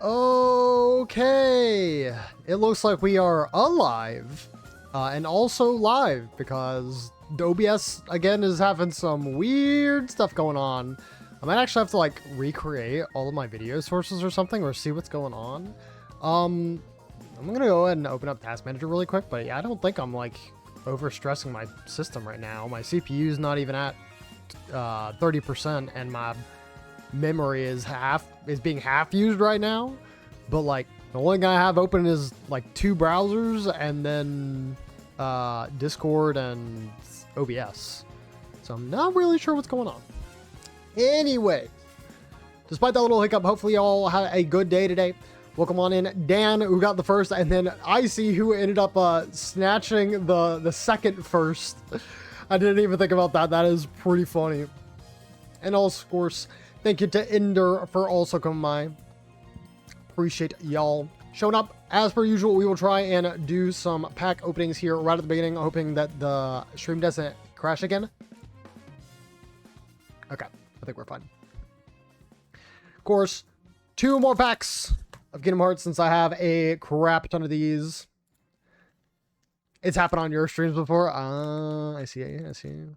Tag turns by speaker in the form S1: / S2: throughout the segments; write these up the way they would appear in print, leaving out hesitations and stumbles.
S1: Okay, it looks like we are alive and also live because the OBS again is having some weird stuff going on. I might actually have to like recreate all of my video sources or something or see what's going on. I'm gonna go ahead and open up Task Manager really quick, but yeah, I don't think I'm like over stressing my system right now. My CPU is not even at 30% and my memory is being half used right now, but like the only thing I have open is like 2 browsers and then Discord and OBS, so I'm not really sure what's going on. Anyway, despite that little hiccup, hopefully y'all had a good day today. Welcome on in Dan, who got the first, and then Icy, who ended up snatching the second first. I didn't even think about that. That is pretty funny. And also, of course, thank you to Ender for also coming by. Appreciate y'all showing up. As per usual, we will try and do some pack openings here right at the beginning, hoping that the stream doesn't crash again. Okay, I think we're fine. Of course, 2 more packs of Kingdom Hearts since I have a crap ton of these. It's happened on your streams before. I see it. I see it.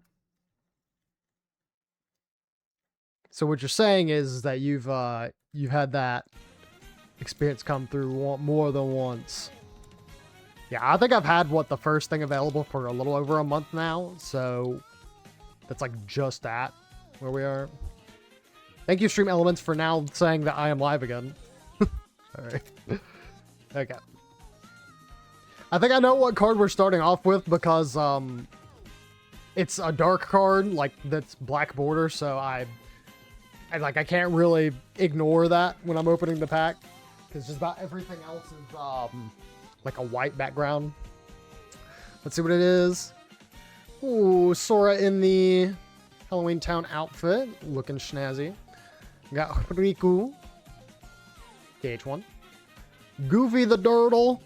S1: So what you're saying is that you've had that experience come through more than once. Yeah, I think I've had the first thing available for a little over a month now, so that's like just at where we are. Thank you, Stream Elements, for now saying that I am live again. All right. Okay. I think I know what card we're starting off with because it's a dark card, like that's black border, so I can't really ignore that when I'm opening the pack because just about everything else is like a white background. Let's see what it is. Ooh, Sora in the Halloween Town outfit, looking snazzy. We got Riku, KH1, Goofy the Turtle,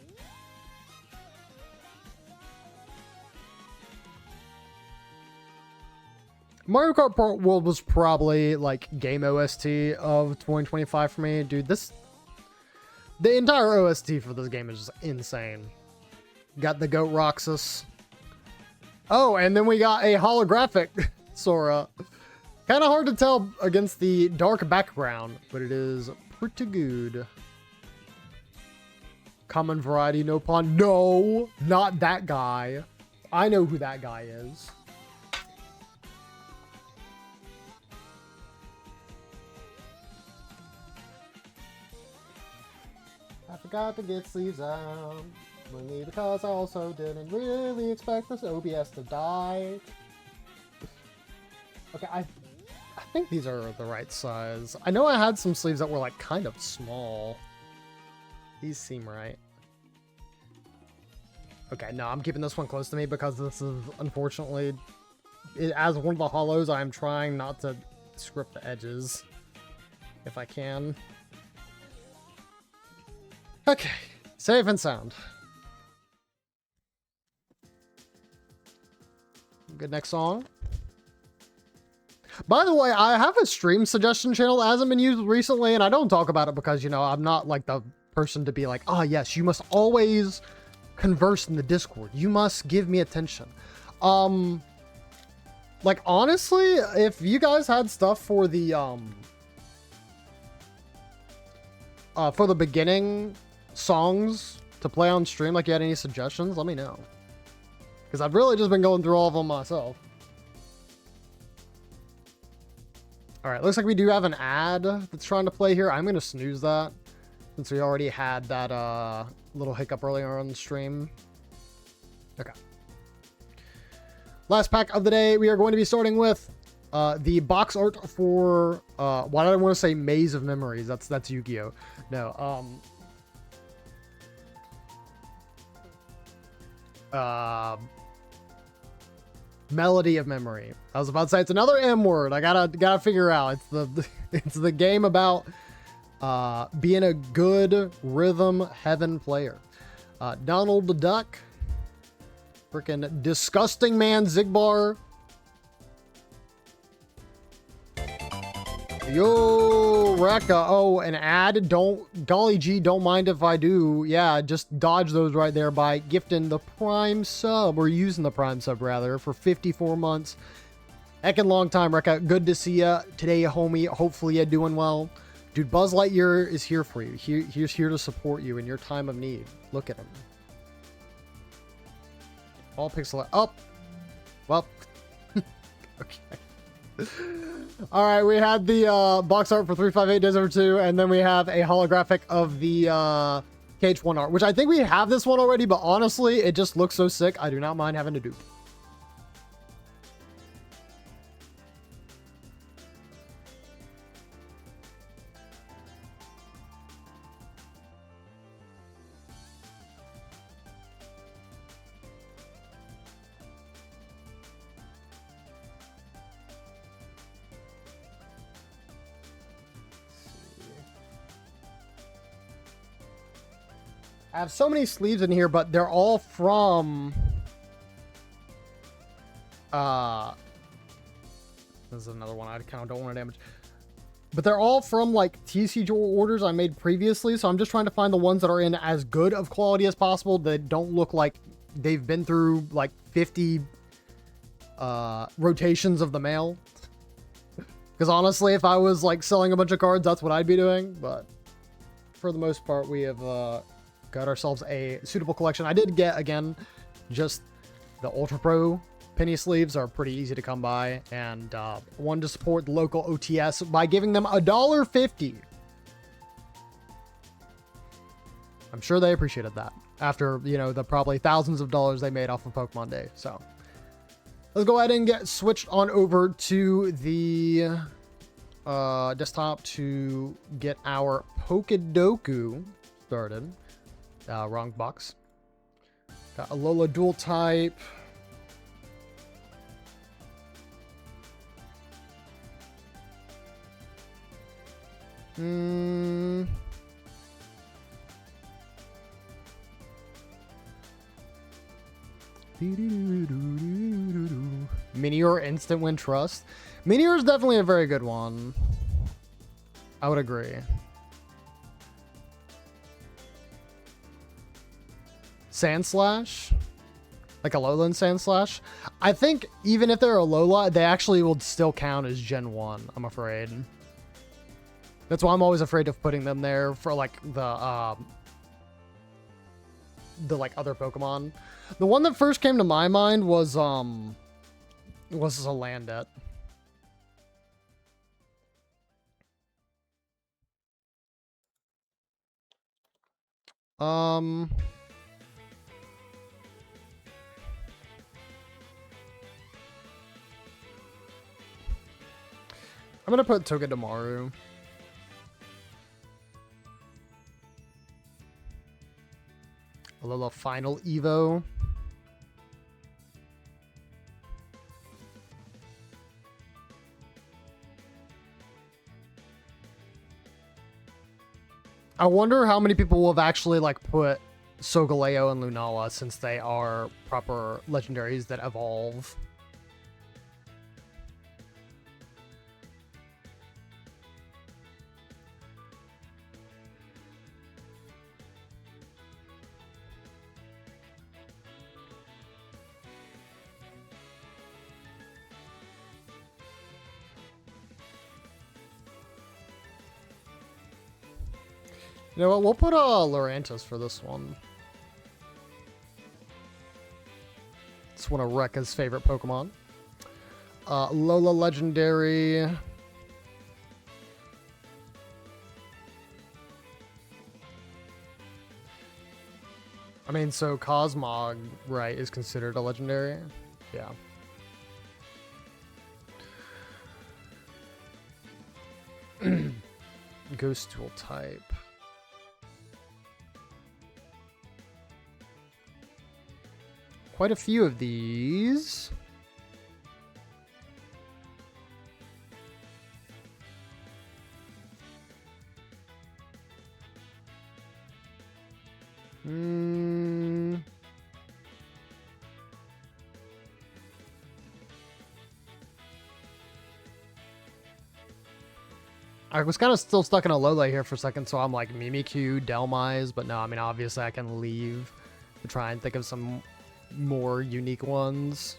S1: Mario Kart Part World was probably like game OST of 2025 for me. Dude, the entire OST for this game is just insane. Got the Goat Roxas. Oh, and then we got a holographic Sora. Kind of hard to tell against the dark background, but it is pretty good. Common variety, no pawn. No, not that guy. I know who that guy is. I forgot to get sleeves out, mainly because I also didn't really expect this OBS to die. Okay, I think these are the right size. I know I had some sleeves that were like kind of small. These seem right. Okay, no, I'm keeping this one close to me because this is, unfortunately, as one of the hollows, I am trying not to script the edges if I can. Okay, safe and sound. Good, next song. By the way, I have a stream suggestion channel that hasn't been used recently, and I don't talk about it because, you know, I'm not like the person to be like, oh yes, you must always converse in the Discord. You must give me attention. Like, honestly, if you guys had stuff for the beginning songs to play on stream, like you had any suggestions, let me know. Because I've really just been going through all of them myself. Alright, looks like we do have an ad that's trying to play here. I'm going to snooze that since we already had that little hiccup earlier on the stream. Okay. Last pack of the day, we are going to be starting with the box art for, why did I want to say Maze of Memories? That's Yu-Gi-Oh! No, Melody of Memory. I was about to say it's another M word. I gotta figure out. It's the game about being a good rhythm heaven player. Donald the Duck. Freaking disgusting man Zigbar. Yo, Rekka. Oh, an ad? Golly gee, don't mind if I do. Yeah, just dodge those right there by gifting the Prime sub, or using the Prime sub, rather, for 54 months. Heckin' long time, Rekka. Good to see ya today, homie. Hopefully you're doing well. Dude, Buzz Lightyear is here for you. He's here to support you in your time of need. Look at him. All pixel up. Well, okay. All right, we had the box art for 358 Days Over 2, and then we have a holographic of the KH1 art, which I think we have this one already, but honestly, it just looks so sick. I do not mind having to dupe. I have so many sleeves in here, but they're all from... This is another one I kind of don't want to damage. But they're all from, like, TCG orders I made previously, so I'm just trying to find the ones that are in as good of quality as possible that don't look like they've been through, like, 50 rotations of the mail. Because honestly, if I was, like, selling a bunch of cards, that's what I'd be doing. But for the most part, we have... got ourselves a suitable collection. I did get, again, just the Ultra Pro penny sleeves are pretty easy to come by, and wanted to support the local OTS by giving them $1.50. I'm sure they appreciated that after, you know, the probably thousands of dollars they made off of Pokemon Day. So let's go ahead and get switched on over to the desktop to get our Pokedoku started. Wrong box. Got a Alola dual type. Minior Instant Win Trust. Minior is definitely a very good one. I would agree. Sandslash, like a Alolan Sandslash. I think even if they're a Alola, they actually will still count as Gen 1, I'm afraid. That's why I'm always afraid of putting them there for like the like other Pokemon. The one that first came to my mind was Salandit. I'm gonna put Togedemaru. A little final Evo. I wonder how many people will have actually like put Solgaleo and Lunala, since they are proper legendaries that evolve. You know what? We'll put Lurantis for this one. It's one of Rekka's favorite Pokemon. Lola Legendary. I mean, so Cosmog, right, is considered a legendary? Yeah. Ghost Tool type. Quite a few of these. I was kind of still stuck in a low light here for a second, so I'm like Mimikyu, Delmise, but no, I mean, obviously I can leave to try and think of some more unique ones.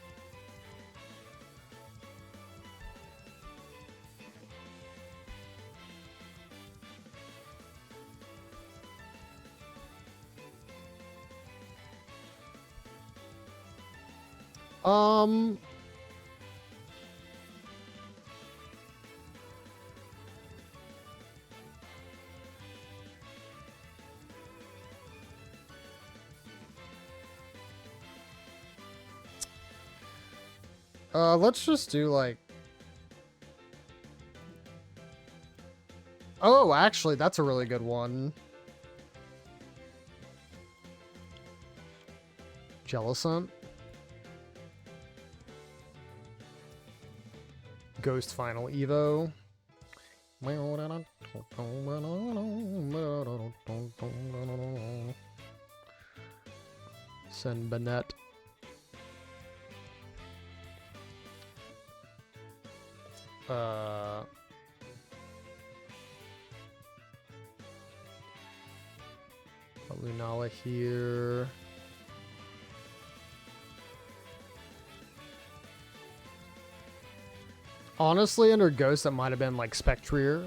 S1: Let's just do like... Oh, actually, that's a really good one. Jellicent. Ghost Final Evo. Send Bennett. Lunala here. Honestly, under Ghost, that might have been like Spectrier.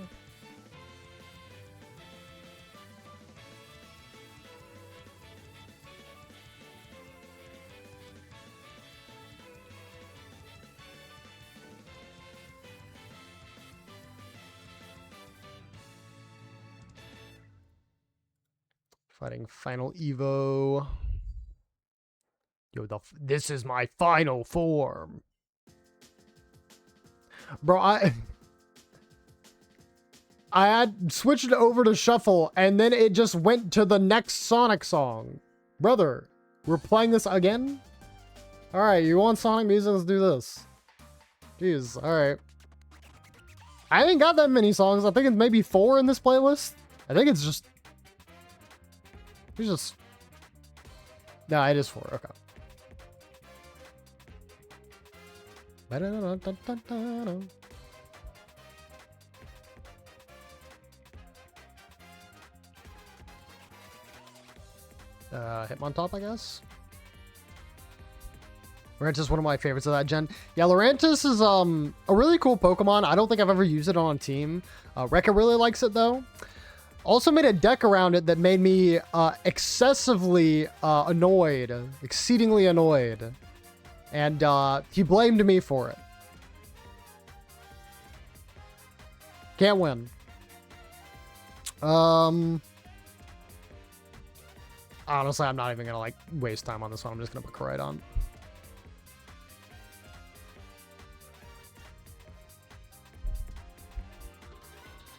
S1: Fighting Final Evo. Yo, this is my final form. Bro, I had switched it over to Shuffle, and then it just went to the next Sonic song. Brother, we're playing this again? Alright, you want Sonic music? Let's do this. Jeez, alright. I haven't got that many songs. I think it's maybe 4 in this playlist. I think it's just... It's just... No, it is 4. Okay. Hitmontop, I guess. Lurantis is one of my favorites of that gen. Yeah, Lurantis is a really cool Pokemon. I don't think I've ever used it on a team. Rekka really likes it though. Also made a deck around it that made me excessively annoyed, exceedingly annoyed. And he blamed me for it. Can't win. Honestly, I'm not even gonna like waste time on this one. I'm just gonna put Koraidon.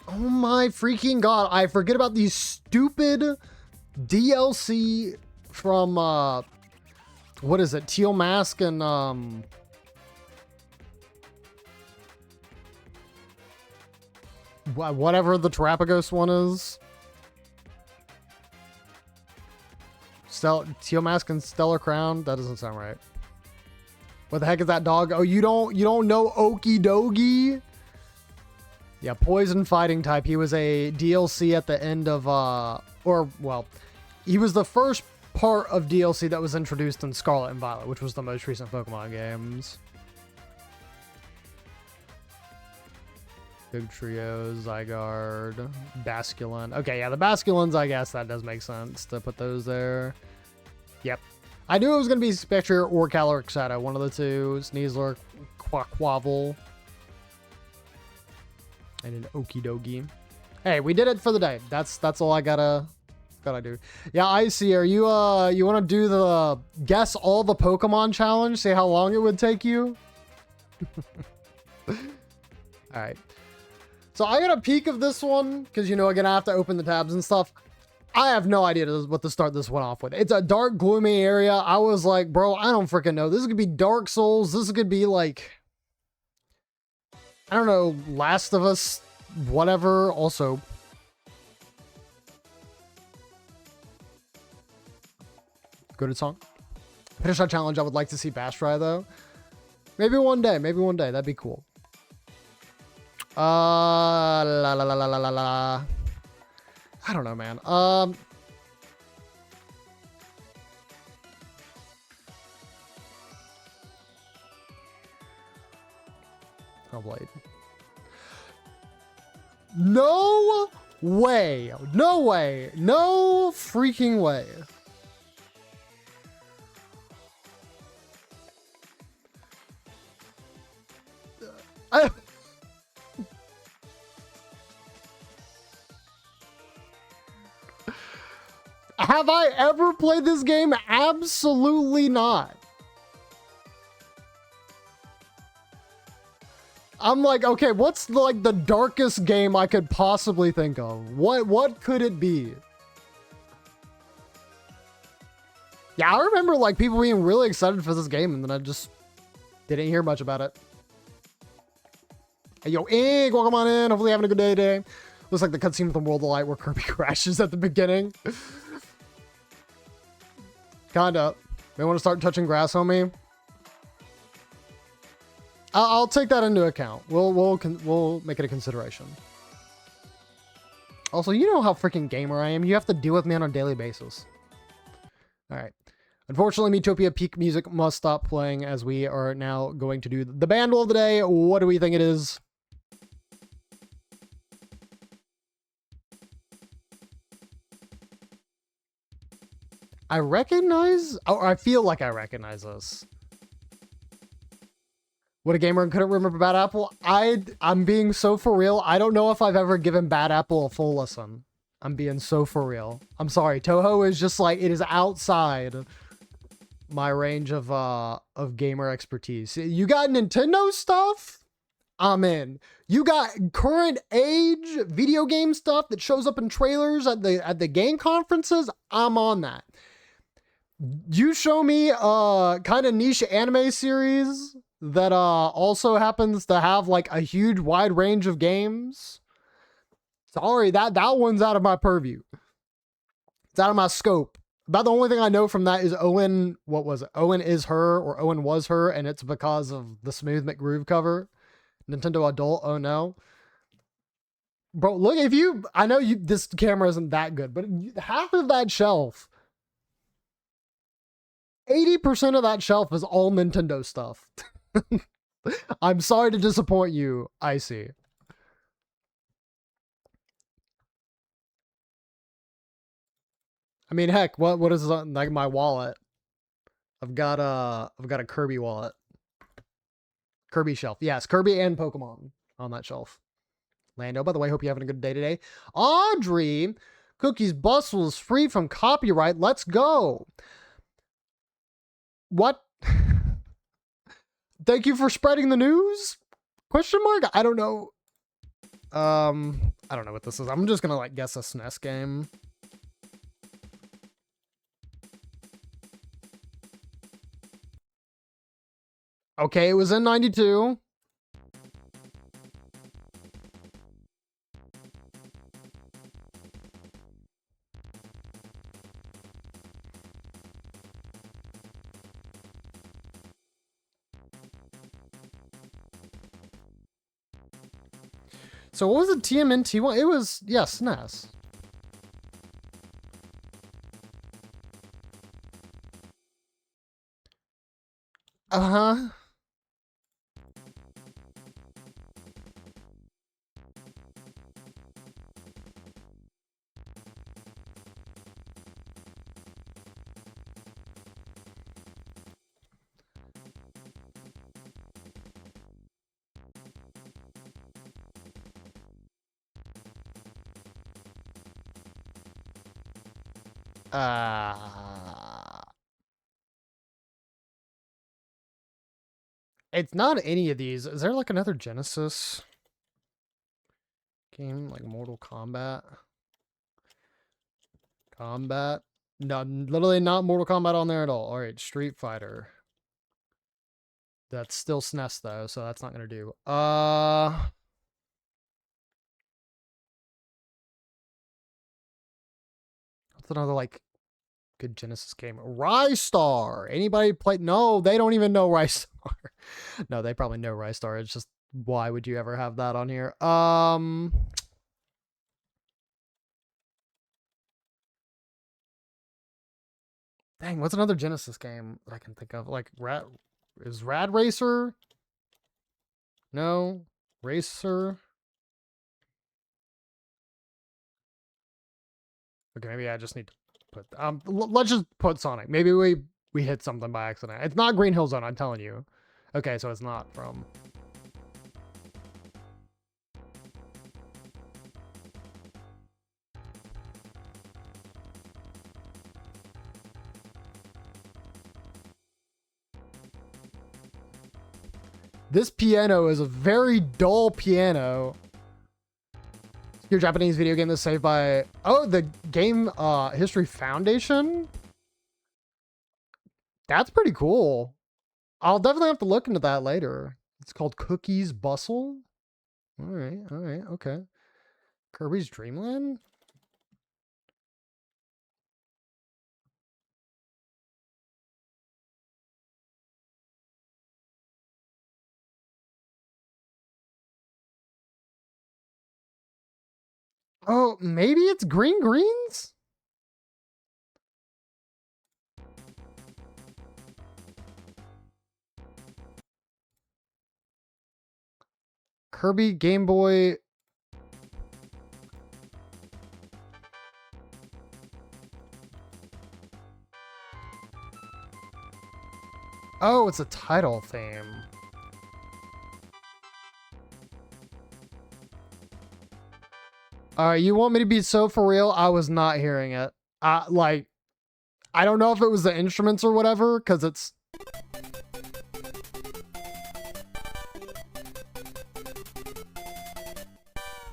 S1: Oh my freaking god! I forget about these stupid DLC from what is it? Teal Mask and whatever the Terapagos one is. Teal Mask and Stellar Crown? That doesn't sound right. What the heck is that dog? Oh, you don't know Okie Dogie? Yeah, Poison Fighting type. He was a DLC at the end of he was the first part of DLC that was introduced in Scarlet and Violet, which was the most recent Pokemon games. Big Trio, Zygarde, Basculin. Okay, yeah, the Basculins, I guess that does make sense to put those there. Yep. I knew it was going to be Spectre or Calyrex Shadow, one of the two. Sneasler, Quaquavel, and an Okie Dogie. Hey, we did it for the day. That's all I gotta do. Yeah, Icy, are you you want to do the guess all the Pokemon challenge? See how long it would take you? All right. So I got a peek of this one because, you know, again, I have to open the tabs and stuff. I have no idea what to start this one off with. It's a dark, gloomy area. I was like, bro, I don't freaking know. This could be Dark Souls. This could be like, I don't know, Last of Us, whatever. Also, good song. Finish that challenge. I would like to see Bash Fry though. Maybe one day. Maybe one day. That'd be cool. La la la la la la la. I don't know, man. Blade. No way. No way. No freaking way. Have I ever played this game? Absolutely not. I'm like, okay, what's like the darkest game I could possibly think of? What could it be? Yeah, I remember like people being really excited for this game, and then I just didn't hear much about it. Hey, yo, Egg, welcome on in. Hopefully having a good day today. Looks like the cutscene with the World of Light where Kirby crashes at the beginning. Kinda. May want to start touching grass on me. I'll take that into account. We'll make it a consideration. Also, you know how freaking gamer I am. You have to deal with me on a daily basis. All right. Unfortunately, Miitopia peak music must stop playing as we are now going to do the bandle of the day. What do we think it is? I recognize, or I feel like I recognize this. What a gamer couldn't remember Bad Apple. I'm being so for real. I don't know if I've ever given Bad Apple a full listen. I'm being so for real. I'm sorry. Toho is just like, it is outside my range of gamer expertise. You got Nintendo stuff? I'm in. You got current age video game stuff that shows up in trailers at the game conferences? I'm on that. You show me a kind of niche anime series that also happens to have like a huge wide range of games. Sorry, that one's out of my purview. It's out of my scope. About the only thing I know from that is Owen, what was it? Owen is her, or Owen was her, and it's because of the Smooth McGroove cover. Nintendo Adult, oh no. Bro, look, if you, I know you, this camera isn't that good, but half of that shelf, 80% of that shelf is all Nintendo stuff. I'm sorry to disappoint you, Icy. I mean, heck, what is like my wallet? I've got a Kirby wallet. Kirby shelf. Yes, Kirby and Pokemon on that shelf. Lando, by the way, hope you're having a good day today. Audrey, Cookie's Bustle is free from copyright. Let's go. What? Thank you for spreading the news? Question mark? I don't know. I don't know what this is. I'm just gonna like guess a SNES game. Okay, it was in 92. So what was the TMNT one? It was, yeah, SNES. Uh-huh. It's not any of these. Is there like another Genesis game, like Mortal Kombat? Combat? No, literally not Mortal Kombat on there at all. All right, Street Fighter. That's still SNES though, so that's not gonna do. What's another like good Genesis game? Rystar. Anybody play? No, they don't even know Rystar. No, they probably know Rystar. It's just why would you ever have that on here? Dang, what's another Genesis game that I can think of? Like, is Rad Racer? No? Racer? Okay, maybe I just need to put... let's just put Sonic. Maybe we hit something by accident. It's not Green Hill Zone, I'm telling you. Okay, so it's not from... This piano is a very dull piano. Your Japanese video game that's saved by... Oh, the Game History Foundation? That's pretty cool. I'll definitely have to look into that later. It's called Cookies Bustle. All right, okay. Kirby's Dream Land? Oh, maybe it's Green Greens? Kirby Game Boy. Oh, it's a title theme. All right, you want me to be so for real? I was not hearing it. Like, I don't know if it was the instruments or whatever, because it's...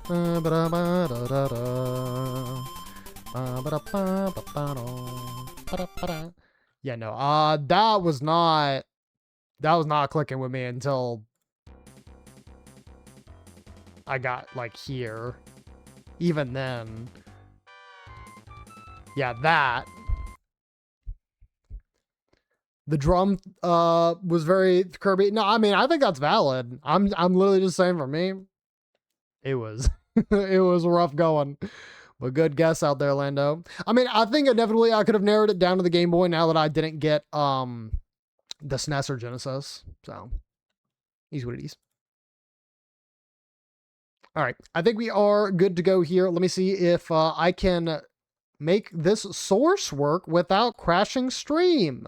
S1: Yeah, no, that was not clicking with me until I got, like, here. Even then. Yeah, that. The drum was very Kirby. No, I mean, I think that's valid. I'm literally just saying for me, it was it was rough going. But good guess out there, Lando. I mean, I think inevitably I could have narrowed it down to the Game Boy now that I didn't get the SNES or Genesis. So, he's what it is. All right, I think we are good to go here. Let me see if I can make this source work without crashing stream.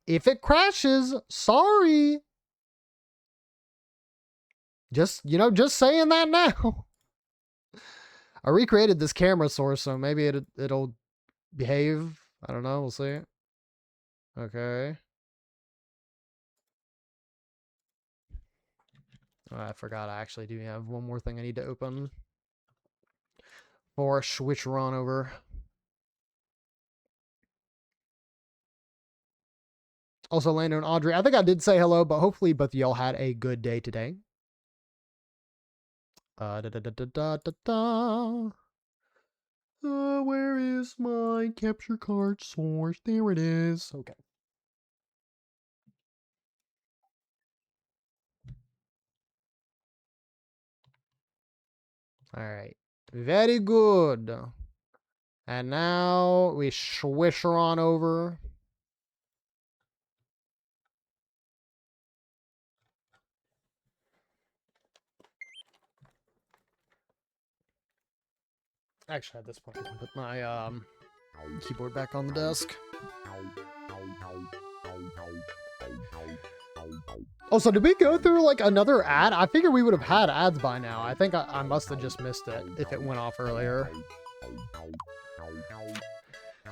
S1: If it crashes, sorry. Just saying that now. I recreated this camera source, so maybe it'll behave. I don't know. We'll see. Okay. Oh, I forgot. I actually do have one more thing I need to open or switch on over. Also, Lando and Audrey, I think I did say hello, but hopefully both of y'all had a good day today. Where is my capture card source? There it is. Okay. All right. Very good. And now we swish her on over. Actually, at this point, I can put my keyboard back on the desk. Also, did we go through like another ad? I figured we would have had ads by now. I think I must have just missed it if it went off earlier.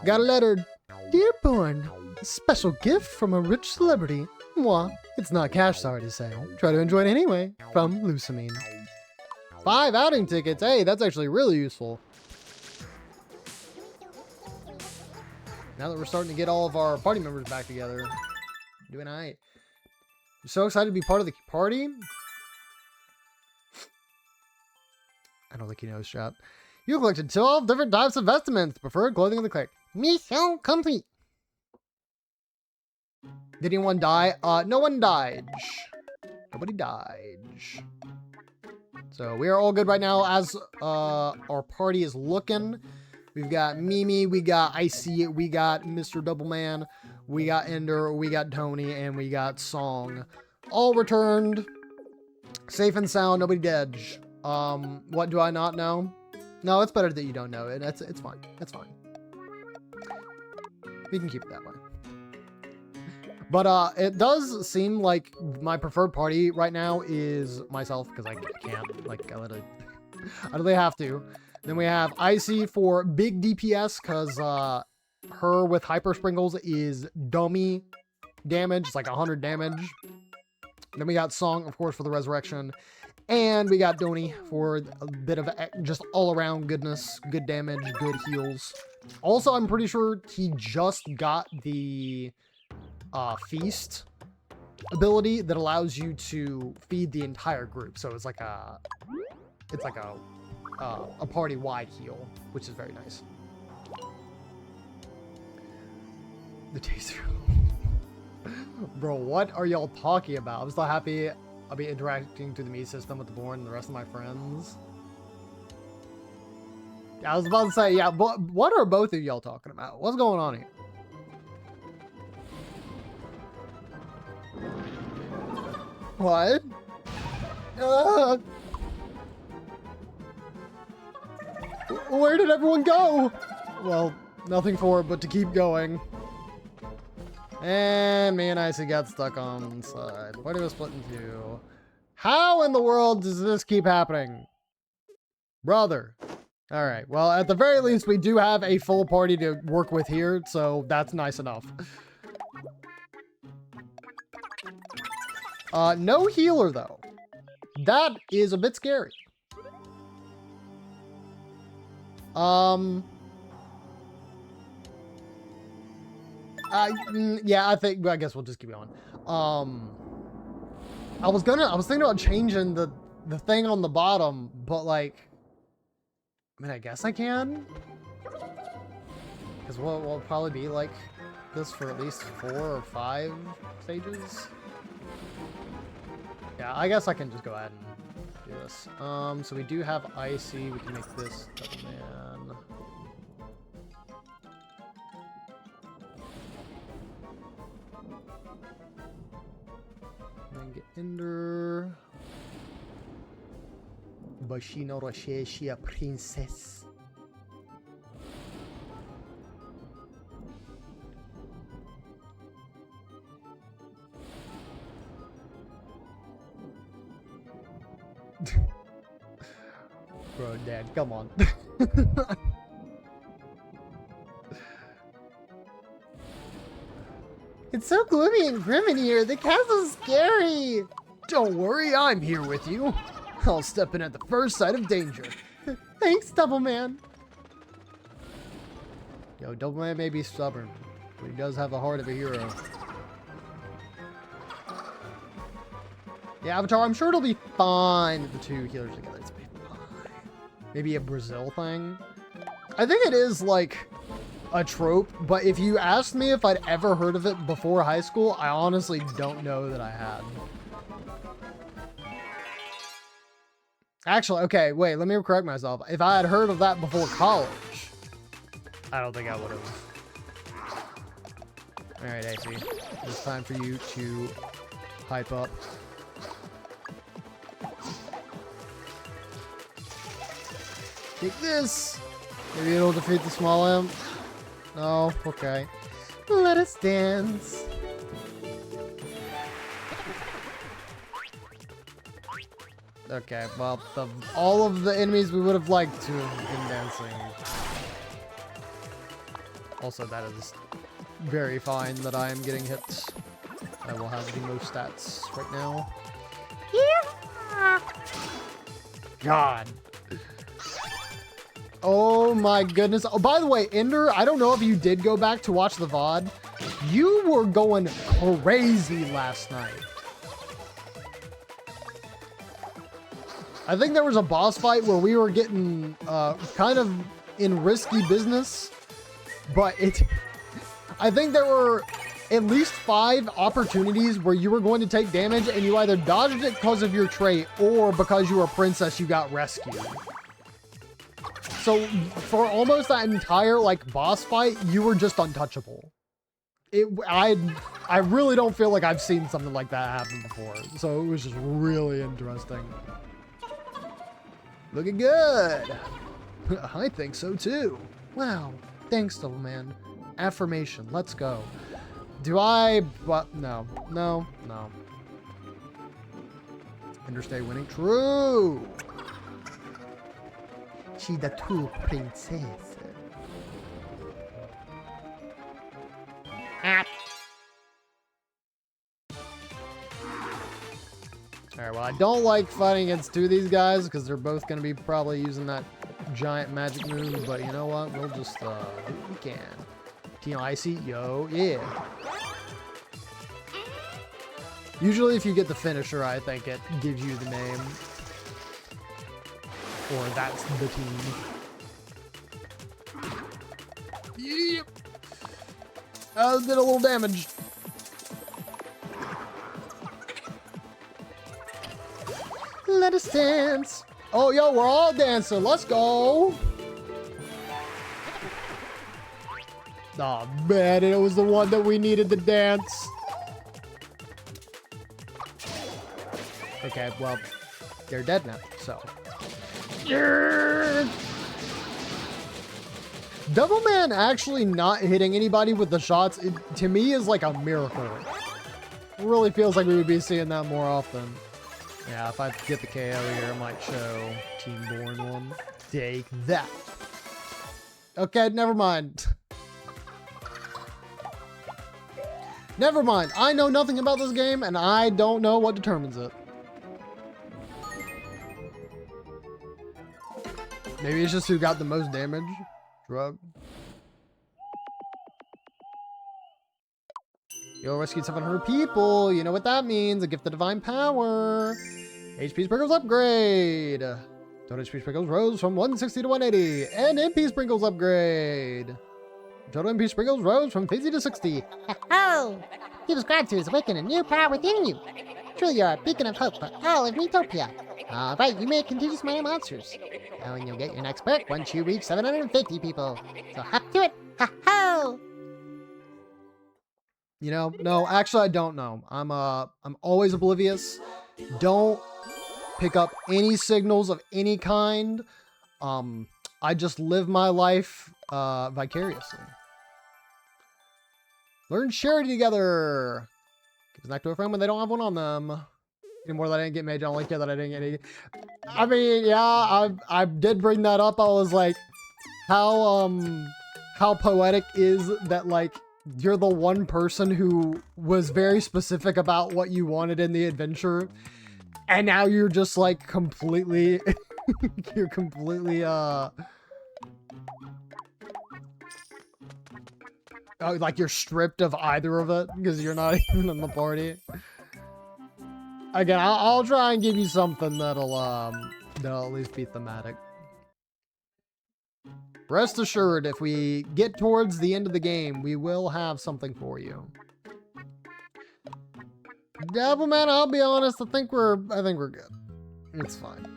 S1: Got a letter. Dear Born, a special gift from a rich celebrity. Mwah. It's not cash, sorry to say. Try to enjoy it anyway. From Lusamine. 5 outing tickets. Hey, that's actually really useful. Now that we're starting to get all of our party members back together. Doing all right. I'm so excited to be part of the party. I don't think he knows, chat. You collected 12 different types of vestments. Preferred clothing of the clique. Mission complete. Did anyone die? No one died. Nobody died. So we are all good right now as our party is looking. We've got Mimi, we got Icy, we got Mr. Doubleman, we got Ender, we got Tony, and we got Song. All returned. Safe and sound, nobody dead. What do I not know? No, it's better that you don't know it. It's fine. It's fine. We can keep it that way. But it does seem like my preferred party right now is myself, because I can't, like, I literally have to. Then we have Icy for big DPS, because her with Hyper Sprinkles is dummy damage. It's like 100 damage. Then we got Song, of course, for the resurrection. And we got Donnie for a bit of just all-around goodness, good damage, good heals. Also, I'm pretty sure he just got the feast ability that allows you to feed the entire group. So it's like a party-wide heal, which is very nice. The taster. Bro, what are y'all talking about? I'm so happy I'll be interacting through the Mii system with the Born and the rest of my friends. Yeah, I was about to say, yeah, but what are both of y'all talking about? What's going on here? What? Where did everyone go? Well, nothing for it but to keep going. And me and Icy got stuck on the side. Why do we split in two? How in the world does this keep happening? Brother. Alright, well, at the very least, we do have a full party to work with here, so that's nice enough. No healer, though. That is a bit scary. Yeah, I guess we'll just keep going. I was thinking about changing the thing on the bottom, but like, I mean, I guess I can. Because we'll probably be like this for at least 4 or 5 stages. Yeah, I guess I can just go ahead and do this. So we do have Icy, we can make this Double Man. And get Ender. Bashino Roche, she a princess. Bro, Dad, come on. It's so gloomy and grim in here. The castle's scary. Don't worry, I'm here with you. I'll step in at the first sight of danger. Thanks, Doubleman. Yo, Doubleman may be stubborn, but he does have the heart of a hero. Yeah, Avatar, I'm sure it'll be fine with the 2 healers together. It's fine. Maybe a Brazil thing. I think it is like a trope, but if you asked me if I'd ever heard of it before high school, I honestly don't know that I had. Actually, okay, wait, let me correct myself. If I had heard of that before college, I don't think I would have. Alright, AC. It's time for you to hype up. Take this! Maybe it'll defeat the small imp. No, okay. Let us dance. Okay, well, all of the enemies we would have liked to have been dancing. Also, that is very fine that I am getting hits. I will have the most stats right now. Yeah. God. Oh my goodness. Oh, by the way, Ender, I don't know if you did go back to watch the VOD. You were going crazy last night. I think there was a boss fight where we were getting kind of in risky business, but I think there were at least 5 opportunities where you were going to take damage and you either dodged it because of your trait or because you were a princess, you got rescued. So for almost that entire like boss fight, you were just untouchable. I really don't feel like I've seen something like that happen before. So it was just really interesting. Looking good. I think so too. Wow. Thanks, Double Man. Affirmation. Let's go. Do I? But no. Interstate winning. True. She the true princess. Alright, well, I don't like fighting against 2 of these guys because they're both going to be probably using that giant magic move, but you know what? We'll just, do what we can. Team Icy, yo, yeah. Usually if you get the finisher, I think it gives you the name. Or that's the team. Yep. Did a little damage. Let us dance. Oh, yo, we're all dancing. Let's go. Oh, man, it was the one that we needed to dance. Okay, well, they're dead now, so. Yeah. Double Man actually not hitting anybody with the shots, to me, is like a miracle. It really feels like we would be seeing that more often. Yeah, if I get the KO here, I might show Team Born one. Take that. Okay, never mind. Never mind. I know nothing about this game, and I don't know what determines it. Maybe it's just who got the most damage. Drug. Yo, rescued 700 people. You know what that means. A gift of divine power. HP Sprinkles upgrade. Total HP Sprinkles rose from 160 to 180. And MP Sprinkles upgrade. Total MP Sprinkles rose from 50 to 60.
S2: Oh! People's gratitude is awakening a new power within you. Truly, you're a beacon of hope for all of Miitopia. Alright, you may continue to smite monsters. Oh, and you'll get your next perk once you reach 750 people. So hop to it. Ha-ho!
S1: You know, no, actually I don't know. I'm always oblivious. Don't pick up any signals of any kind. I just live my life vicariously. Learn charity together. Give a snack to a friend when they don't have one on them. Anymore that I didn't get mage. I don't like it that I didn't get any. I mean, yeah, I did bring that up. I was like, how poetic is that, like, you're the one person who was very specific about what you wanted in the adventure, and now you're just like completely you're completely like you're stripped of either of it because you're not even in the party. Again, I'll try and give you something that'll at least be thematic. Rest assured, if we get towards the end of the game, we will have something for you. Devil Man, I'll be honest, I think we're good. It's fine.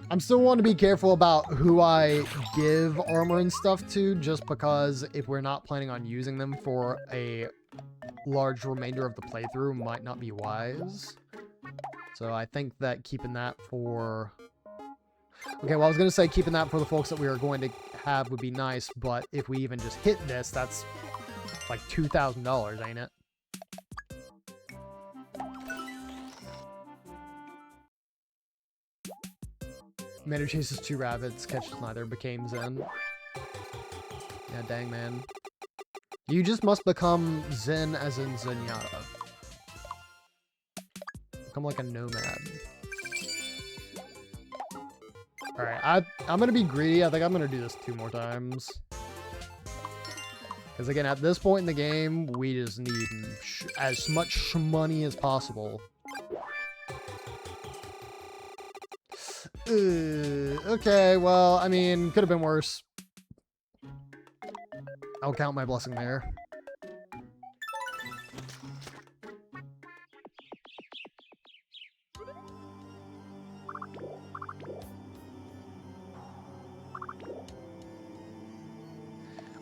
S1: I'm still want to be careful about who I give armor and stuff to, just because if we're not planning on using them for a large remainder of the playthrough might not be wise. So I think that keeping that for... Okay, well, I was going to say keeping that for the folks that we are going to have would be nice, but if we even just hit this, that's like $2,000, ain't it? Mater chases 2 rabbits, catches neither, became Zen. Yeah, dang, man. You just must become Zen as in Zenyatta. Become like a nomad. Alright, I'm gonna be greedy. I think I'm gonna do this 2 more times. Because again, at this point in the game, we just need as much money as possible. Okay, well, I mean, could have been worse. I'll count my blessing there.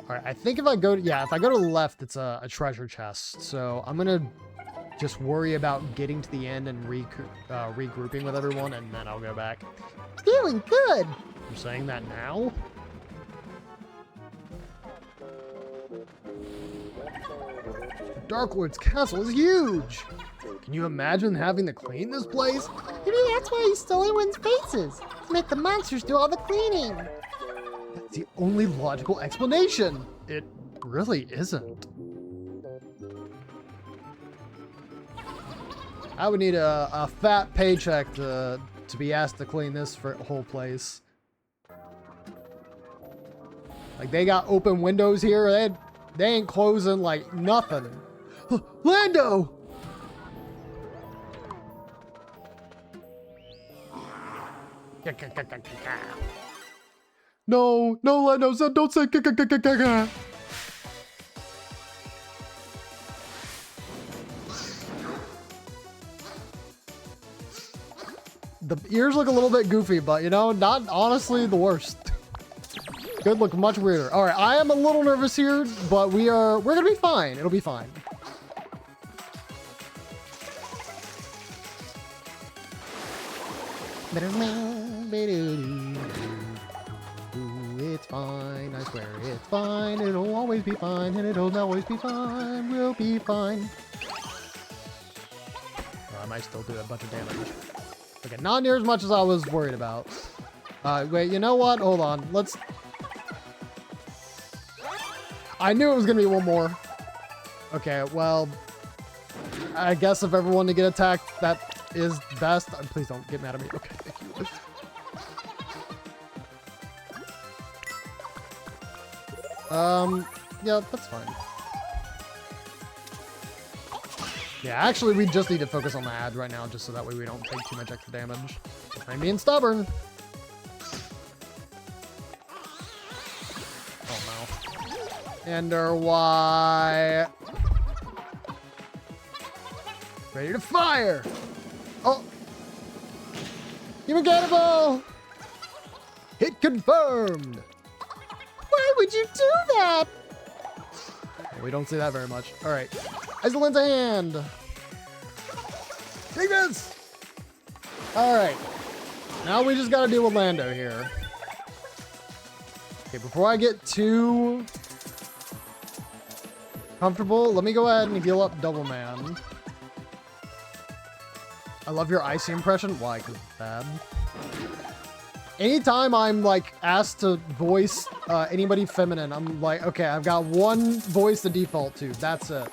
S1: Alright, I think if I go to, yeah, if I go to the left, it's a treasure chest. So I'm gonna just worry about getting to the end and regrouping with everyone, and then I'll go back.
S2: Feeling good.
S1: You're saying that now? Dark Lord's castle is huge! Can you imagine having to clean this place?
S2: Maybe that's why he stole everyone's faces. To make the monsters do all the cleaning.
S1: That's the only logical explanation. It really isn't. I would need a fat paycheck to be asked to clean this whole place. Like, they got open windows here. They ain't closing like nothing. Lando! No, no, Lando, don't say The ears look a little bit goofy, but you know, not honestly the worst. Could look much weirder. All right, I am a little nervous here, but we're gonna be fine. It'll be fine. It's fine, I swear it's fine. It'll always be fine, and it'll always be fine. We'll be fine. Well, I might still do a bunch of damage. Okay, not near as much as I was worried about. Wait, you know what? Hold on. Let's... I knew it was gonna be one more. Okay, well... I guess if everyone to get attacked, that is best. Please don't get mad at me. Okay, thank you. Yeah, that's fine. Yeah, actually, we just need to focus on the ad right now, just so that way we don't take too much extra damage. I'm being stubborn. Oh, no. Ender, why? Ready to fire! Oh! Human cannibal! Hit confirmed!
S2: Why would you do that?
S1: We don't see that very much. Alright. Isolin's hand! Take this! Alright. Now we just gotta deal with Lando here. Okay, before I get too comfortable, let me go ahead and heal up Double Man. I love your icy impression. Why? Because it's bad. Anytime I'm like asked to voice anybody feminine, I'm like, okay, I've got one voice to default to. That's it.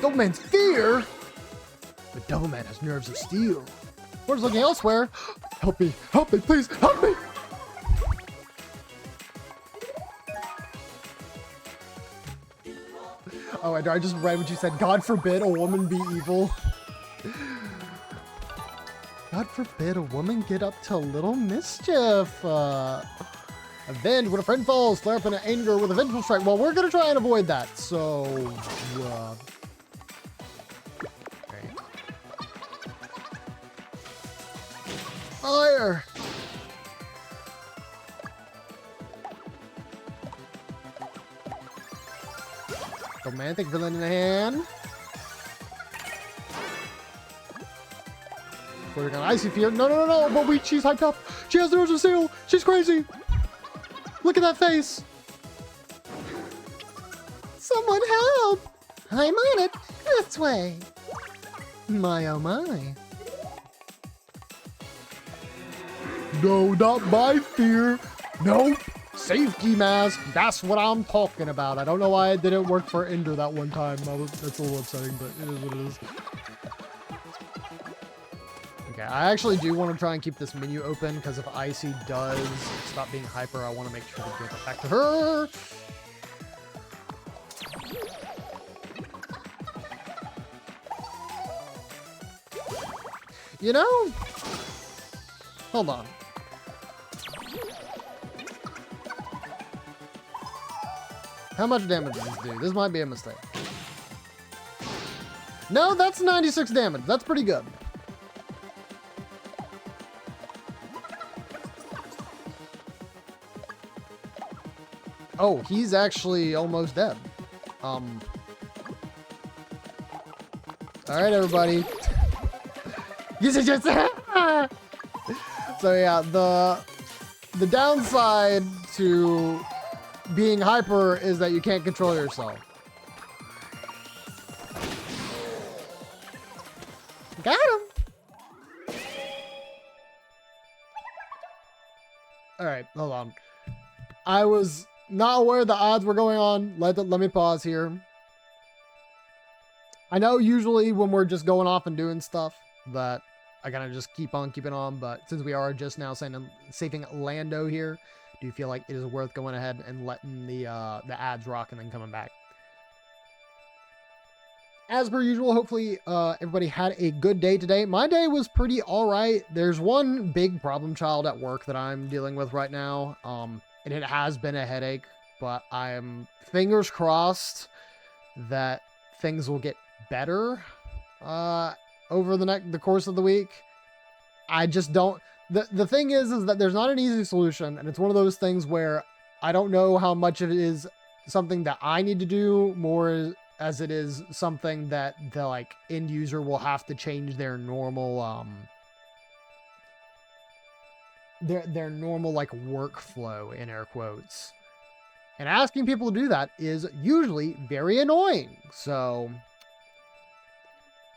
S1: Double Man's fear? But Double Man has nerves of steel. Where's looking elsewhere? Help me, please, help me! Oh, I just read what you said. God forbid a woman be evil. God forbid a woman get up to a little mischief. Avenge when a friend falls. Flare up in anger with a vengeful strike. Well, we're gonna try and avoid that. So, okay. Fire! Romantic villain in the hand. We're gonna icy fear. No, but she's hyped up. She has nerves of steel. She's crazy. Look at that face.
S2: Someone help! I'm on it. This way.
S1: My oh my. No, not my fear. Nope. Safety mask. That's what I'm talking about. I don't know why it didn't work for Ender that one time. That's a little upsetting, but it is what it is. Okay, I actually do want to try and keep this menu open, because if Icy does stop being hyper, I want to make sure to give it back to her. You know? Hold on. How much damage does this do? This might be a mistake. No, that's 96 damage. That's pretty good. Oh, he's actually almost dead. All right, everybody. So yeah, the downside to being hyper is that you can't control yourself. Got him. All right, hold on. I was not aware the odds were going on. Let me pause here. I know usually when we're just going off and doing stuff that I gotta just keep on keeping on, but since we are just now saving Lando here, do you feel like it is worth going ahead and letting the ads rock and then coming back? As per usual, hopefully everybody had a good day today. My day was pretty all right. There's one big problem child at work that I'm dealing with right now, and it has been a headache, but I'm fingers crossed that things will get better over the course of the week. I just don't. The thing is that there's not an easy solution, and it's one of those things where I don't know how much of it is something that I need to do more as it is something that the like end user will have to change their normal their normal like workflow in air quotes. And asking people to do that is usually very annoying. So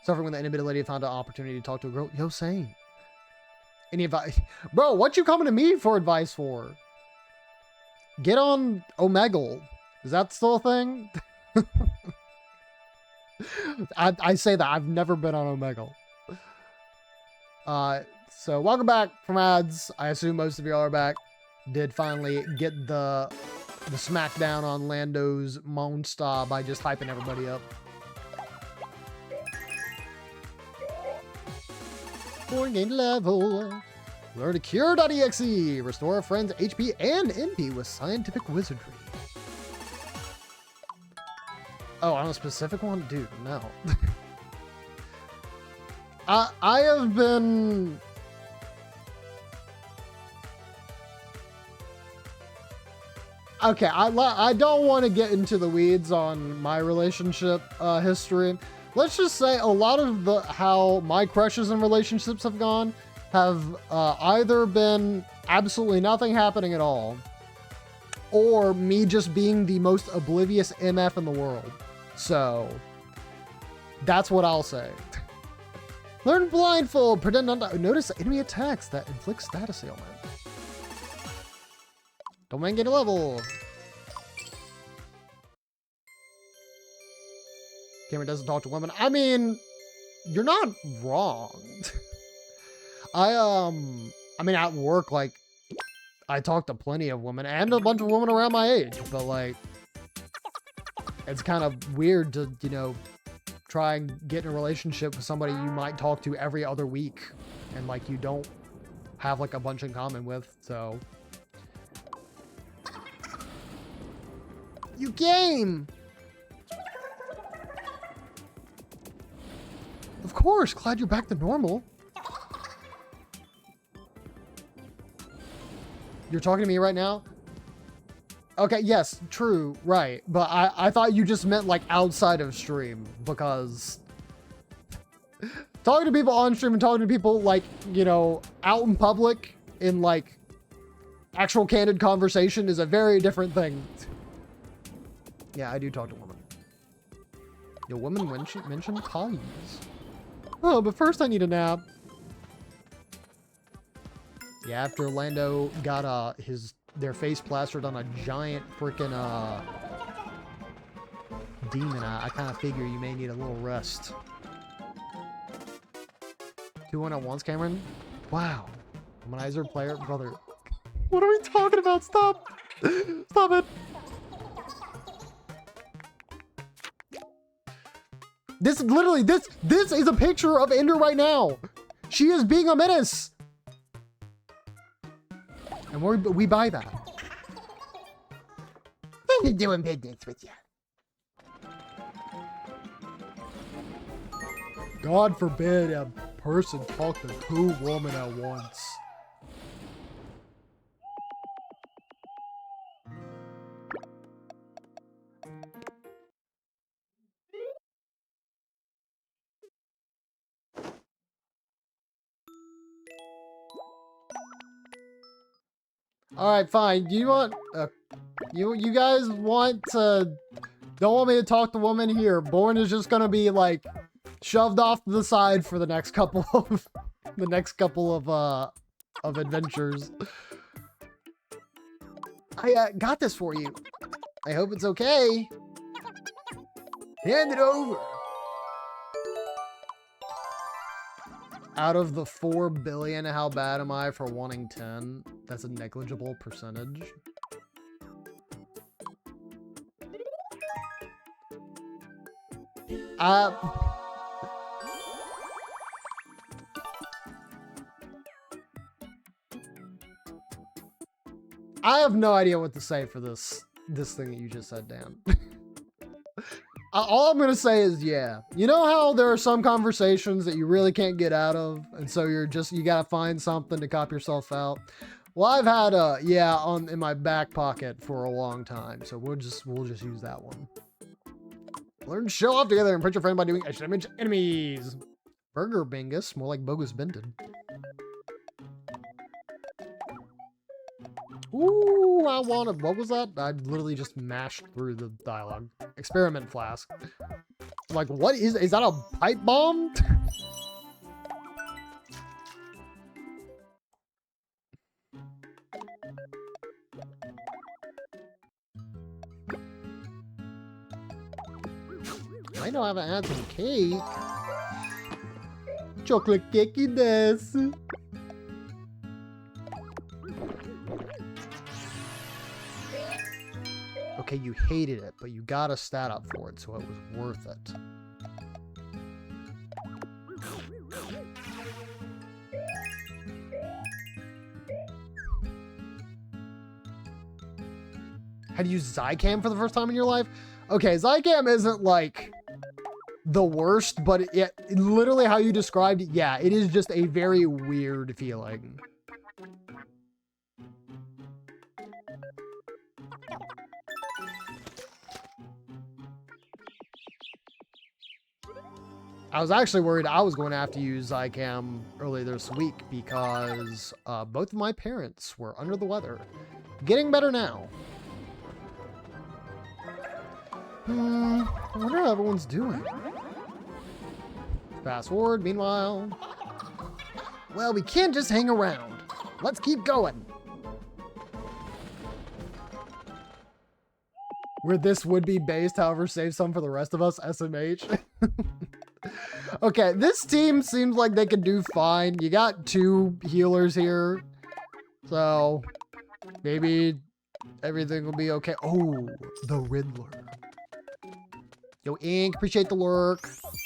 S1: suffering with the inability to find an opportunity to talk to a girl. Yo, same. Any advice? Bro, what you coming to me for advice for? Get on Omegle. Is that still a thing? I say that. I've never been on Omegle. So welcome back from ads. I assume most of y'all are back. Did finally get the smackdown on Lando's monster by just hyping everybody up. Gain level. Learn to cure.exe. Restore a friend's HP and NP with scientific wizardry. Oh, on a specific one? Dude, no. I have been... Okay, I don't want to get into the weeds on my relationship history. Let's just say a lot of how my crushes and relationships have gone have either been absolutely nothing happening at all, or me just being the most oblivious MF in the world. So, that's what I'll say. Learn blindfold. Pretend not to notice enemy attacks that inflict status ailment. Domain gain a level. Cameron doesn't talk to women. I mean, you're not wrong. I mean, at work, like, I talk to plenty of women and a bunch of women around my age, but like, it's kind of weird to, you know, try and get in a relationship with somebody you might talk to every other week and like you don't have like a bunch in common with, so. You game! Of course, glad you're back to normal. You're talking to me right now? Okay, yes, true, right. But I thought you just meant like outside of stream, because talking to people on stream and talking to people like, you know, out in public in like actual candid conversation is a very different thing. Yeah, I do talk to women. Yo, women mention colleagues. Oh, but first I need a nap. Yeah, after Lando got their face plastered on a giant freaking demon, I kind of figure you may need a little rest. 2-1 at once, Cameron? Wow. Womanizer player, brother. What are we talking about? Stop! Stop it! This literally, this is a picture of Ender right now. She is being a menace. And we buy that.
S2: Nothing doing business with you.
S1: God forbid a person talk to two women at once. All right, fine. Do you want you guys want to don't want me to talk to women here? Born is just gonna be like shoved off to the side for the next couple of of adventures. I got this for you. I hope it's okay. Hand it over. Out of the 4 billion, how bad am I for wanting 10? That's a negligible percentage. I have no idea what to say for this thing that you just said, Dan. All I'm gonna say is, yeah. You know how there are some conversations that you really can't get out of, and so you gotta find something to cop yourself out. Well, I've had a yeah in my back pocket for a long time, so we'll just use that one. Learn to show off together and print your friend by doing extra damage enemies. Burger Bingus, more like Bogus Benton. Ooh, what was that? I literally just mashed through the dialogue. Experiment flask. Like, what is that a pipe bomb? I know I haven't had some cake. Chocolate cakey desu. Okay, you hated it, but you got a stat up for it, so it was worth it. Had you used Zycam for the first time in your life? Okay, Zycam isn't like the worst, but it literally how you described it, yeah, it is just a very weird feeling. I was actually worried I was going to have to use Zycam earlier this week because both of my parents were under the weather. Getting better now. I wonder how everyone's doing. Fast forward, meanwhile. Well, we can't just hang around. Let's keep going. Where this would be based, however, save some for the rest of us, SMH. Okay, this team seems like they could do fine. You got 2 healers here. So, maybe everything will be okay. Oh, the Riddler. Yo, Ink, appreciate the lurk.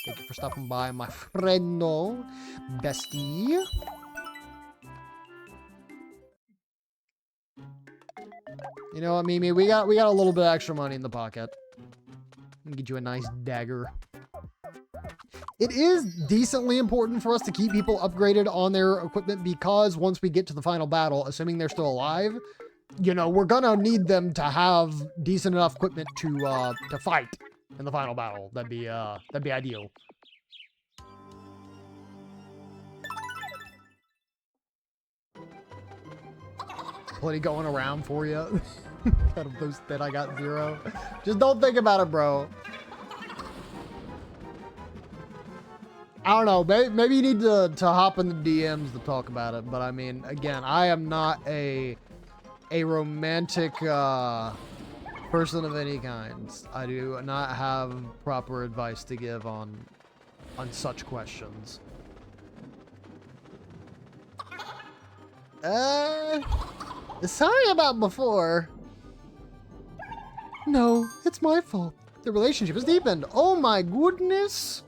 S1: Thank you for stopping by, my friendo, bestie. You know what, Mimi? We got a little bit of extra money in the pocket. Let me get you a nice dagger. It is decently important for us to keep people upgraded on their equipment because once we get to the final battle, assuming they're still alive, you know, we're gonna need them to have decent enough equipment to fight in the final battle. That'd be ideal. Plenty going around for you. Out of those that I got 0. Just don't think about it, bro. I don't know. Maybe you need to hop in the DMs to talk about it. But I mean, again, I am not a romantic person of any kind. I do not have proper advice to give on such questions. Sorry about before. No, it's my fault. The relationship has deepened. Oh my goodness.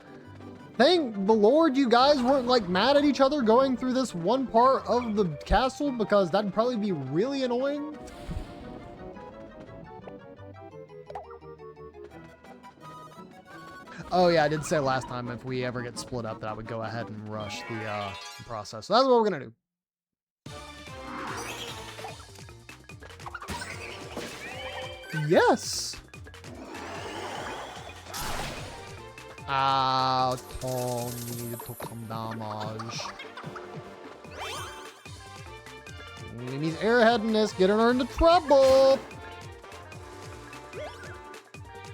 S1: Thank the Lord you guys weren't like mad at each other going through this one part of the castle because that'd probably be really annoying. Oh yeah, I did say last time if we ever get split up that I would go ahead and rush the process. So that's what we're gonna do. Yes! Ah, Tony took some damage. Mimi's airheadedness getting her into trouble!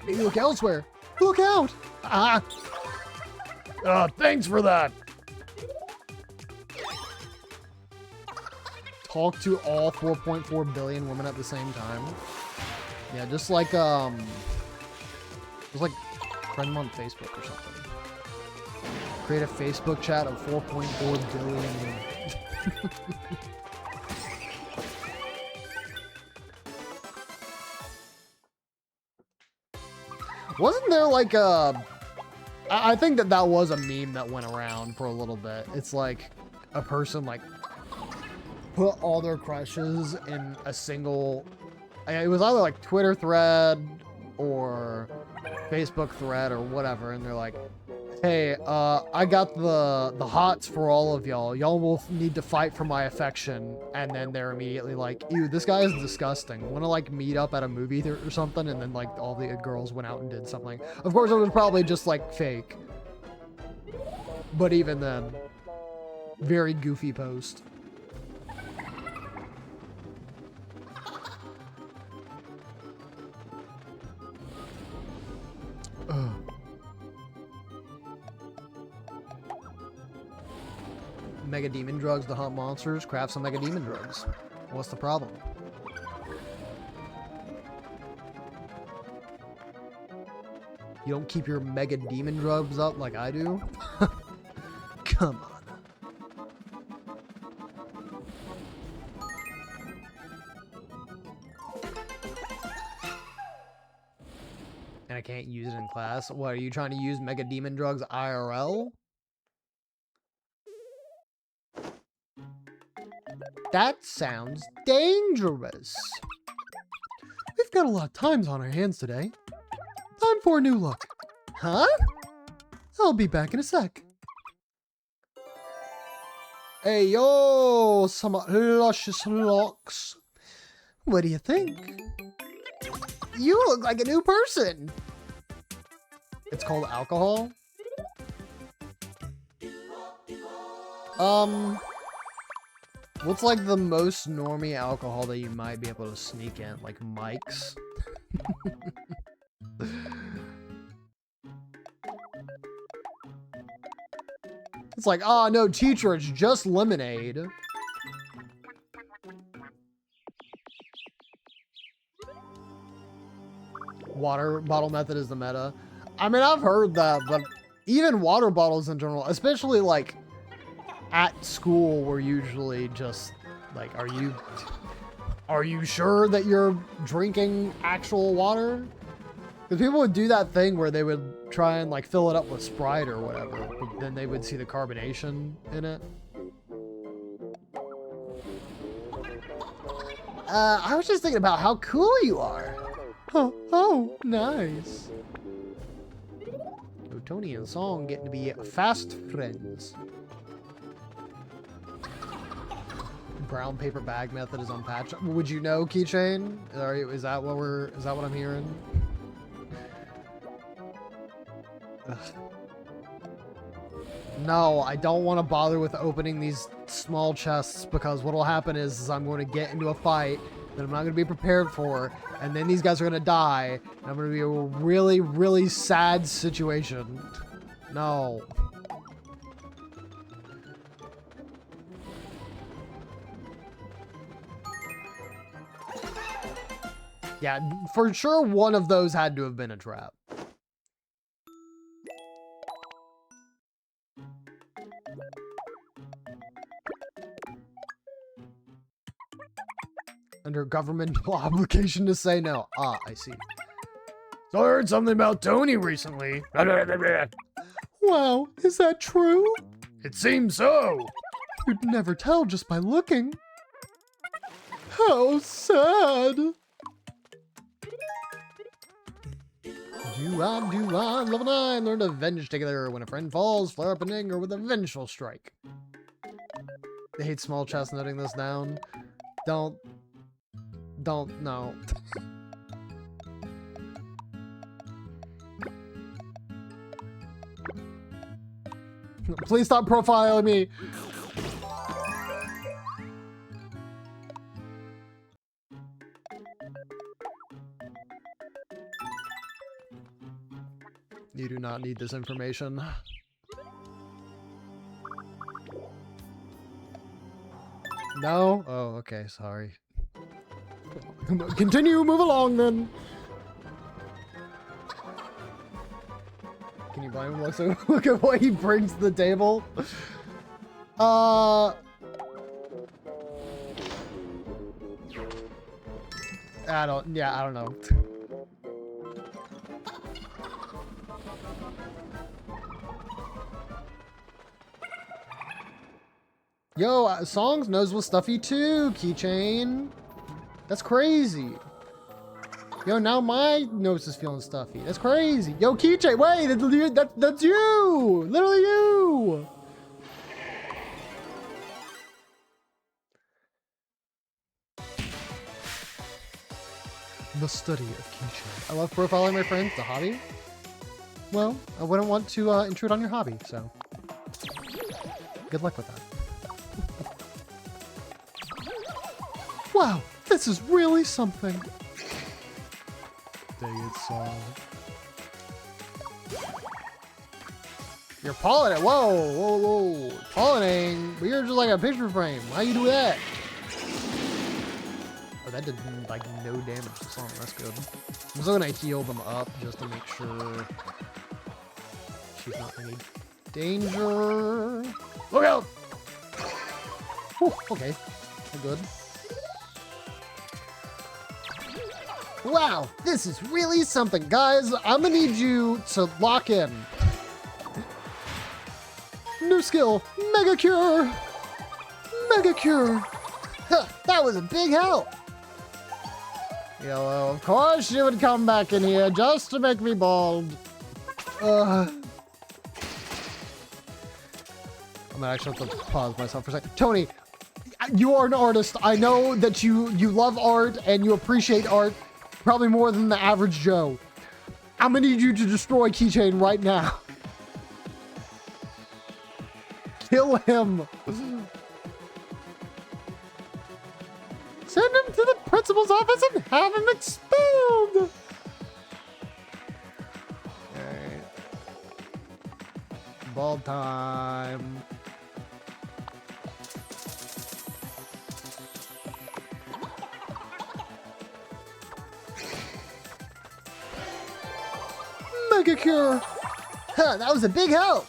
S1: Maybe look elsewhere. Look out! Ah! Thanks for that! Talk to all 4.4 billion women at the same time. Yeah, just like friend them on Facebook or something. Create a Facebook chat of 4.4 billion. Wasn't there like I think that was a meme that went around for a little bit. It's like a person like put all their crushes in a single, it was either like Twitter thread or Facebook thread or whatever, and they're like, hey, I got the hots for all of y'all. Y'all will need to fight for my affection. And then they're immediately like, ew, this guy is disgusting. Want to like meet up at a movie theater or something? And then like all the girls went out and did something. Of course, it was probably just like fake. But even then, very goofy post. Ugh. Mega demon drugs to hunt monsters. Craft some mega demon drugs. What's the problem? You don't keep your mega demon drugs up like I do? Come on. And I can't use it in class? What, are you trying to use mega demon drugs IRL? That sounds dangerous. We've got a lot of times on our hands today. Time for a new look. Huh? I'll be back in a sec. Hey, yo, some luscious locks. What do you think? You look like a new person. It's called alcohol? What's like the most normie alcohol that you might be able to sneak in? Like Mike's? It's like, oh no, teacher, it's just lemonade. Water bottle method is the meta. I mean, I've heard that, but even water bottles in general, especially like at school, we're usually just like, are you sure that you're drinking actual water? Because people would do that thing where they would try and like fill it up with Sprite or whatever, but then they would see the carbonation in it. I was just thinking about how cool you are. Oh, nice. So Tony and Song getting to be fast friends. Brown paper bag method is unpatched. Would you know, Keychain? Is that what I'm hearing? Ugh. No, I don't want to bother with opening these small chests because what'll happen is I'm going to get into a fight that I'm not going to be prepared for, and then these guys are going to die, and I'm going to be in a really, really sad situation. No. Yeah, for sure one of those had to have been a trap. Under governmental obligation to say no. Ah, I see. So I heard something about Tony recently. Wow, is that true? It seems so. You'd never tell just by looking. How sad. Level 9. Learn to avenge together. When a friend falls, flare up in anger with a vengeful strike. I hate small chest noting this down. Don't, no. Please stop profiling me. You do not need this information. No? Oh, okay, sorry. Continue, move along then. Can you blame him? Look at what he brings to the table. I don't know. Yo, Songs knows what's stuffy too, keychain. That's crazy. Yo, now my nose is feeling stuffy. That's crazy. Yo, keychain, wait, that's you! Literally you! The study of keychain. I love profiling my friends. The hobby? Well, I wouldn't want to intrude on your hobby, so good luck with that. Wow, this is really something. Dang it, song. You're pollinating. Whoa. Pollinating. But you're just like a picture frame. How you do that? Oh, that did like no damage to the song. That's good. I'm still gonna heal them up just to make sure she's not in any danger. Look out! Whew, okay. We're good. Wow, this is really something. Guys, I'm gonna need you to lock in. New skill, Mega Cure. Mega Cure. Huh, that was a big help. Yellow, of course you would come back in here just to make me bald. I'm gonna actually have to pause myself for a second. Tony, you are an artist. I know that you love art and you appreciate art. Probably more than the average Joe. I'm gonna need you to destroy Keychain right now. Kill him. Send him to the principal's office and have him expelled. Alright. Ball time. Mega Cure! Huh, that was a big help!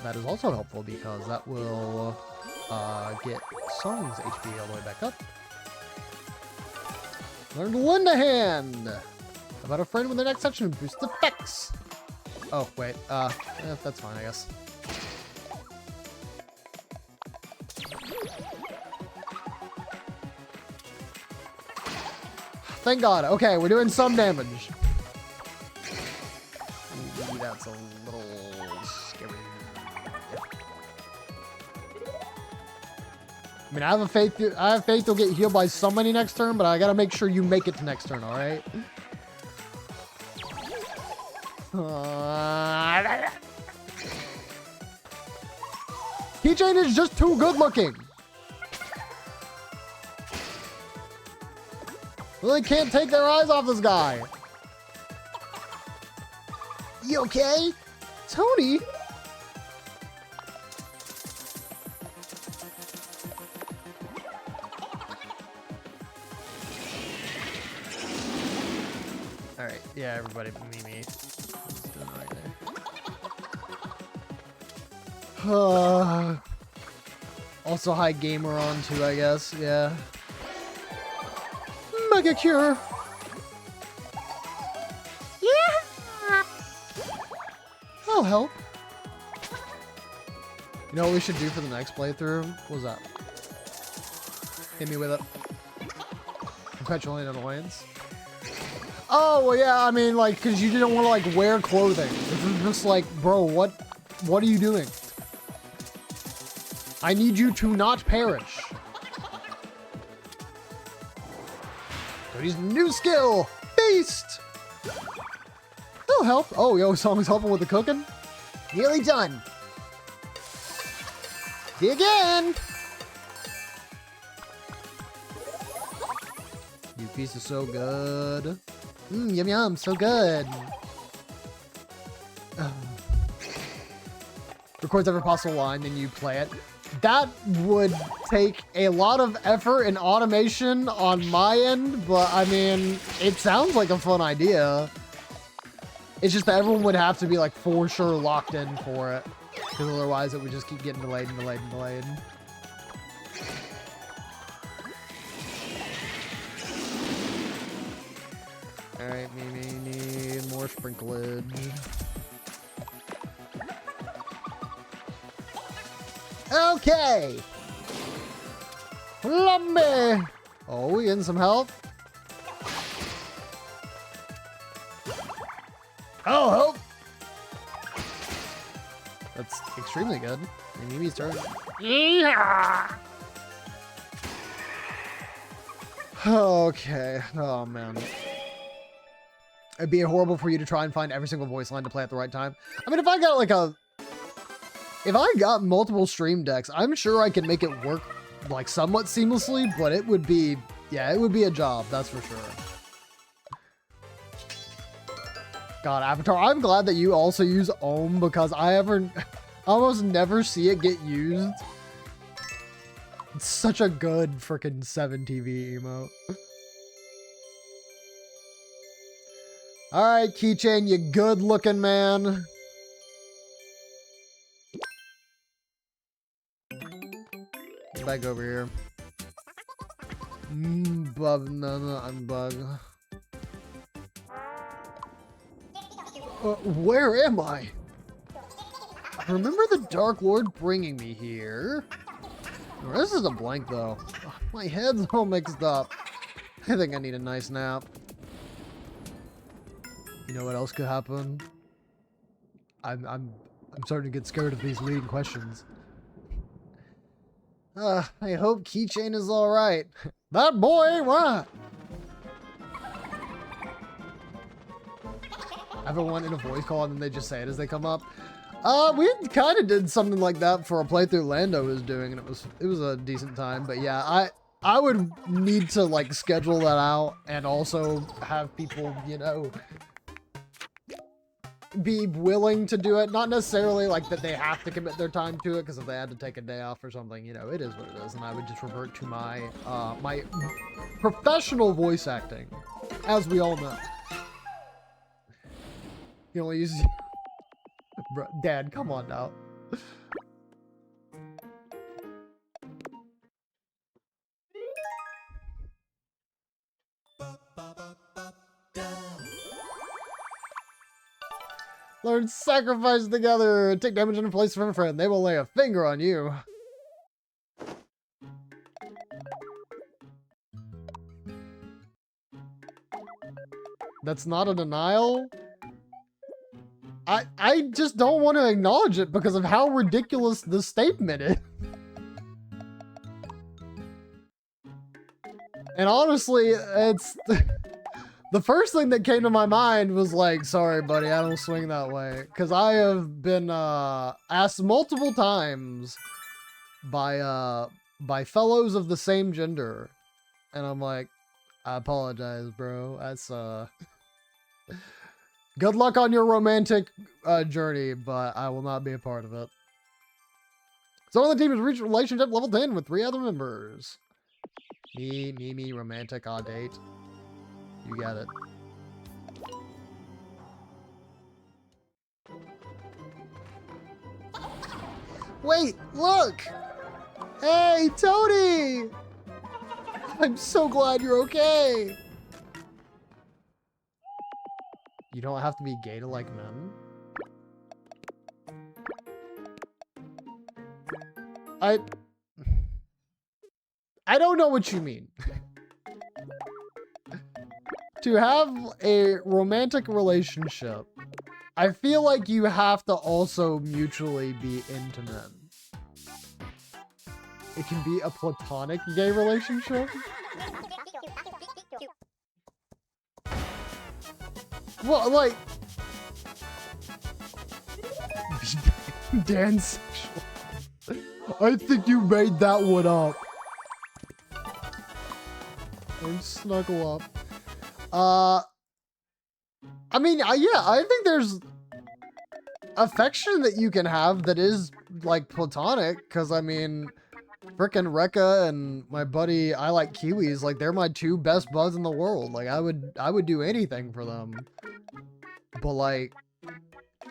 S1: That is also helpful because that will get Song's HP all the way back up. Learn to lend a hand! How about a friend with the next section boost effects? Oh, wait. That's fine, I guess. Thank God. Okay, we're doing some damage. That's a little scary. I mean, I have faith you'll get healed by somebody next turn, but I gotta make sure you make it to next turn, alright? Keychain is just too good looking. Really can't take their eyes off this guy. You okay? Tony? Alright, yeah, everybody but me. Doing right there. Also high gamer on too, I guess, yeah. Mega Cure! I'll help. You know what we should do for the next playthrough? What was that? Hit me with it. Perpetual annoyance. Oh, well, yeah, I mean, like, because you didn't want to, like, wear clothing. This is just like, bro, what are you doing? I need you to not perish. Cody's new skill, Feast! That'll help. Oh, yo, someone's helping with the cooking?
S2: Nearly done. Dig in.
S1: New Feast is so good.
S2: Yum yum, so good.
S1: Records every possible line, then you play it. That would take a lot of effort and automation on my end, but I mean, it sounds like a fun idea. It's just that everyone would have to be like for sure locked in for it, because otherwise it would just keep getting delayed and delayed and delayed. Alright, we need more sprinklage.
S2: Okay.
S1: Lumby! Oh, we getting some help? Oh, help! That's extremely good. Mimi's turn. Yeah! Okay. Oh, man. It'd be horrible for you to try and find every single voice line to play at the right time. I mean, if I got multiple stream decks, I'm sure I could make it work like somewhat seamlessly, but it would be, yeah, it would be a job, that's for sure. God, Avatar, I'm glad that you also use Ohm, because I almost never see it get used. It's such a good freaking 7TV emote. Alright, Keychain, you good looking man. Back over here. Bug, no, I'm bug. Where am I? I remember the Dark Lord bringing me here. Oh, this is a blank though. My head's all mixed up. I think I need a nice nap. You know what else could happen? I'm starting to get scared of these leading questions. I hope Keychain is alright. That boy ain't right. Everyone in a voice call and then they just say it as they come up. We kind of did something like that for a playthrough Lando was doing, and it was a decent time. But yeah, I would need to like schedule that out and also have people, you know, be willing to do it. Not necessarily like that they have to commit their time to it, because if they had to take a day off or something, you know, it is what it is, and I would just revert to my my professional voice acting, as we all know. You only use Dad, come on now. Learn sacrifice together. Take damage in place from a friend. They will lay a finger on you. That's not a denial? I just don't want to acknowledge it because of how ridiculous the statement is. And honestly, it's... The first thing that came to my mind was like, sorry, buddy, I don't swing that way. Because I have been asked multiple times by fellows of the same gender. And I'm like, I apologize, bro. That's, good luck on your romantic journey, but I will not be a part of it. Someone on the team has reached relationship level 10 with 3 other members. Me, romantic, date. You got it. Wait, look! Hey, Tony! I'm so glad you're okay! You don't have to be gay to like men. I don't know what you mean. to have a romantic relationship, I feel like you have to also mutually be into men. It can be a platonic gay relationship. Well, like... Dance sexual. I think you made that one up. Or snuggle up. I mean, yeah, I think there's affection that you can have that is, like, platonic, because, I mean, frickin' Rekka and my buddy I Like Kiwis, like, they're my two best buds in the world. Like, I would do anything for them. But, like,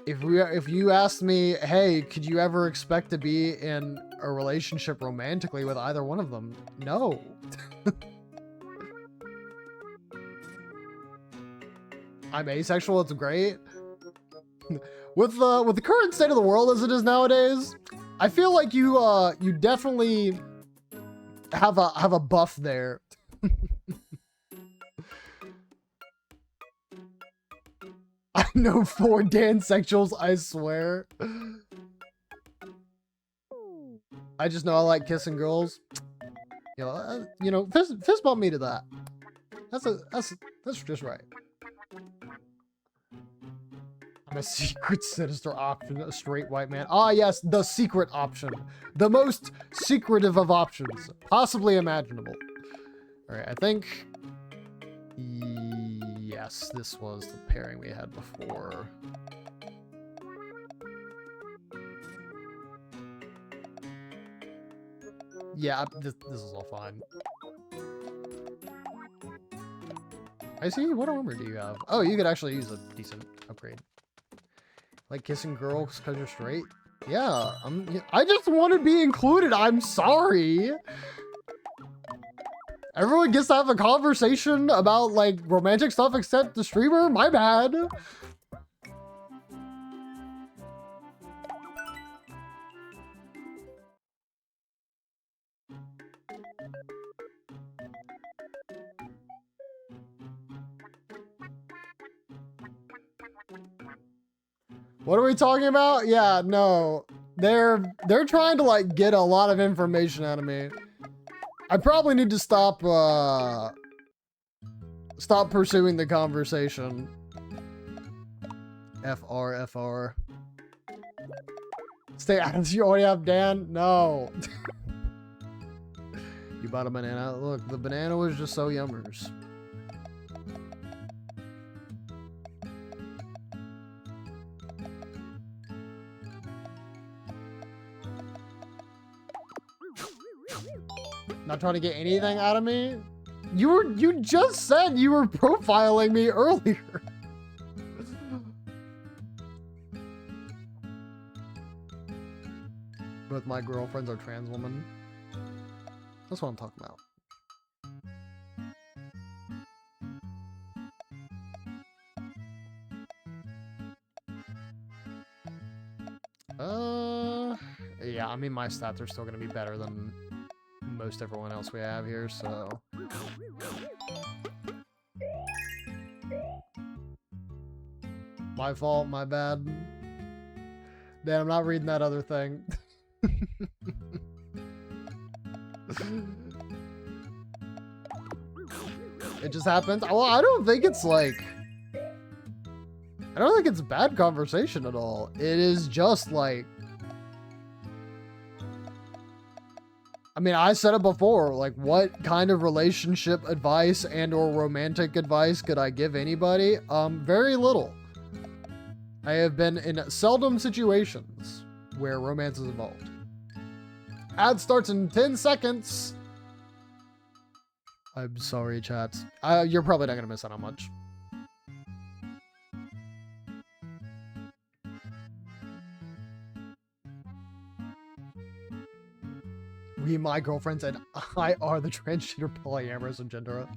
S1: if you asked me, hey, could you ever expect to be in a relationship romantically with either one of them? No. I'm asexual, it's great. With the current state of the world as it is nowadays, I feel like you definitely have a buff there. I know 4 dansexuals, I swear. I just know I like kissing girls. You know, fist bump me to that. That's just right. I'm a secret sinister option, a straight white man. Ah, yes, the secret option. The most secretive of options, possibly imaginable. All right, I think... Yes, this was the pairing we had before. Yeah, this is all fine. I see, what armor do you have? Oh, you could actually use a decent upgrade. Like kissing girls because you're straight? Yeah, I just want to be included, I'm sorry! Everyone gets to have a conversation about, like, romantic stuff except the streamer? My bad. What are we talking about? Yeah, no. They're trying to, like, get a lot of information out of me. I probably need to stop pursuing the conversation. FR. Stay out of your up, Dan. No. You bought a banana? Look, the banana was just so yummers. Not trying to get anything out of me? You just said you were profiling me earlier. Both my girlfriends are trans women. That's what I'm talking about. Yeah, I mean, my stats are still gonna be better than most everyone else we have here, so... My fault, my bad. Dan, I'm not reading that other thing. It just happens. Well, I don't think it's like... I don't think it's bad conversation at all. It is just like... I mean, I said it before, like, what kind of relationship advice and or romantic advice could I give anybody? Very little. I have been in seldom situations where romance is involved. Ad starts in 10 seconds. I'm sorry, chat. You're probably not gonna miss out on much. We, my girlfriends, and I are the transgender polyamorous agenda.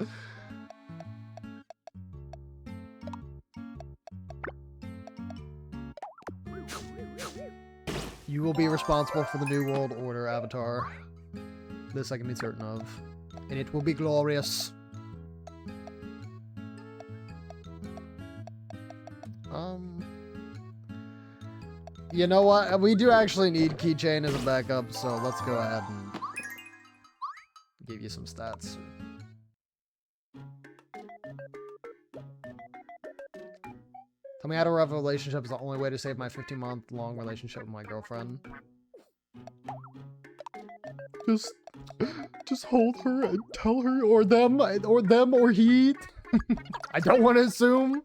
S1: You will be responsible for the New World Order, Avatar. This I can be certain of. And it will be glorious. You know what? We do actually need keychain as a backup, so let's go ahead and give you some stats. Tell me how to have a relationship is the only way to save my 15-month long relationship with my girlfriend. Just hold her and tell her, or them, or he. I don't want to assume.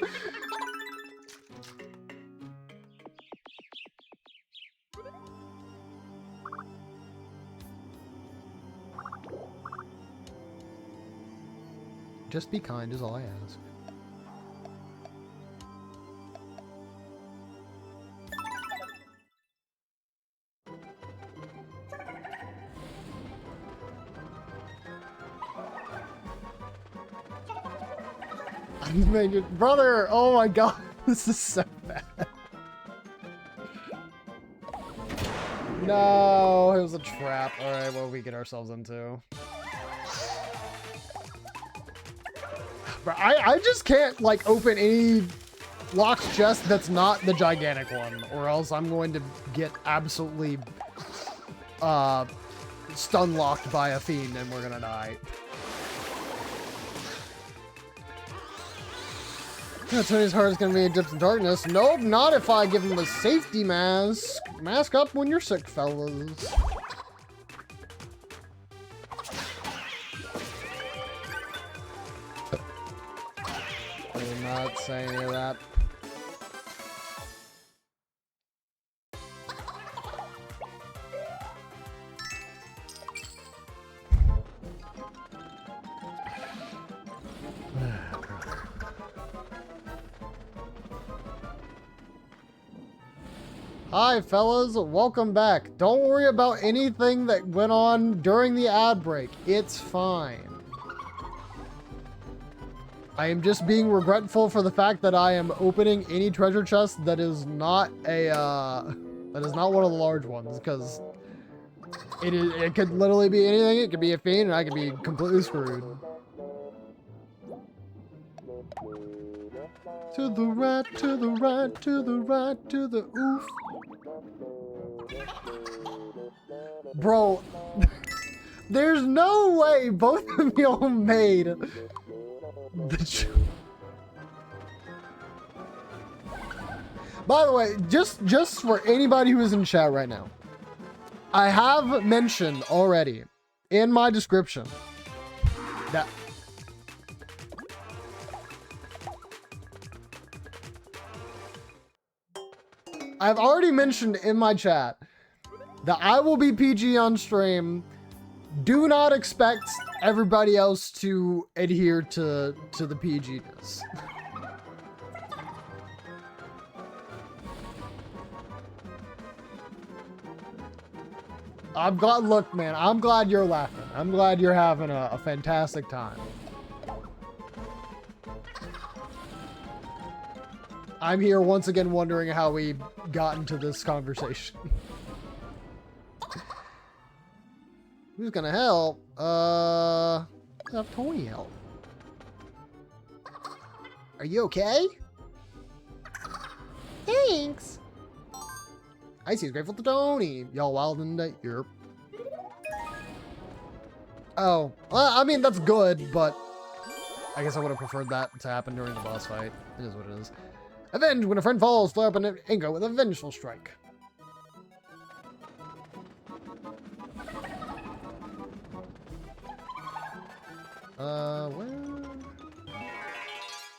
S1: Just be kind is all I ask. Brother, oh my god, this is so bad. No, it was a trap. Alright, what did we get ourselves into? But I just can't, like, open any locked chest that's not the gigantic one, or else I'm going to get absolutely, stun locked by a fiend and we're gonna die. Tony's heart is gonna be dipped in darkness. Nope, not if I give him a safety mask. Mask up when you're sick, fellas. I did not say any of that. Hi fellas, welcome back. Don't worry about anything that went on during the ad break. It's fine. I am just being regretful for the fact that I am opening any treasure chest that is not a that is not one of the large ones, because it could literally be anything. It could be a fiend and I could be completely screwed. To the right, to the right, to the right, to the oof. Bro, there's no way both of y'all made the By the way, just for anybody who is in chat right now, I have mentioned already in my description that I've already mentioned in my chat that I will be PG on stream. Do not expect everybody else to adhere to the PG-ness. I'm glad, look man, I'm glad you're laughing. I'm glad you're having a fantastic time. I'm here once again wondering how we got into this conversation. Who's gonna help? Have Tony help. Are you okay? Thanks. Icy is grateful to Tony. Y'all wild in the Europe. Oh, well, I mean, that's good, but I guess I would have preferred that to happen during the boss fight. It is what it is. Avenge when a friend falls, flare up an anger with a vengeful strike. Well...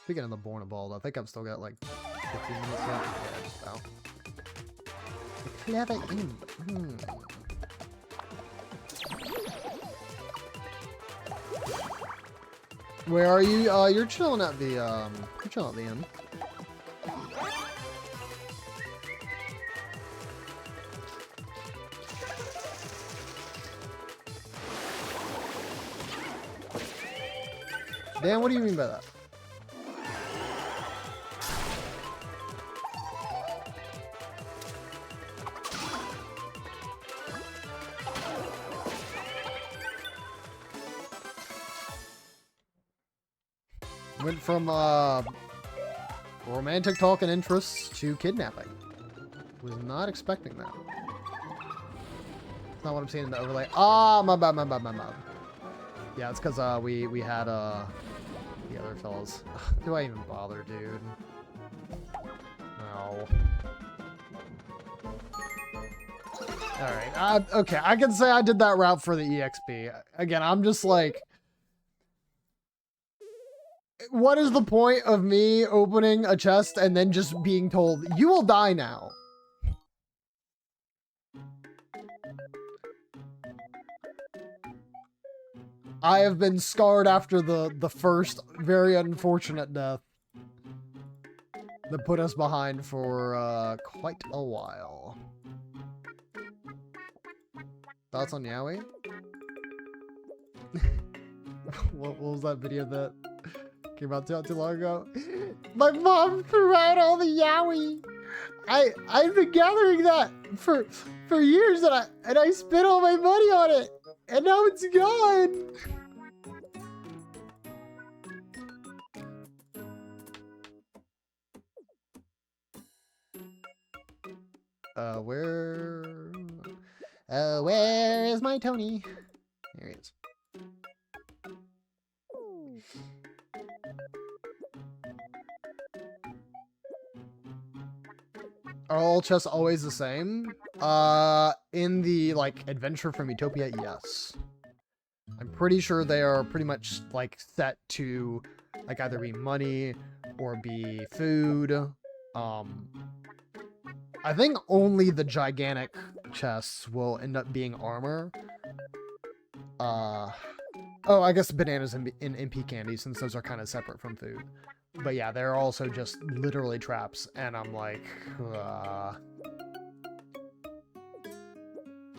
S1: Speaking of the Born of Bald, I think I've still got like 15 minutes left. Yeah, just about. The clever imp. Where are you? You're chilling at the, inn. Dan, what do you mean by that? Went from romantic talk and interests to kidnapping. Was not expecting that. That's not what I'm seeing in the overlay. Ah, my bad. Yeah, it's because we had the other fellas. Do I even bother, dude? No. Alright, okay, I can say I did that route for the EXP. Again, I'm just like... What is the point of me opening a chest and then just being told, you will die now? I have been scarred after the first very unfortunate death that put us behind for quite a while. Thoughts on Yowie? What was that video that came out too long ago? My mom threw out all the Yowie. I've been gathering that for years, and I spent all my money on it, and now it's gone. Where is my Tony? Here he is. Are all chests always the same? In the, like, adventure from Miitopia, yes. I'm pretty sure they are pretty much, like, set to, like, either be money or be food. I think only the gigantic chests will end up being armor. Oh, I guess bananas and MP candy, since those are kind of separate from food. But yeah, they're also just literally traps, and I'm like,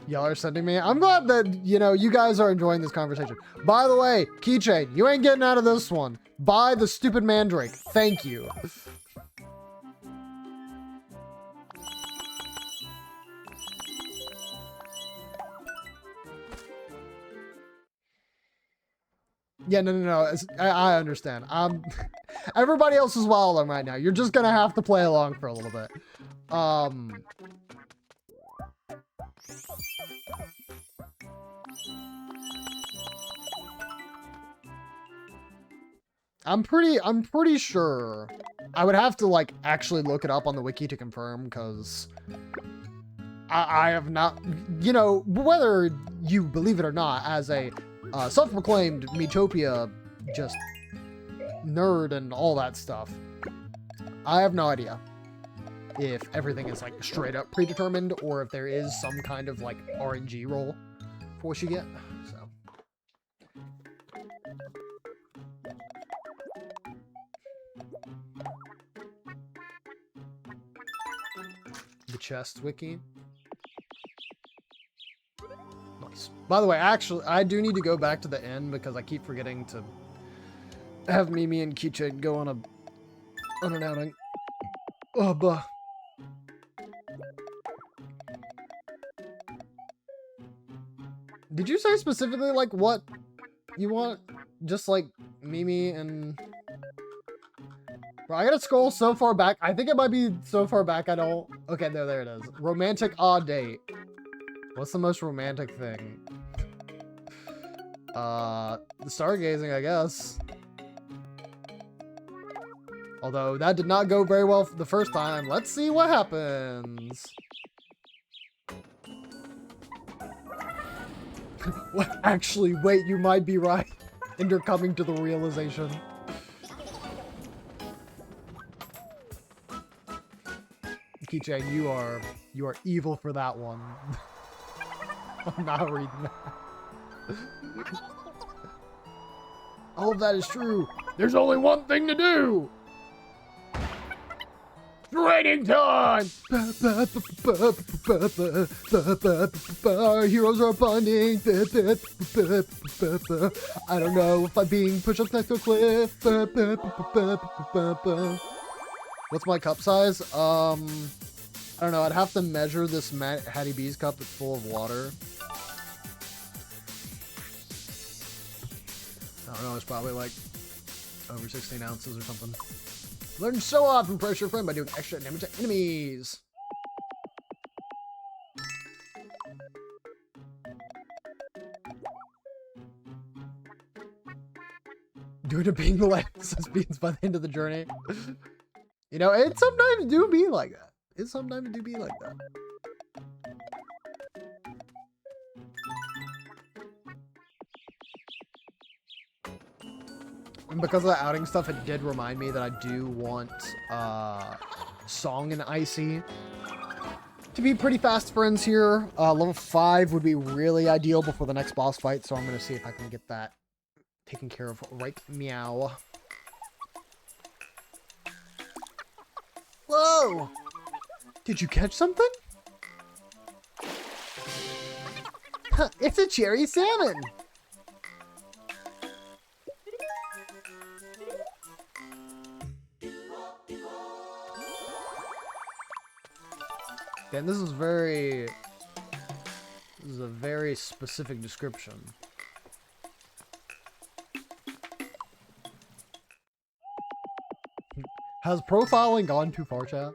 S1: y'all are sending me. I'm glad that, you know, you guys are enjoying this conversation. By the way, Keychain, you ain't getting out of this one. Buy the stupid mandrake. Thank you. Yeah, no. I understand. Everybody else is wilding right now. You're just gonna have to play along for a little bit. I'm pretty sure. I would have to, like, actually look it up on the wiki to confirm, because I have not, you know, whether you believe it or not, as a self-proclaimed Miitopia just nerd and all that stuff, I have no idea if everything is, like, straight up predetermined or if there is some kind of, like, RNG roll for what you get. So the chest wiki. Nice. By the way, actually, I do need to go back to the end because I keep forgetting to have Mimi and Keychain go on an outing. Oh, bah. Did you say specifically, like, what you want? Just, like, Mimi and... Bro, I gotta scroll so far back. I think it might be so far back I don't... Okay, there it is. Romantic odd date. What's the most romantic thing? Stargazing, I guess. Although, that did not go very well the first time. Let's see what happens. What? Actually, wait, you might be right. And you're coming to the realization. Keychain, you are evil for that one. I'm not reading that. All of that is true. There's only one thing to do. Trading time! Our heroes are bonding. I don't know if I'm being pushed up next to a cliff. What's my cup size? I don't know. I'd have to measure this Hattie B's cup that's full of water. I don't know. It's probably like over 16 ounces or something. Learn so often pressure friend by doing extra damage to enemies. due to being late beans by the end of the journey. You know, it sometimes do be like that. It sometimes do be like that. And because of the outing stuff, it did remind me that I do want Song and Icy to be pretty fast friends here. Level 5 would be really ideal before the next boss fight, so I'm going to see if I can get that taken care of right meow. Whoa! Did you catch something? Huh, it's a cherry salmon! And this is a very specific description. Has profiling gone too far, chat?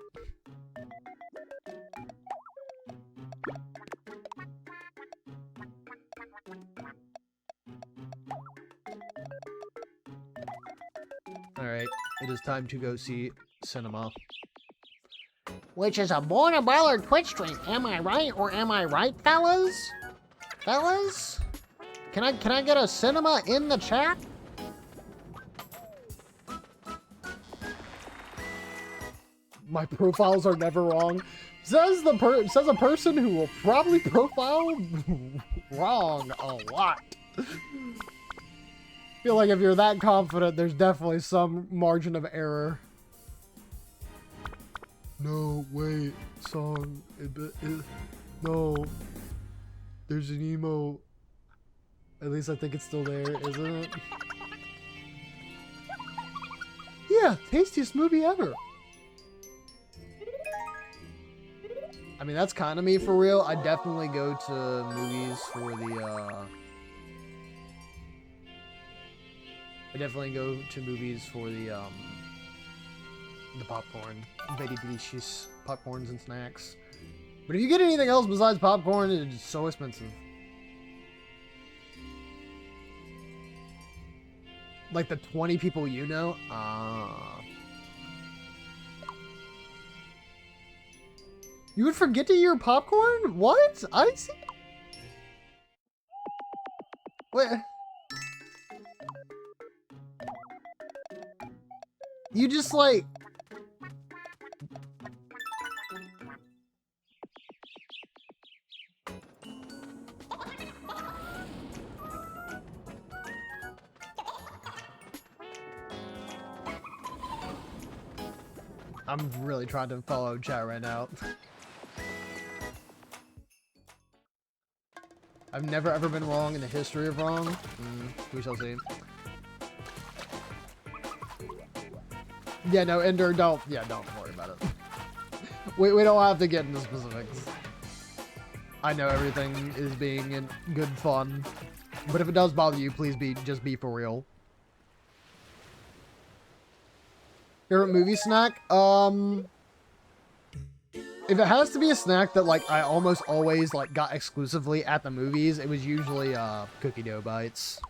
S1: Alright, it is time to go see cinema.
S2: Which is a Born a Baller Twitch stream. Am I right or am I right, fellas? Fellas? Can I get a cinema in the chat?
S1: My profiles are never wrong. Says a person who will probably profile wrong a lot. Feel like if you're that confident, there's definitely some margin of error. No, wait, song. No. There's an emo. At least I think it's still there, isn't it? Yeah, tastiest movie ever. I mean, that's kind of me for real. I definitely go to movies for the, the popcorn. Very delicious popcorns and snacks. But if you get anything else besides popcorn, it's so expensive. Like the 20 people you know? You would forget to eat your popcorn? What? I see. Wait. You just like... I'm really trying to follow chat right now. I've never ever been wrong in the history of wrong. We shall see. Yeah, no, Ender, don't worry about it. We don't have to get into specifics. I know everything is being in good fun. But if it does bother you, please just be for real. Favorite movie snack? If it has to be a snack that like I almost always like got exclusively at the movies, it was usually cookie dough bites.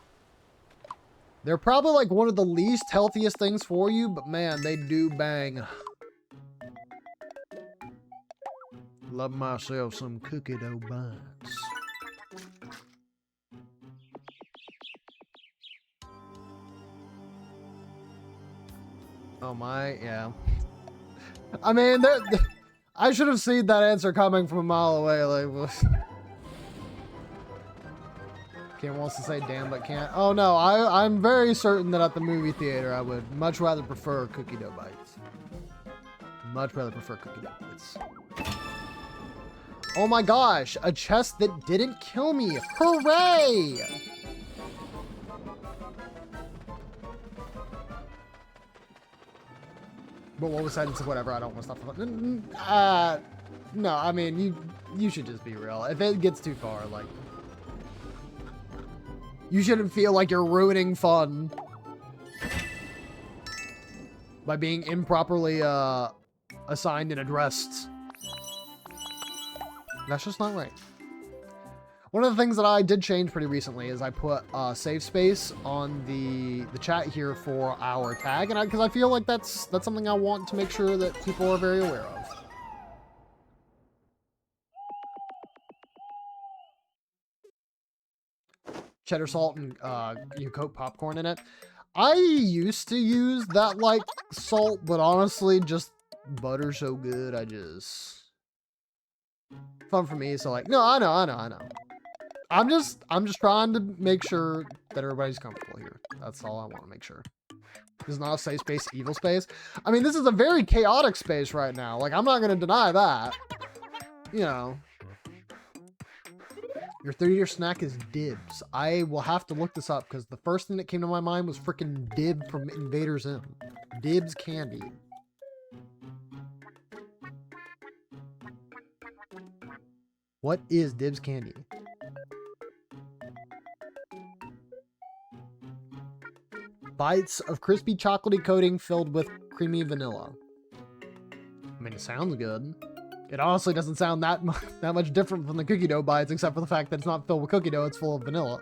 S1: They're probably like one of the least healthiest things for you, but man, they do bang. Love myself some cookie dough bites. Oh my, yeah. I mean, I should have seen that answer coming from a mile away. Like, Kim wants to say damn but can't. Oh no, I'm very certain that at the movie theater I would much rather prefer cookie dough bites. Much rather prefer cookie dough bites. Oh my gosh, a chest that didn't kill me. Hooray! But what was said, it's whatever, I don't want to stop. No, I mean, you should just be real. If it gets too far, like... You shouldn't feel like you're ruining fun by being improperly, assigned and addressed. That's just not right. One of the things that I did change pretty recently is I put save space on the chat here for our tag, and because I feel like that's something I want to make sure that people are very aware of. Cheddar salt and you coat popcorn in it. I used to use that like salt, but honestly, just butter's so good. Fun for me. So like, no, I know. I'm just trying to make sure that everybody's comfortable here. That's all I want to make sure. This is not a safe space, evil space. I mean, this is a very chaotic space right now. Like, I'm not going to deny that. You know. Your 3-year snack is dibs. I will have to look this up because the first thing that came to my mind was freaking dib from Invader Zim. Dibs candy. What is dibs candy? Bites of crispy chocolatey coating filled with creamy vanilla. I mean, it sounds good. It honestly doesn't sound that much different from the cookie dough bites, except for the fact that it's not filled with cookie dough, it's full of vanilla.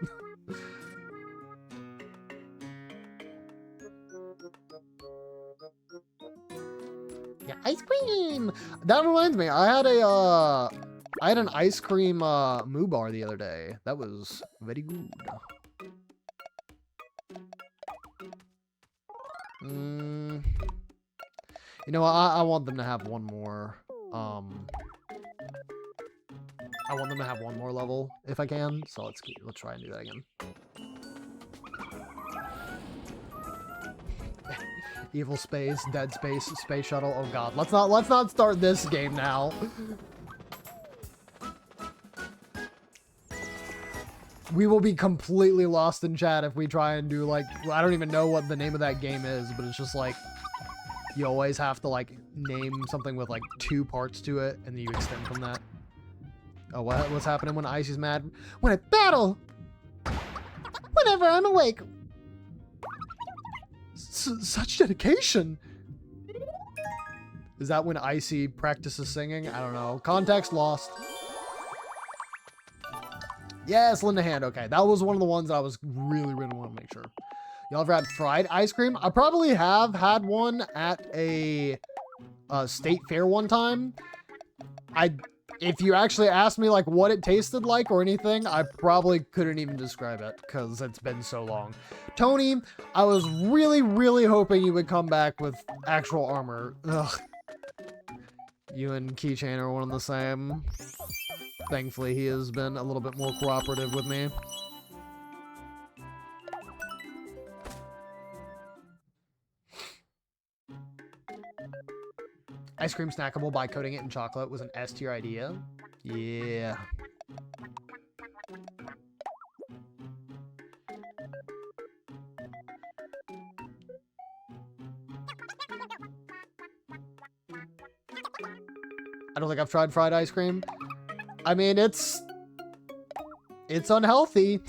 S1: Yeah, ice cream! That reminds me, I had an ice cream moo bar the other day. That was very good. You know, I want them to have one more. I want them to have one more level if I can. So let's try and do that again. Evil space, dead space, space shuttle. Oh god, let's not start this game now. We will be completely lost in chat if we try and do like, I don't even know what the name of that game is, but it's just like, you always have to like name something with like 2 parts to it and then you extend from that. Oh, what's happening when Icy's mad? When I battle! Whenever I'm awake! Such dedication! Is that when Icy practices singing? I don't know. Context lost. Yes, Linda Hand. Okay, that was one of the ones that I was really want to make sure. Y'all ever had fried ice cream? I probably have had one at a state fair one time. If you actually asked me like what it tasted like or anything, I probably couldn't even describe it because it's been so long. Tony, I was really hoping you would come back with actual armor. Ugh. You and Keychain are one and the same. Thankfully, he has been a little bit more cooperative with me. Ice cream snackable by coating it in chocolate was an S-tier idea. Yeah. I don't think I've tried fried ice cream. I mean, it's unhealthy.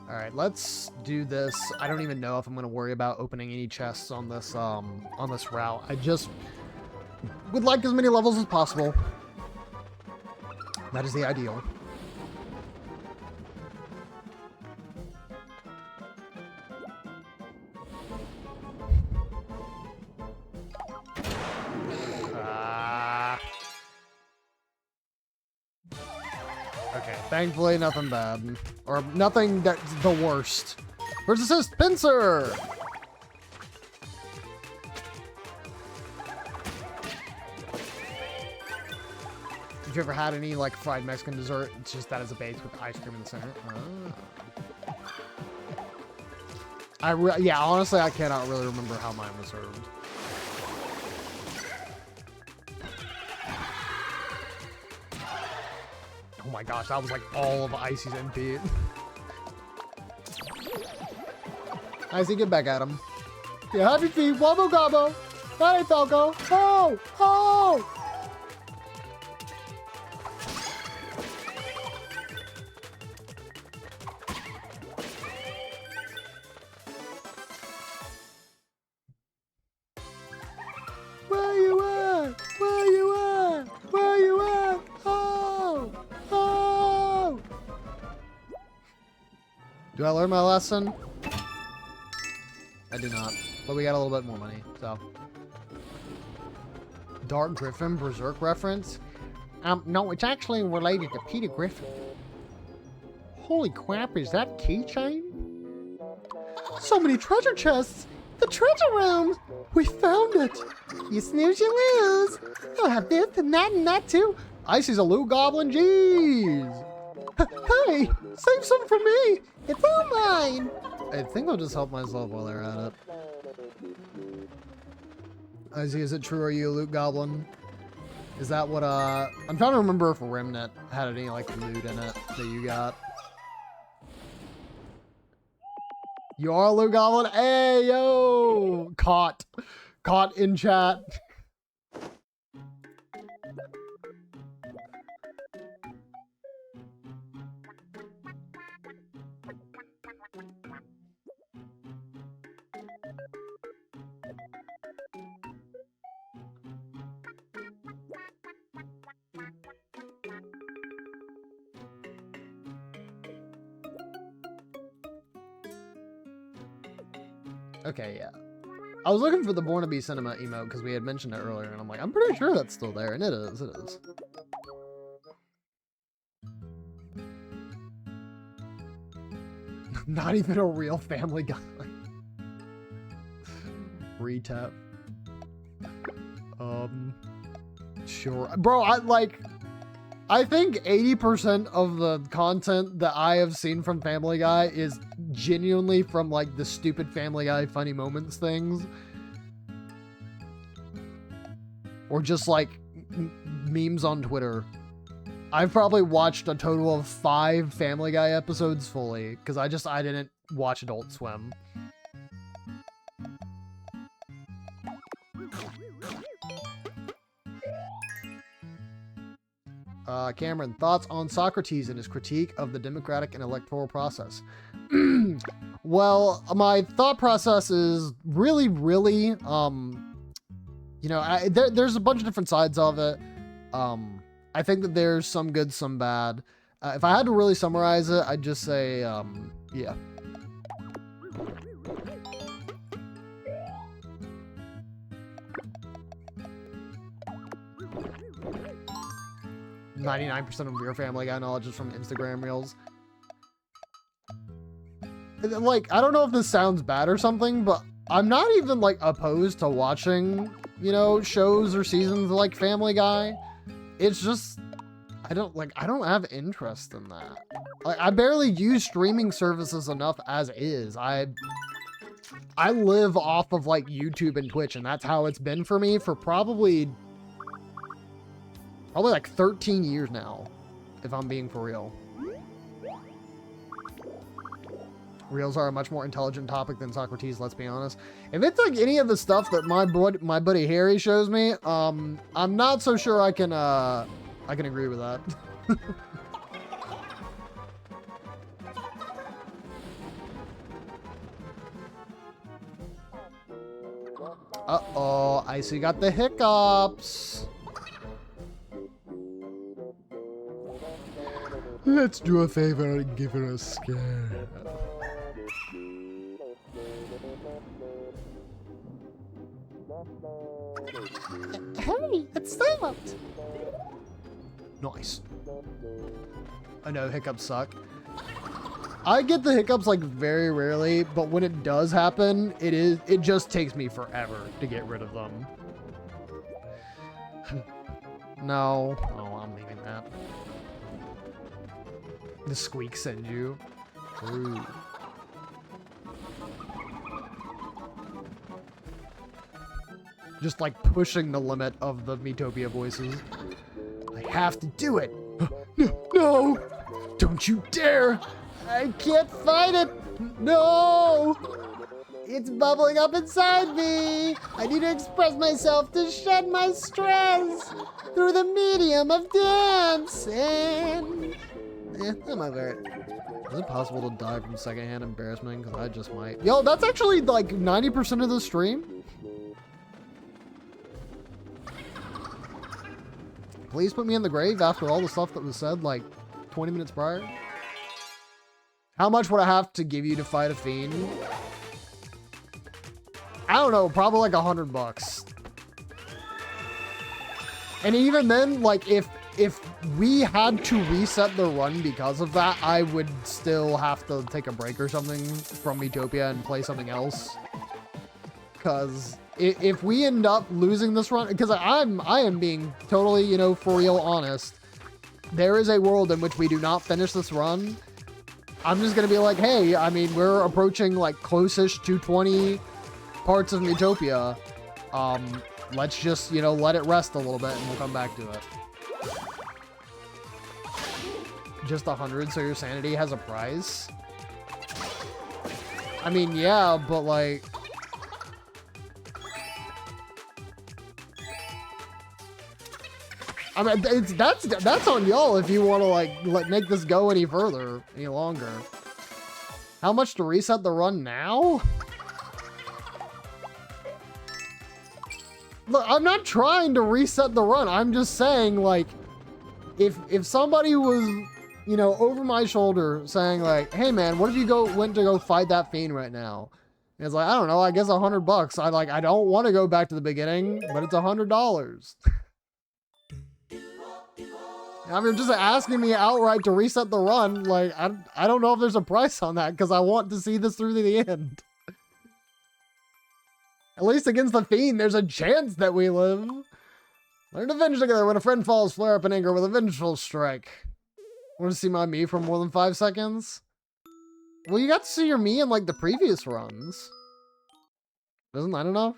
S1: All right, let's do this. I don't even know if I'm going to worry about opening any chests on this route. I just would like as many levels as possible. That is the ideal. Okay, thankfully nothing bad. Or nothing that's the worst. Where's assist? Pincer! Have you ever had any like fried Mexican dessert? It's just that as a base with ice cream in the center. Oh. Yeah, honestly, I cannot really remember how mine was served. Oh my gosh, that was like all of Icy's MP. Icy, get back at him. Yeah, happy feet, wobble gobble. Hey, Falco. Oh! Oh! Do I learn my lesson? I do not. But we got a little bit more money, so. Dark Griffin Berserk reference?
S2: No, it's actually related to Peter Griffin. Holy crap, is that keychain?
S1: So many treasure chests! The treasure room! We found it!
S2: You snooze, you lose. You'll have this and that too.
S1: Icy's a loot goblin, jeez!
S2: Hey, save some for me. It's all mine.
S1: I think I'll just help myself while they're at it. Icy, is it true? Are you a loot goblin? Is that what, I'm trying to remember if Remnant had any, like, loot in it that you got. You are a loot goblin? Hey, yo! Caught. Caught in chat. Okay, yeah. I was looking for the Born to Be Cinema emote because we had mentioned it earlier, and I'm like, I'm pretty sure that's still there, and it is, it is. Not even a real Family Guy. Retap. Sure. Bro, I think 80% of the content that I have seen from Family Guy is genuinely from, like, the stupid Family Guy funny moments things. Or just, like, memes on Twitter. I've probably watched a total of 5 Family Guy episodes fully, because I didn't watch Adult Swim. Cameron, thoughts on Socrates and his critique of the democratic and electoral process? Well, my thought process is really, really, you know, there's a bunch of different sides of it. I think that there's some good, some bad. If I had to really summarize it, I'd just say, yeah. 99% of your Family Guy knowledge is from Instagram Reels. And, like, I don't know if this sounds bad or something, but I'm not even, like, opposed to watching, you know, shows or seasons like Family Guy. It's just, I don't have interest in that. Like, I barely use streaming services enough as is. I live off of, like, YouTube and Twitch, and that's how it's been for me for probably like 13 years now, if I'm being for real. Reels are a much more intelligent topic than Socrates, let's be honest. If it's like any of the stuff that my buddy Harry shows me, I'm not so sure I can agree with that. Uh-oh, Icy got the hiccups. Let's do a favor and give her a scare.
S2: Hey, it's stopped.
S1: Nice. I know hiccups suck. I get the hiccups like very rarely, but when it does happen, it just takes me forever to get rid of them. No. Oh, I'm leaving that. The squeak send you. Ooh. Just like pushing the limit of the Miitopia voices. I have to do it. No! Don't you dare! I can't fight it! No! It's bubbling up inside me! I need to express myself to shed my stress through the medium of dance and... I'm over it. Is it possible to die from secondhand embarrassment? Because I just might. Yo, that's actually like 90% of the stream. Please put me in the grave after all the stuff that was said like 20 minutes prior. How much would I have to give you to fight a fiend? I don't know, probably like $100. And even then, like, if we had to reset the run because of that, I would still have to take a break or something from Miitopia and play something else. Because if we end up losing this run, because I am being totally, you know, for real honest, there is a world in which we do not finish this run. I'm just going to be like, hey, I mean, we're approaching like close-ish to 20 parts of Miitopia. Let's just, you know, let it rest a little bit and we'll come back to it. Just 100, so your sanity has a price? I mean, yeah, but like... I mean, that's on y'all if you want to like make this go any further, any longer. How much to reset the run now? Look, I'm not trying to reset the run. I'm just saying, like, if somebody was, you know, over my shoulder saying like, hey man, what if you went to go fight that fiend right now? And it's like, I don't know, I guess $100. I don't want to go back to the beginning, but it's $100. I mean, just asking me outright to reset the run, like, I don't know if there's a price on that, because I want to see this through to the end. At least against the fiend, there's a chance that we live. Learn to avenge together. When a friend falls, flare up in anger with a vengeful strike. Want to see my me for more than 5 seconds? Well, you got to see your me in, like, the previous runs. Isn't that enough?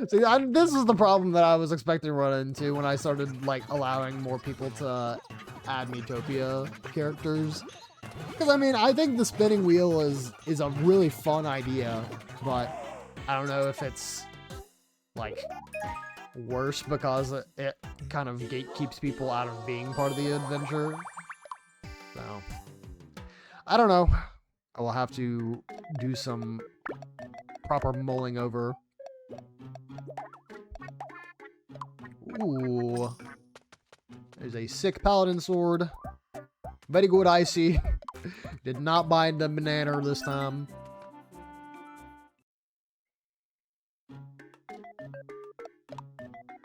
S1: See, this is the problem that I was expecting to run into when I started, like, allowing more people to add Miitopia characters. Because, I mean, I think the spinning wheel is a really fun idea, but I don't know if it's, like, worse because it kind of gatekeeps people out of being part of the adventure. So, I don't know. I will have to do some proper mulling over. Ooh. There's a sick paladin sword. Very good, I see. Did not bind the banana this time.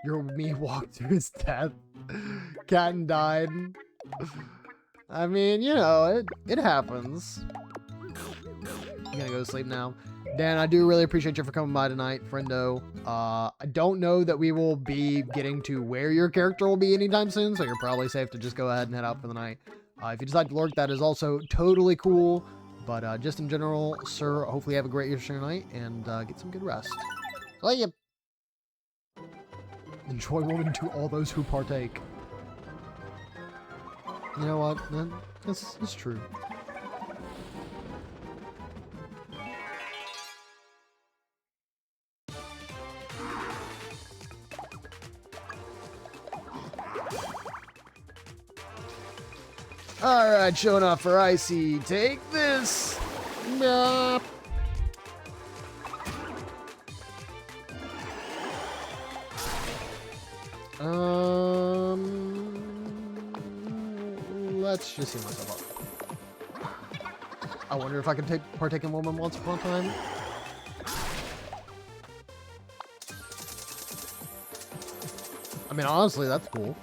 S1: Your me walked to his death. Catton died. I mean, you know, it happens. I'm gonna go to sleep now. Dan, I do really appreciate you for coming by tonight, friendo. I don't know that we will be getting to where your character will be anytime soon, so you're probably safe to just go ahead and head out for the night. If you decide to lurk, that is also totally cool. But just in general, sir, hopefully you have a great rest of your night and get some good rest.
S2: Well, you...
S1: Enjoy woman to all those who partake. You know what? That's true. Alright, showing off for Icy. Take this! Yup. Let's just see myself up. I wonder if I can partake in Woman Once Upon a Time. I mean, honestly, that's cool.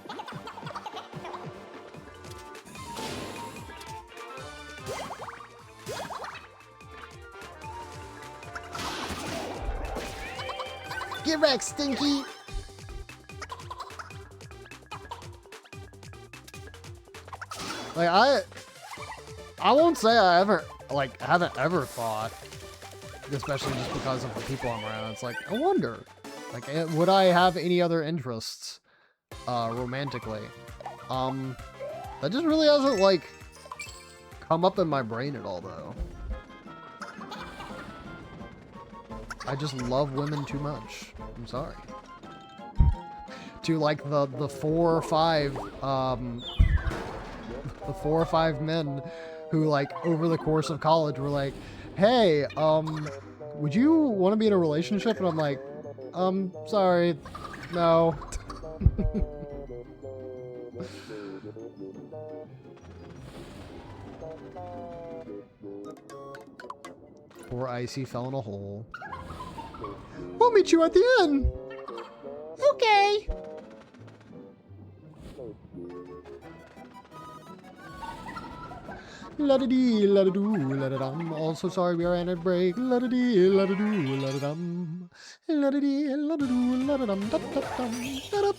S2: Get wrecked, Stinky!
S1: Like, I won't say I haven't ever thought, especially just because of the people I'm around. It's like, I wonder, like, would I have any other interests, romantically? That just really hasn't, like, come up in my brain at all, though. I just love women too much. I'm sorry. To, like, the 4 or 5, the 4 or 5 men who, like, over the course of college were like, hey, would you want to be in a relationship? And I'm like, sorry, no. Poor Icy fell in a hole. We'll meet you at the end.
S2: Okay.
S1: La-da-dee, la-da-doo, la-da-dum. Also sorry we are in a break. La-da-dee, la-da-doo, la-da-dum. La-da-dee, la-da-doo, la-da-dum, da-da-dum, da-da.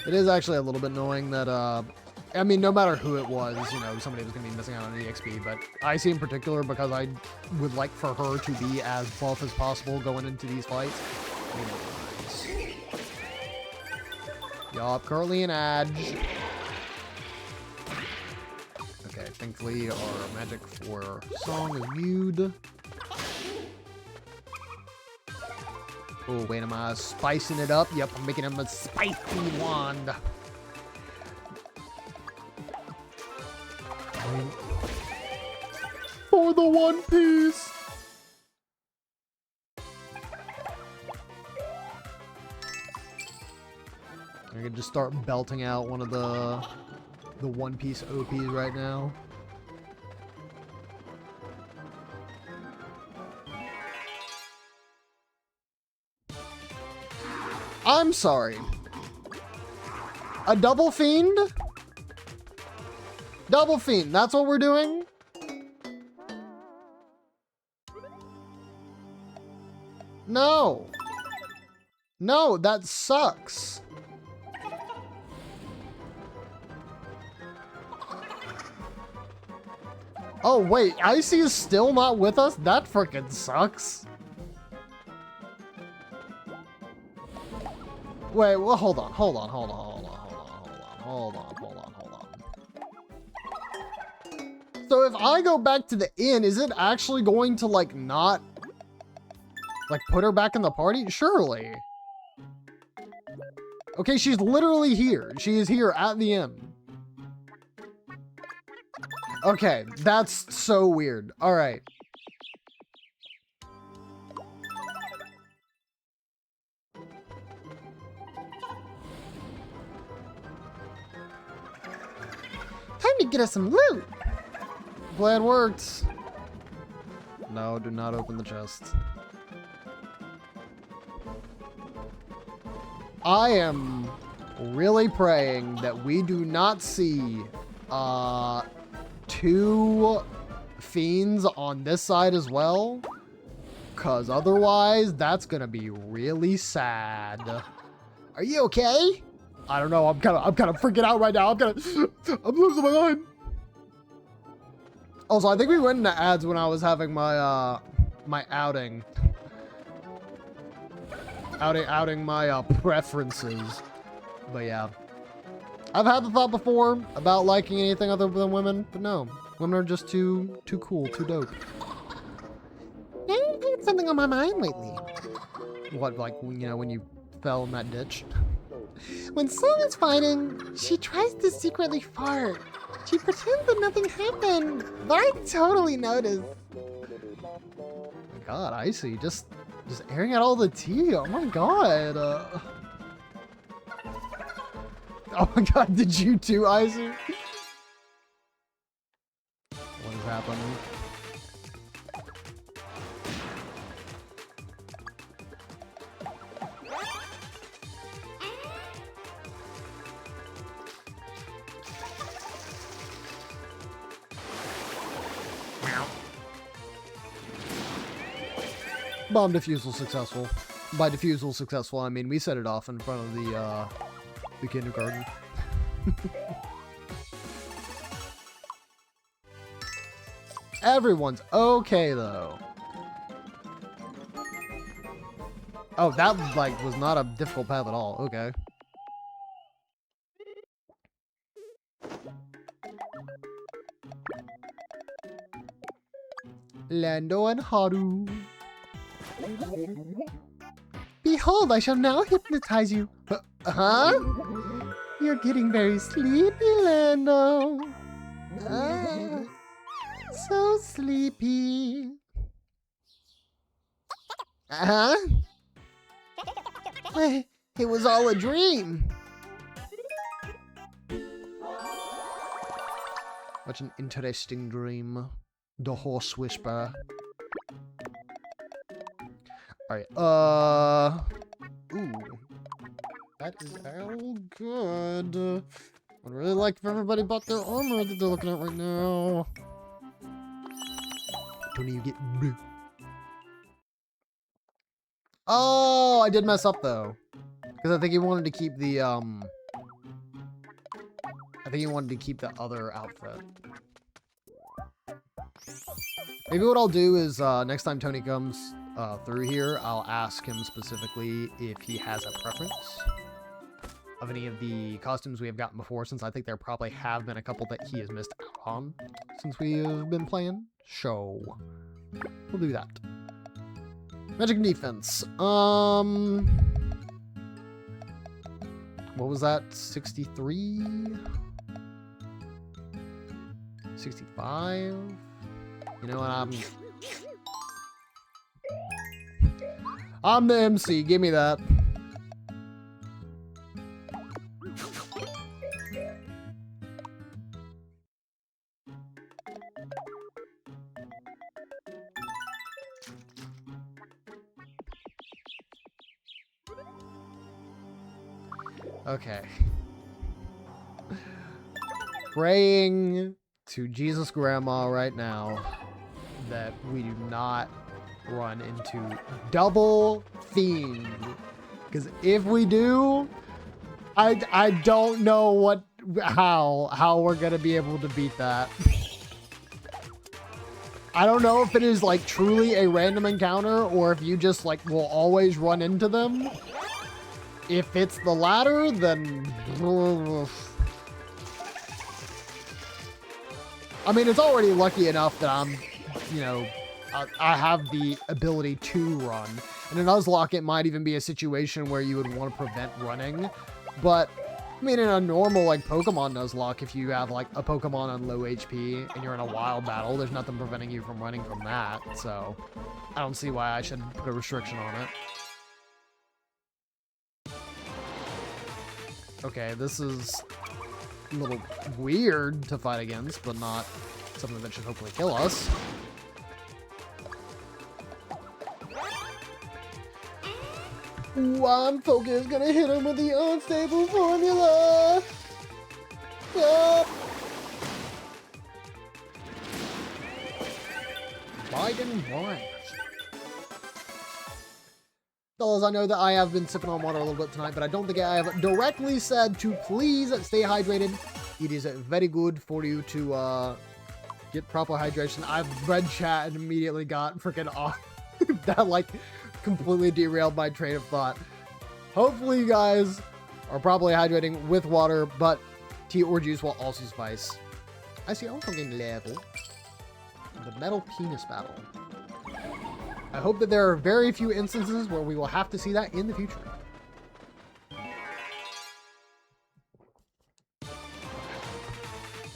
S1: It is actually a little bit annoying that, I mean, no matter who it was, you know, somebody was going to be missing out on the XP, but Icy in particular, because I would like for her to be as buff as possible going into these fights. Yup, currently an edge. Okay, thankfully our magic for song is mute. Oh, wait, am I spicing it up? Yep, I'm making him a spicy wand. For the One Piece! I can just start belting out one of the One Piece OPs right now. I'm sorry. A double fiend? Double fiend, that's what we're doing? No. No, that sucks. Oh wait, Icy is still not with us? That frickin' sucks. Wait, well, hold on. So if I go back to the inn, is it actually going to, like, not, like, put her back in the party? Surely. Okay, she's literally here. She is here at the inn. Okay, that's so weird. All right.
S2: Time to get us some loot.
S1: Plan worked. No, do not open the chest. I am really praying that we do not see two fiends on this side as well, cause otherwise that's gonna be really sad.
S2: Are you okay?
S1: I don't know. I'm kind of freaking out right now. I'm losing my mind. Also, I think we went into ads when I was having my my outing my preferences. But yeah, I've had the thought before about liking anything other than women, but no, women are just too cool, too dope.
S2: I had something on my mind lately.
S1: What, like, you know, when you fell in that ditch?
S2: When someone's fighting, she tries to secretly fart. She pretends that nothing happened, but I totally noticed.
S1: Oh my God, Icy, just airing out all the tea. Oh my God. Oh my God, did you too, Icy? What is happening? Bomb defusal successful. By defusal successful, I mean we set it off in front of the kindergarten. Everyone's okay though. Oh, that like was not a difficult path at all. Okay. Lando and Haru.
S2: Behold, I shall now hypnotize you.
S1: Huh?
S2: You're getting very sleepy, Lando. So sleepy.
S1: Huh? It was all a dream. Such an interesting dream. The horse whisperer. Alright, ooh. That is all good. I'd really like if everybody bought their armor that they're looking at right now. Don't even get blue. Oh, I did mess up though. Because I think he wanted to keep the, I think he wanted to keep the other outfit. Maybe what I'll do is, next time Tony comes through here, I'll ask him specifically if he has a preference of any of the costumes we have gotten before, since I think there probably have been a couple that he has missed out on since we have been playing. So, we'll do that. Magic and defense. What was that? 63? 65? You know what, I'm the MC, give me that. Okay. Praying to Jesus Grandma right now that we do not run into double fiend. Because if we do, I don't know how we're gonna be able to beat that. I don't know if it is like truly a random encounter or if you just like will always run into them. If it's the latter, then I mean, it's already lucky enough that I'm, you know, I have the ability to run. And in Nuzlocke, it might even be a situation where you would want to prevent running. But, I mean, in a normal, like, Pokemon Nuzlocke, if you have, like, a Pokemon on low HP and you're in a wild battle, there's nothing preventing you from running from that. So, I don't see why I should put a restriction on it. Okay, this is a little weird to fight against, but not something that should hopefully kill us. Wampoke is gonna hit him with the unstable formula! Ah. Biden won. Fellas, I know that I have been sipping on water a little bit tonight, but I don't think I have directly said to please stay hydrated. It is very good for you to get proper hydration. I've read chat and immediately got freaking off. That like completely derailed my train of thought. Hopefully you guys are properly hydrating with water, but tea or juice will also suffice. I see also getting level. The metal penis battle. I hope that there are very few instances where we will have to see that in the future.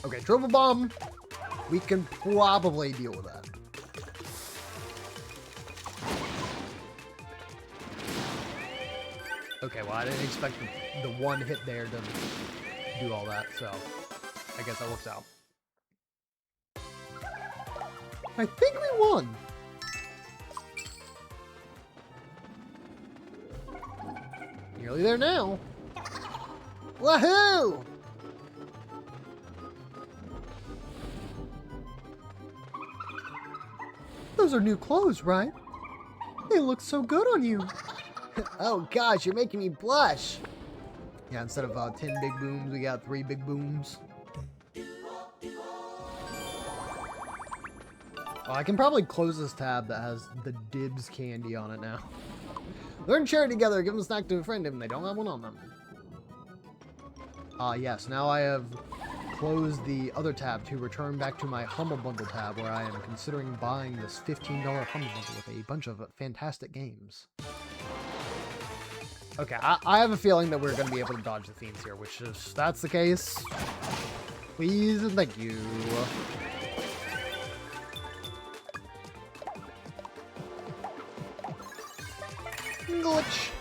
S1: Okay, triple bomb. We can probably deal with that. Okay, well, I didn't expect the one hit there to do all that, so I guess that works out. I think we won. Nearly there now. Woohoo! Those are new clothes, right? They look so good on you. Oh gosh, you're making me blush. Yeah, instead of 10 big booms, we got 3 big booms. Oh, I can probably close this tab that has the Dibs candy on it now. Learn and share it together. Give them a snack to a friend if they don't have one on them. Yes, now I have closed the other tab to return back to my Humble Bundle tab where I am considering buying this $15 Humble Bundle with a bunch of fantastic games. Okay, I have a feeling that we're going to be able to dodge the fiends here, which if that's the case, please and thank you. Glitch.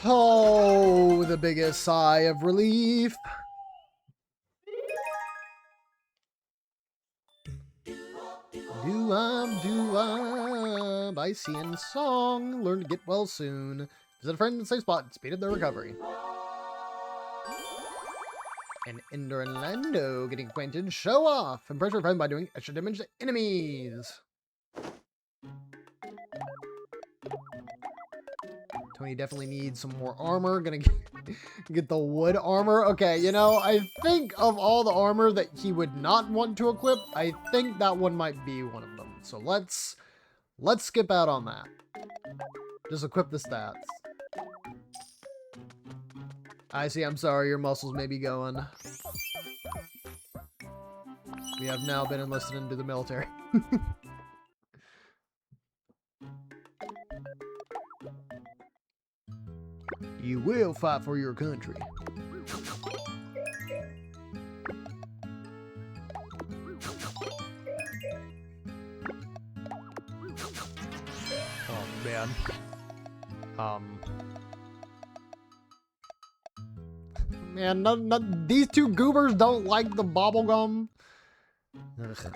S1: Oh, the biggest sigh of relief. Do by CN song. Learn to get well soon. Visit a friend in the safe spot. Speed up their recovery. And Ender and Lando getting acquainted. Show off. Impress your friend by doing extra damage to enemies. Tony definitely needs some more armor. Gonna get the wood armor. Okay, you know, I think of all the armor that he would not want to equip, I think that one might be one of them. So let's skip out on that. Just equip the stats. I see, I'm sorry, your muscles may be going. We have now been enlisted into the military. You will fight for your country. Oh, man. Man, these two goobers don't like the bubblegum. Ugh.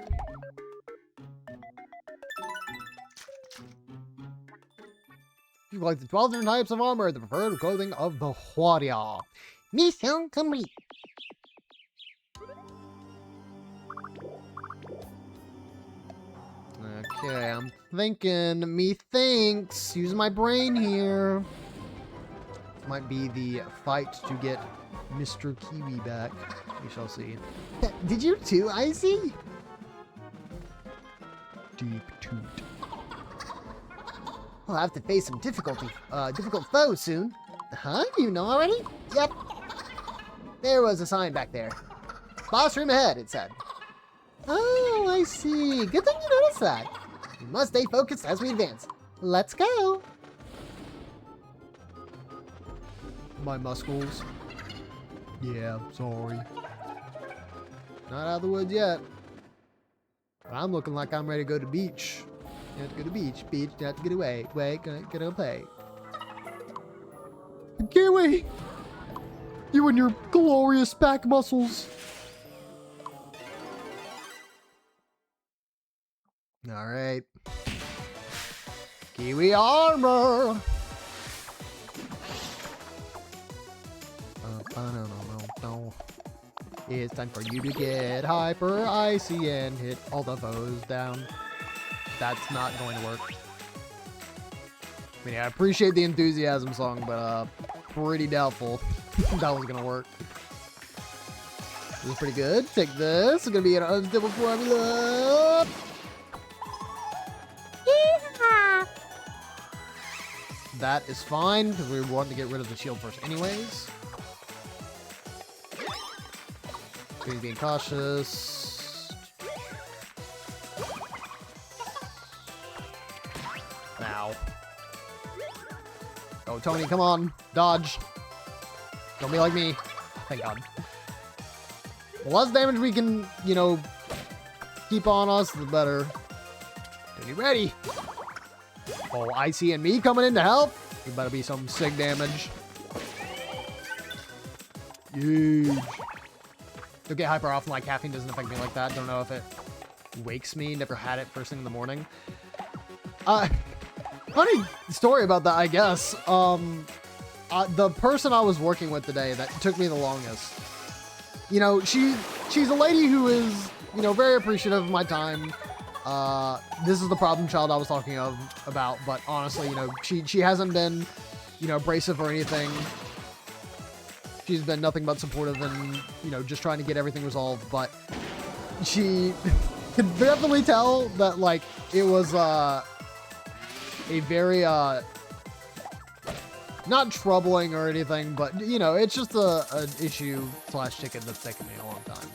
S1: You like the 12 different types of armor, the preferred clothing of the warrior.
S2: Mission complete.
S1: Okay, I'm thinking, methinks, using my brain here. Might be the fight to get Mr. Kiwi back. We shall see.
S2: Did you too, Icy?
S1: Deep toot.
S2: We'll have to face some difficult foes soon. Huh? You know already? Yep. There was a sign back there. Boss room ahead, it said. Oh, I see. Good thing you noticed that. We must stay focused as we advance. Let's go.
S1: My muscles. Yeah, sorry. Not out of the woods yet. But I'm looking like I'm ready to go to the beach. You have to go to the beach. Beach, you have to get away. Wait, gonna play. Kiwi! You and your glorious back muscles. Alright. Kiwi armor! It's time for you to get hyper icy and hit all the foes down. That's not going to work. I mean, I appreciate the enthusiasm song, but pretty doubtful that was gonna work. This is pretty good. Take this. It's gonna be an unstable formula.
S2: Yeah.
S1: That is fine because we want to get rid of the shield first, anyways. Being cautious. Ow. Oh, Tony, come on. Dodge. Don't be like me. Thank God. The less damage we can, you know, keep on us, the better. Are you ready? Oh, Icy and me coming in to help. There better be some sick damage. Huge. Don't get hyper often, like caffeine doesn't affect me like that. Don't know if it wakes me. Never had it first thing in the morning. Funny story about that, I guess. The person I was working with today that took me the longest. You know, she's a lady who is, you know, very appreciative of my time. This is the problem child I was talking about, but honestly, you know, she hasn't been, you know, abrasive or anything. She's been nothing but supportive and, you know, just trying to get everything resolved, but she could definitely tell that, like, it was, a very, not troubling or anything, but, you know, it's just an issue / ticket that's taken me a long time.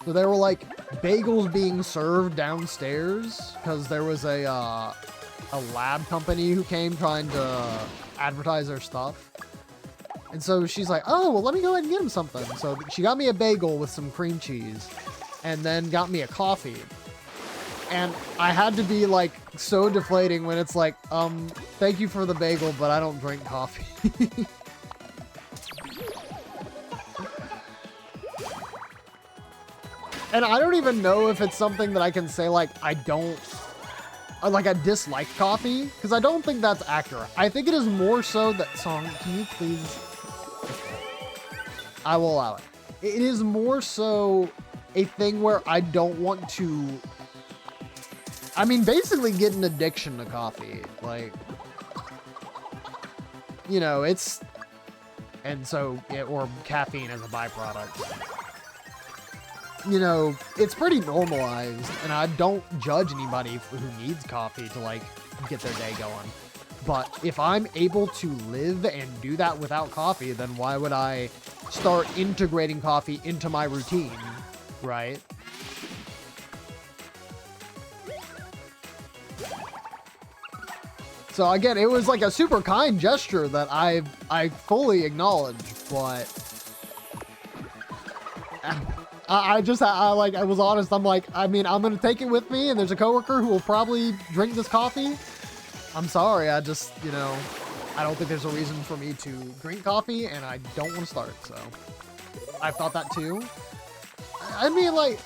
S1: So there were, like, bagels being served downstairs because there was a lab company who came trying to advertise their stuff. And so she's like, oh, well, let me go ahead and get him something. So she got me a bagel with some cream cheese and then got me a coffee. And I had to be like so deflating when it's like, thank you for the bagel, but I don't drink coffee. And I don't even know if it's something that I can say like I dislike coffee, because I don't think that's accurate. I think it is more so that song, can you please? I will allow it. It is more so a thing where I don't want to, I mean, basically get an addiction to coffee. Like, you know, it's, and so, or caffeine as a byproduct. You know, it's pretty normalized, and I don't judge anybody who needs coffee to, like, get their day going. But if I'm able to live and do that without coffee, then why would I start integrating coffee into my routine, right? So again, it was like a super kind gesture that I fully acknowledge, but I was honest. I'm like, I mean, I'm gonna take it with me, and there's a coworker who will probably drink this coffee. I'm sorry, I just, you know, I don't think there's a reason for me to drink coffee, and I don't want to start, so. I've thought that too. I mean, like,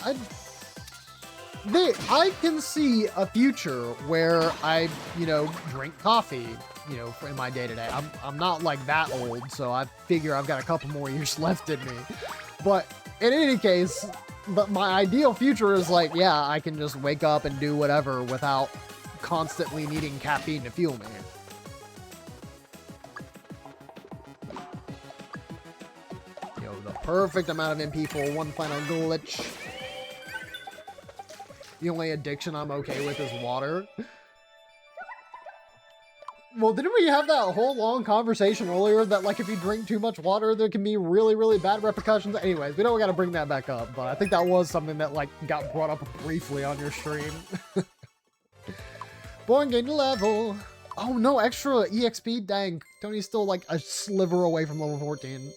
S1: I can see a future where I, you know, drink coffee, you know, in my day-to-day. I'm not like that old, so I figure I've got a couple more years left in me. But in any case, but my ideal future is like, yeah, I can just wake up and do whatever without constantly needing caffeine to fuel me. Yo, the perfect amount of MP for one final glitch. The only addiction I'm okay with is water. Well, didn't we have that whole long conversation earlier that, like, if you drink too much water, there can be really, really bad repercussions? Anyways, we don't gotta bring that back up, but I think that was something that, like, got brought up briefly on your stream. Born gained a level. Oh, no, extra EXP? Dang, Tony's still, like, a sliver away from level 14.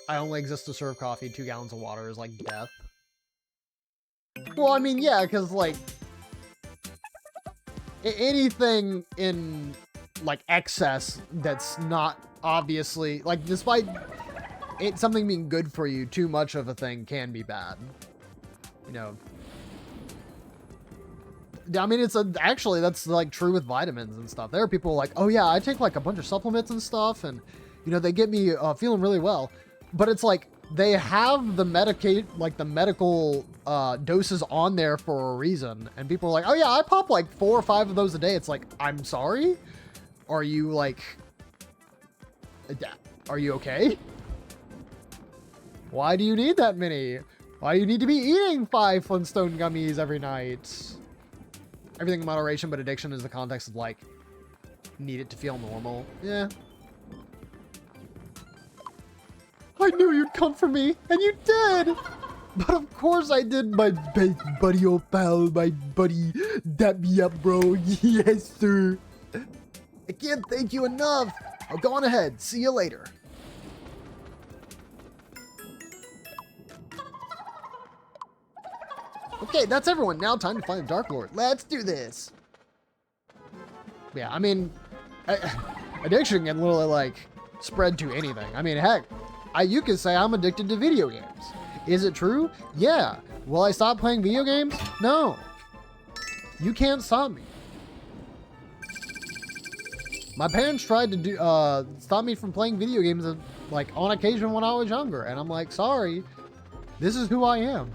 S1: I only exist to serve coffee. 2 gallons of water is, like, death. Well, I mean, yeah, because, like, anything in, like, excess that's not obviously, like, despite it something being good for you, too much of a thing can be bad. You know, I mean, actually, that's, like, true with vitamins and stuff. There are people like, oh, yeah, I take, like, a bunch of supplements and stuff, and, you know, they get me feeling really well. But it's like, they have the medical doses on there for a reason. And people are like, oh yeah, I pop like 4 or 5 of those a day. It's like, I'm sorry? Are you like, are you okay? Why do you need that many? Why do you need to be eating 5 Flintstone gummies every night? Everything in moderation, but addiction is the context of like, need it to feel normal. Yeah. I knew you'd come for me, and you did! But of course I did, my buddy, old pal, my buddy. Dap me up, bro. Yes, sir. I can't thank you enough. I'll go on ahead. See you later. Okay, that's everyone. Now time to find the Dark Lord. Let's do this. Yeah, I mean, addiction can literally, like, spread to anything. I mean, heck. You could say I'm addicted to video games. Is it true? Yeah. Will I stop playing video games? No. You can't stop me. My parents tried to stop me from playing video games, like, on occasion when I was younger. And I'm like, sorry. This is who I am.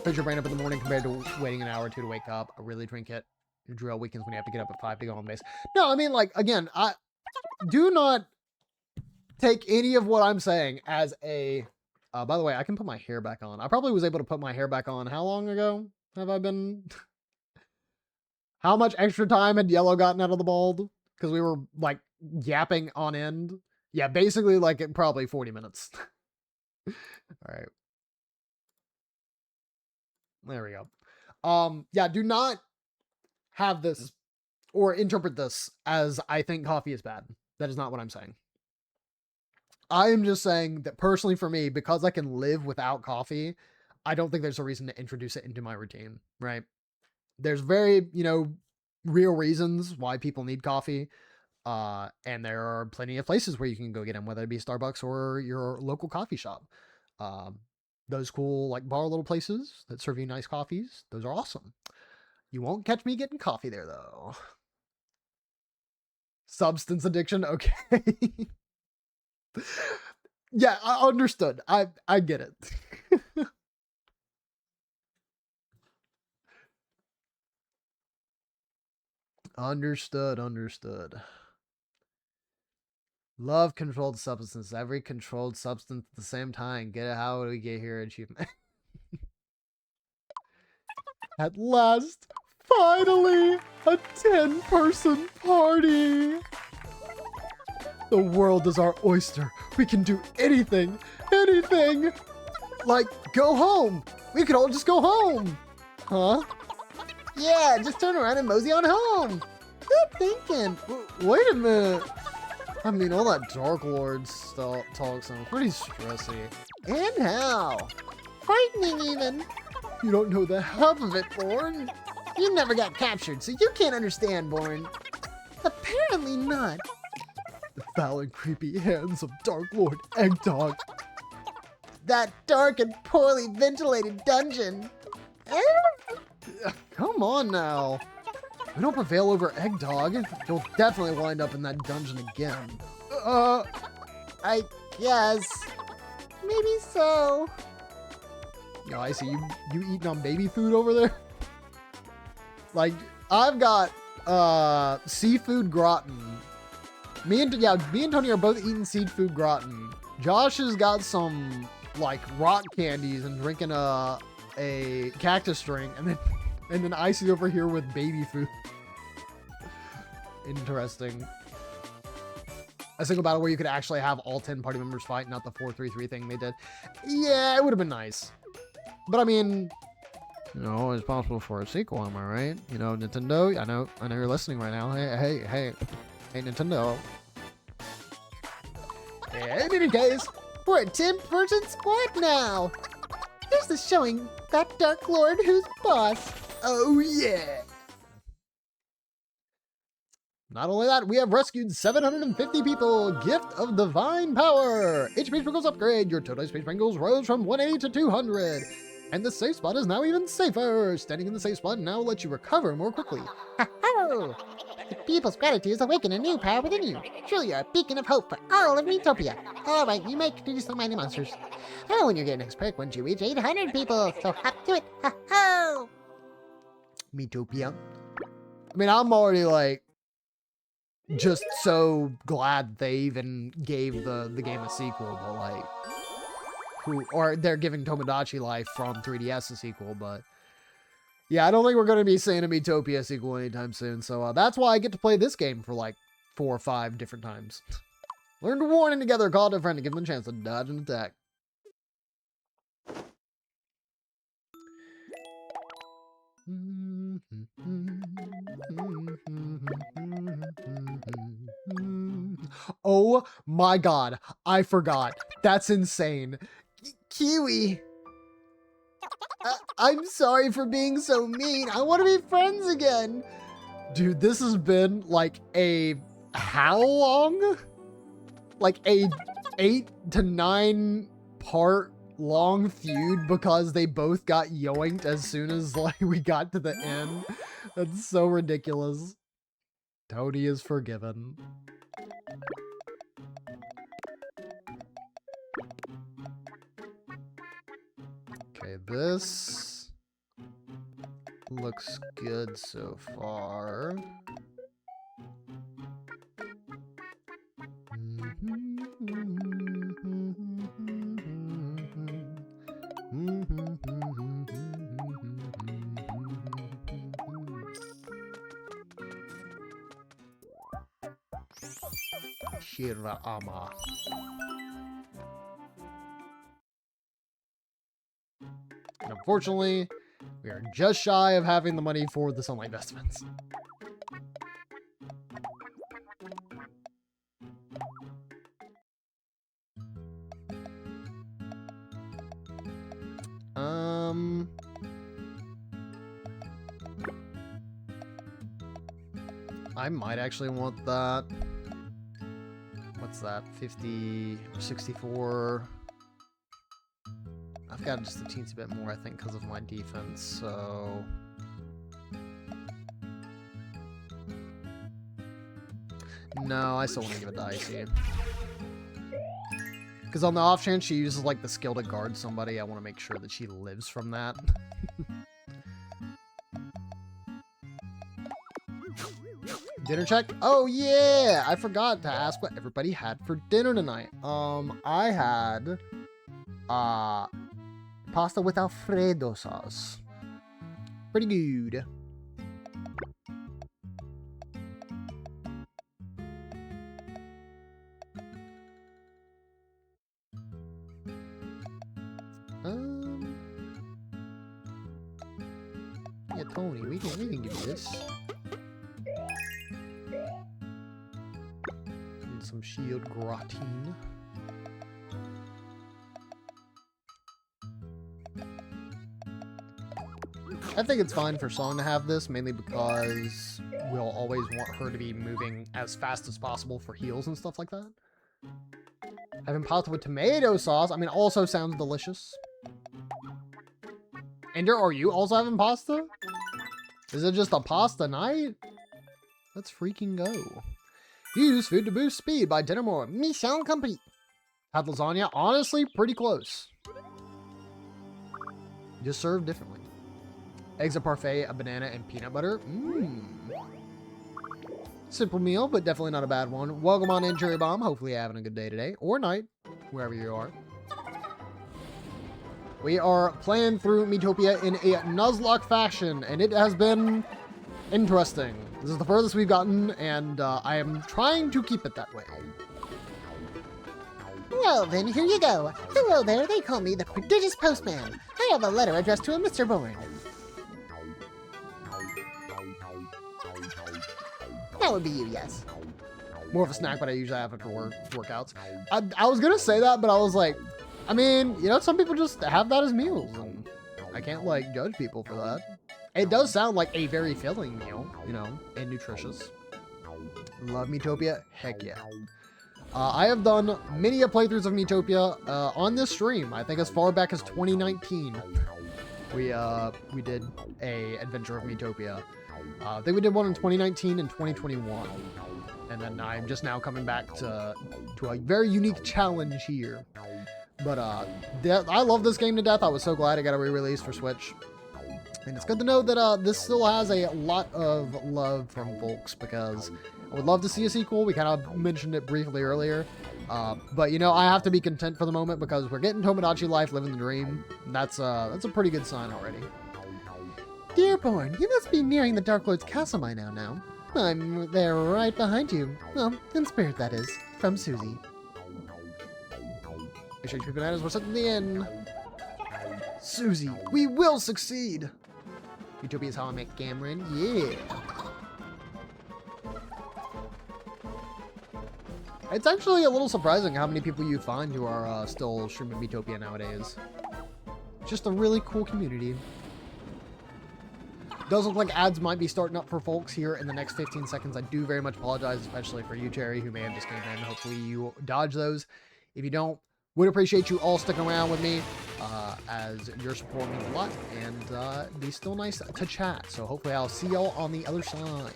S1: Put your brain up in the morning compared to waiting an hour or 2 to wake up. I really drink it. You drill weekends when you have to get up at 5 to go on base. No, I mean, like, again, I do not take any of what I'm saying as a, by the way, I can put my hair back on. I probably was able to put my hair back on. How long ago have I been? How much extra time had Yellow gotten out of the bald? Because we were like yapping on end. Yeah, basically like probably 40 minutes. All right. There we go. Yeah, do not have this or interpret this as I think coffee is bad. That is not what I'm saying. I am just saying that personally for me, because I can live without coffee, I don't think there's a reason to introduce it into my routine, right? There's very, real reasons why people need coffee. And there are plenty of places where you can go get them, whether it be Starbucks or your local coffee shop. Those cool, like, bar little places that serve you nice coffees, those are awesome. You won't catch me getting coffee there, though. Substance addiction? Okay. Yeah, I understood. I get it. Understood. Love controlled substances. Every controlled substance at the same time. Get it? How do we get here? Achievement. At last, finally, a 10-person party. The world is our oyster. We can do anything. Like, go home. We could all just go home. Huh?
S2: Yeah, just turn around and mosey on home. Good thinking.
S1: Wait a minute. I mean, all that Dark Lord talk sounds pretty stressy.
S2: And how? Frightening even.
S1: You don't know the half of it, Born.
S2: You never got captured, so you can't understand, Born. Apparently not.
S1: The foul and creepy hands of Dark Lord Eggdog.
S2: That dark and poorly ventilated dungeon.
S1: Come on now. If we don't prevail over Eggdog, you'll definitely wind up in that dungeon again.
S2: I guess. Maybe so.
S1: Yo, I see you eating on baby food over there? Like, I've got seafood gratin. Me and Tony are both eating seafood gratin. Josh has got some like rock candies and drinking a cactus drink, and then Icy's over here with baby food. Interesting. I was thinking about it where you could actually have all 10 party members fight, not the 4-3-3 thing they did. Yeah, it would have been nice. But I mean, it's possible for a sequel, am I right? Nintendo, I know you're listening right now. Hey, Nintendo.
S2: In any case, we're a 10-person squad now. Here's the showing that Dark Lord who's boss.
S1: Oh yeah. Not only that, we have rescued 750 people. Gift of Divine Power. HP Sprinkles upgrade. Your total HP Sprinkles rose from 180 to 200. And the safe spot is now even safer. Standing in the safe spot now lets you recover more quickly.
S2: Ha-ho! The people's gratitude has awakened a new power within you. Truly, you're a beacon of hope for all of Miitopia. All right, you may continue to mighty monsters. Oh, and you'll get an next perk once you reach 800 people. So hop to it. Ha-ho!
S1: Miitopia. I mean, I'm already like just so glad they even gave the game a sequel, but like, or they're giving Tomodachi Life from 3DS a sequel, but yeah, I don't think we're going to be seeing a Miitopia sequel anytime soon, so that's why I get to play this game for like 4 or 5 different times. Learn to warning together, call to a friend to give them a chance to dodge an attack. Oh my god, I forgot. That's insane.
S2: Kiwi! I'm sorry for being so mean. I want to be friends again.
S1: Dude, this has been like how long? Like a 8 to 9 part long feud because they both got yoinked as soon as like we got to the end. That's so ridiculous. Tony is forgiven. Okay, this looks good so far. Shirama. And unfortunately, we are just shy of having the money for the Sunlight Vestments. I might actually want that. What's that? 50, 64. I've got just a teensy bit more, I think, because of my defense, so... No, I still want to give it to Icy. Because on the off chance she uses, like, the skill to guard somebody, I want to make sure that she lives from that. Dinner check? Oh, yeah! I forgot to ask what everybody had for dinner tonight. I had... pasta with Alfredo sauce. Pretty good. Yeah, Tony, we can give you this. And some shield gratin. I think it's fine for Song to have this, mainly because we'll always want her to be moving as fast as possible for heals and stuff like that. Having pasta with tomato sauce, I mean, also sounds delicious. Ender, are you also having pasta? Is it just a pasta night? Let's freaking go. Use food to boost speed by dinner more.
S2: Mission complete.
S1: Had lasagna, honestly, pretty close. Just served differently. Eggs a parfait, a banana, and peanut butter. Mmm. Simple meal, but definitely not a bad one. Welcome on in, Cherry Bomb. Hopefully you're having a good day today. Or night, wherever you are. We are playing through Miitopia in a Nuzlocke fashion, and it has been interesting. This is the furthest we've gotten, and I am trying to keep it that way.
S2: Well, then, here you go. Hello there, they call me the prodigious postman. I have a letter addressed to a Mr. Bourne. That would be you, yes.
S1: More of a snack, but I usually have it for workouts. I was going to say that, but I was like, I mean, you know, some people just have that as meals, and I can't, like, judge people for that. It does sound like a very filling meal, you know, and nutritious. Love Miitopia? Heck yeah. I have done many playthroughs of Miitopia on this stream. I think as far back as 2019, we did a adventure of Miitopia. I think we did one in 2019 and 2021. And then I'm just now coming back to a very unique challenge here. But I love this game to death. I was so glad it got a re-release for Switch. And it's good to know that this still has a lot of love from folks, because I would love to see a sequel. We kind of mentioned it briefly earlier. But, you know, I have to be content for the moment because we're getting Tomodachi Life, living the dream. That's a pretty good sign already.
S2: Dearborn, you must be nearing the Dark Lord's castle by now. I'm there right behind you. Well, in spirit, that is. From Susie.
S1: Make sure you keep bananas. We're setting the inn. Susie, we will succeed. Miitopia is how I make Cameron. Yeah. It's actually a little surprising how many people you find who are still streaming Miitopia nowadays. Just a really cool community. Does look like ads might be starting up for folks here in the next 15 seconds. I do very much apologize, especially for you, Cherry, who may have just came in. Hopefully you dodge those. If you don't, would appreciate you all sticking around with me, as your support means a lot, and be still nice to chat. So hopefully I'll see y'all on the other side.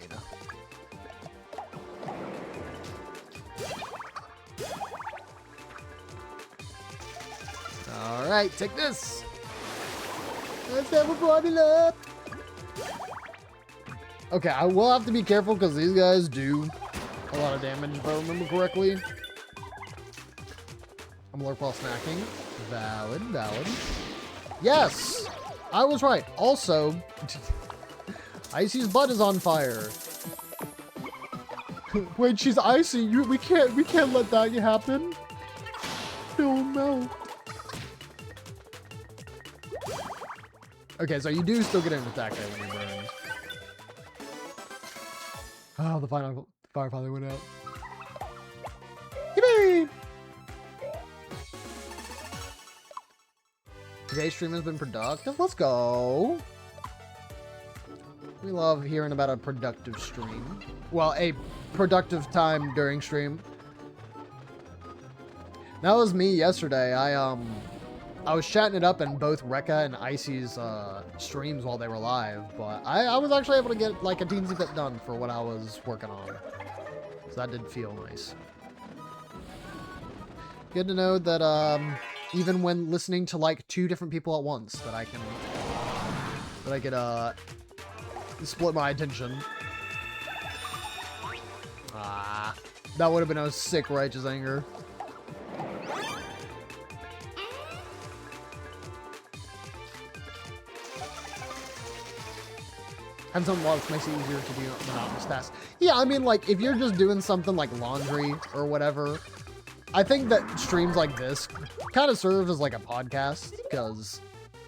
S1: All right, take this. Let's have a party up. Okay, I will have to be careful because these guys do a lot of damage, if I remember correctly. I'm lurk while snacking. Valid, valid. Yes! I was right. Also, Icy's butt is on fire. Wait, she's icy. We can't let that happen. Oh no. Okay, so you do still get an attack there when you burn. Oh, the fire finally went out. Yippee! Today's stream has been productive. Let's go. We love hearing about a productive stream. Well, a productive time during stream. That was me yesterday. I was chatting it up in both Rekka and Icy's streams while they were live, but I was actually able to get like a teensy bit done for what I was working on. So that did feel nice. Good to know that even when listening to like 2 different people at once, that I could split my attention. Ah, that would have been a sick righteous anger. And some logs makes it easier to do monotonous tasks. Yeah, I mean, like, if you're just doing something like laundry or whatever, I think that streams like this kind of serve as like a podcast, because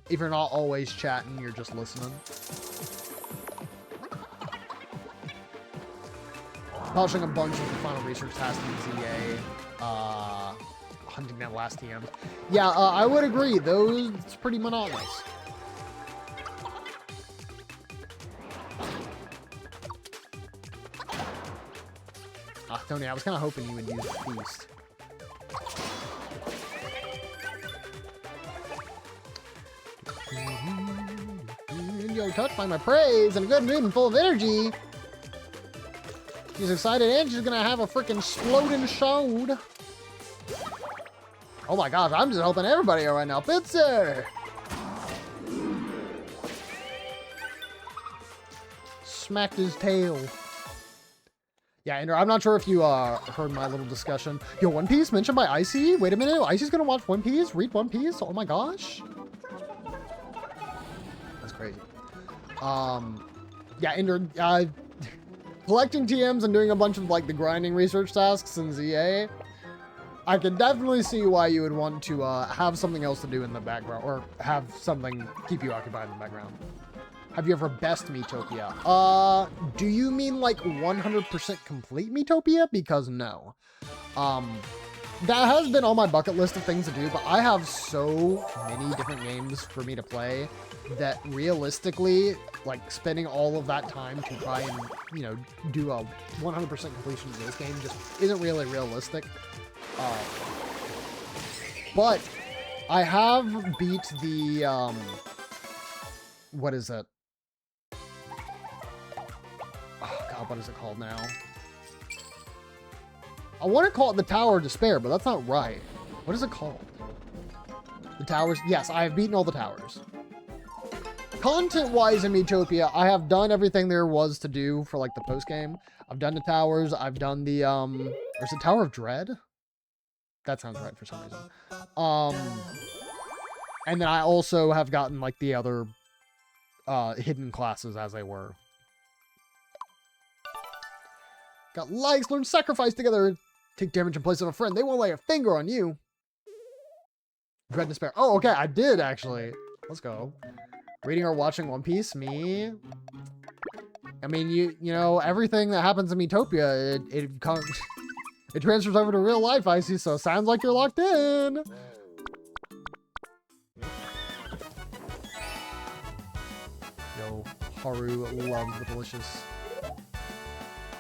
S1: if you're not always chatting, you're just listening. Polishing a bunch of the final research tasks in ZA, hunting that last TM. Yeah, I would agree. Those, it's pretty monotonous. Tony, I was kind of hoping you would use the Feast. Yo, touched by my praise, in a good mood and full of energy. She's excited and she's gonna have a freaking exploding show. Oh my gosh, I'm just helping everybody out right now. Pizza! Smacked his tail. Yeah, Andrew, I'm not sure if you heard my little discussion. Yo, One Piece mentioned by Icy? Wait a minute, Icy's gonna watch One Piece? Read One Piece? Oh my gosh. That's crazy. Yeah, Andrew, collecting TMs and doing a bunch of like the grinding research tasks in ZA, I can definitely see why you would want to have something else to do in the background, or have something keep you occupied in the background. Have you ever best Miitopia? Do you mean like 100% complete Miitopia? Because no. That has been on my bucket list of things to do, but I have so many different games for me to play that realistically, like spending all of that time to try and, you know, do a 100% completion of this game just isn't really realistic. But I have beat the, what is it? Oh god, what is it called now? I want to call it the Tower of Despair, but that's not right. What is it called? The towers? Yes, I have beaten all the towers. Content-wise in Miitopia, I have done everything there was to do for like the post-game. I've done the towers, I've done the, there's a Tower of Dread? That sounds right for some reason. And then I also have gotten like the other hidden classes as they were. Got likes, learn sacrifice together, take damage in place of a friend. They won't lay a finger on you. Dread and Despair. Oh, okay, I did actually. Let's go. Reading or watching One Piece, me. I mean, you know, everything that happens in Miitopia, it transfers over to real life, I see, so sounds like you're locked in. Yo, Haru loves the delicious.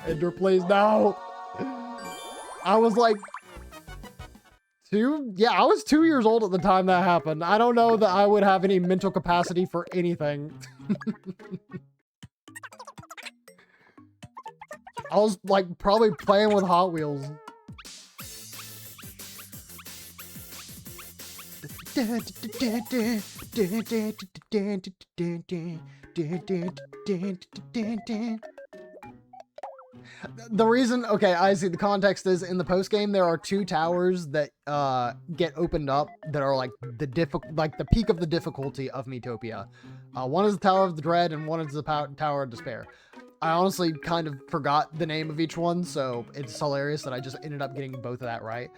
S1: Ender plays now. I was like I was 2 years old at the time that happened. I don't know that I would have any mental capacity for anything. I was like probably playing with Hot Wheels. The reason, okay, I see the context is in the post game there are 2 towers that get opened up that are like the peak of the difficulty of Miitopia. One is the Tower of the Dread and one is the Tower of Despair. I honestly kind of forgot the name of each one, so it's hilarious that I just ended up getting both of that right.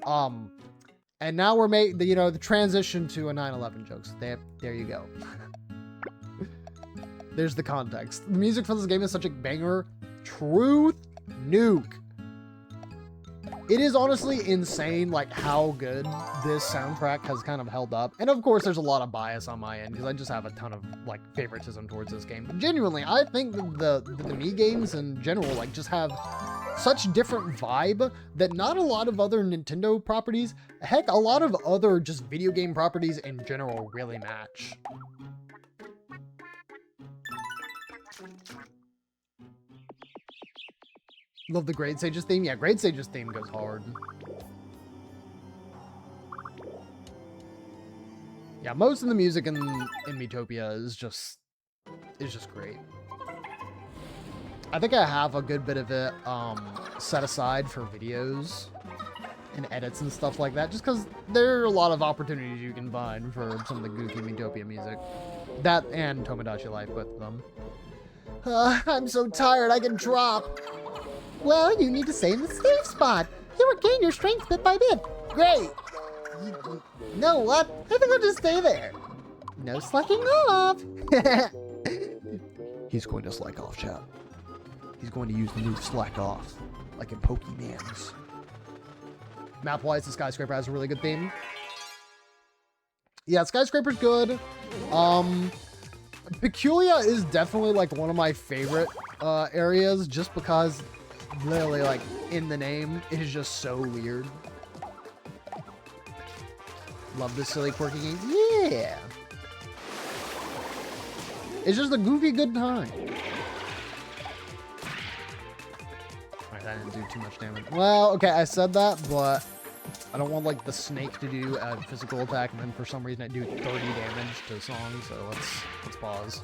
S1: And now we're making the transition to a 9/11 jokes. There you go. There's the context. The music for this game is such a banger. Truth nuke. it is honestly insane, like, how good this soundtrack has kind of held up. And of course, there's a lot of bias on my end, because I just have a ton of, like, favoritism towards this game. But genuinely, I think that the Mii games in general, like, just have such different vibe that not a lot of other Nintendo properties, heck, a lot of other just video game properties in general really match. Love the Great Sages theme. Yeah, Great Sages theme goes hard. Yeah, most of the music in Miitopia is just great. I think I have a good bit of it set aside for videos and edits and stuff like that, just because there are a lot of opportunities you can find for some of the goofy Miitopia music. That and Tomodachi Life, both of them. I'm so tired, I can drop.
S2: Well, you need to stay in the safe spot. You regain your strength bit by bit.
S1: Great!
S2: No, what? I think I'll just stay there. No slacking off.
S1: He's going to slack off, chat. He's going to use the move slack off, like in Pokemans. Map-wise, the Skyscraper has a really good theme. Yeah, Skyscraper's good. Peculia is definitely like one of my favorite areas, just because literally, like, in the name, it is just so weird. Love this silly, quirky game. Yeah! It's just a goofy good time. Alright, that didn't do too much damage. Well, okay, I said that, but I don't want, like, the snake to do a physical attack, and then for some reason I do 30 damage to Song, so let's pause.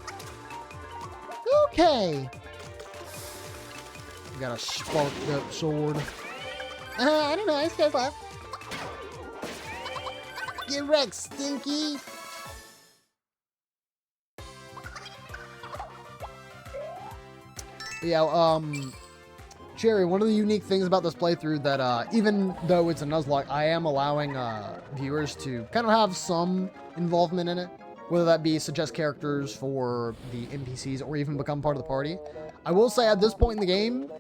S2: Okay.
S1: Got a sparked up sword.
S2: I don't know, I scared left. Get wrecked, Stinky.
S1: Yeah, Cherry, one of the unique things about this playthrough that, even though it's a Nuzlocke, I am allowing, viewers to kind of have some involvement in it. Whether that be suggest characters for the NPCs or even become part of the party. I will say at this point in the game,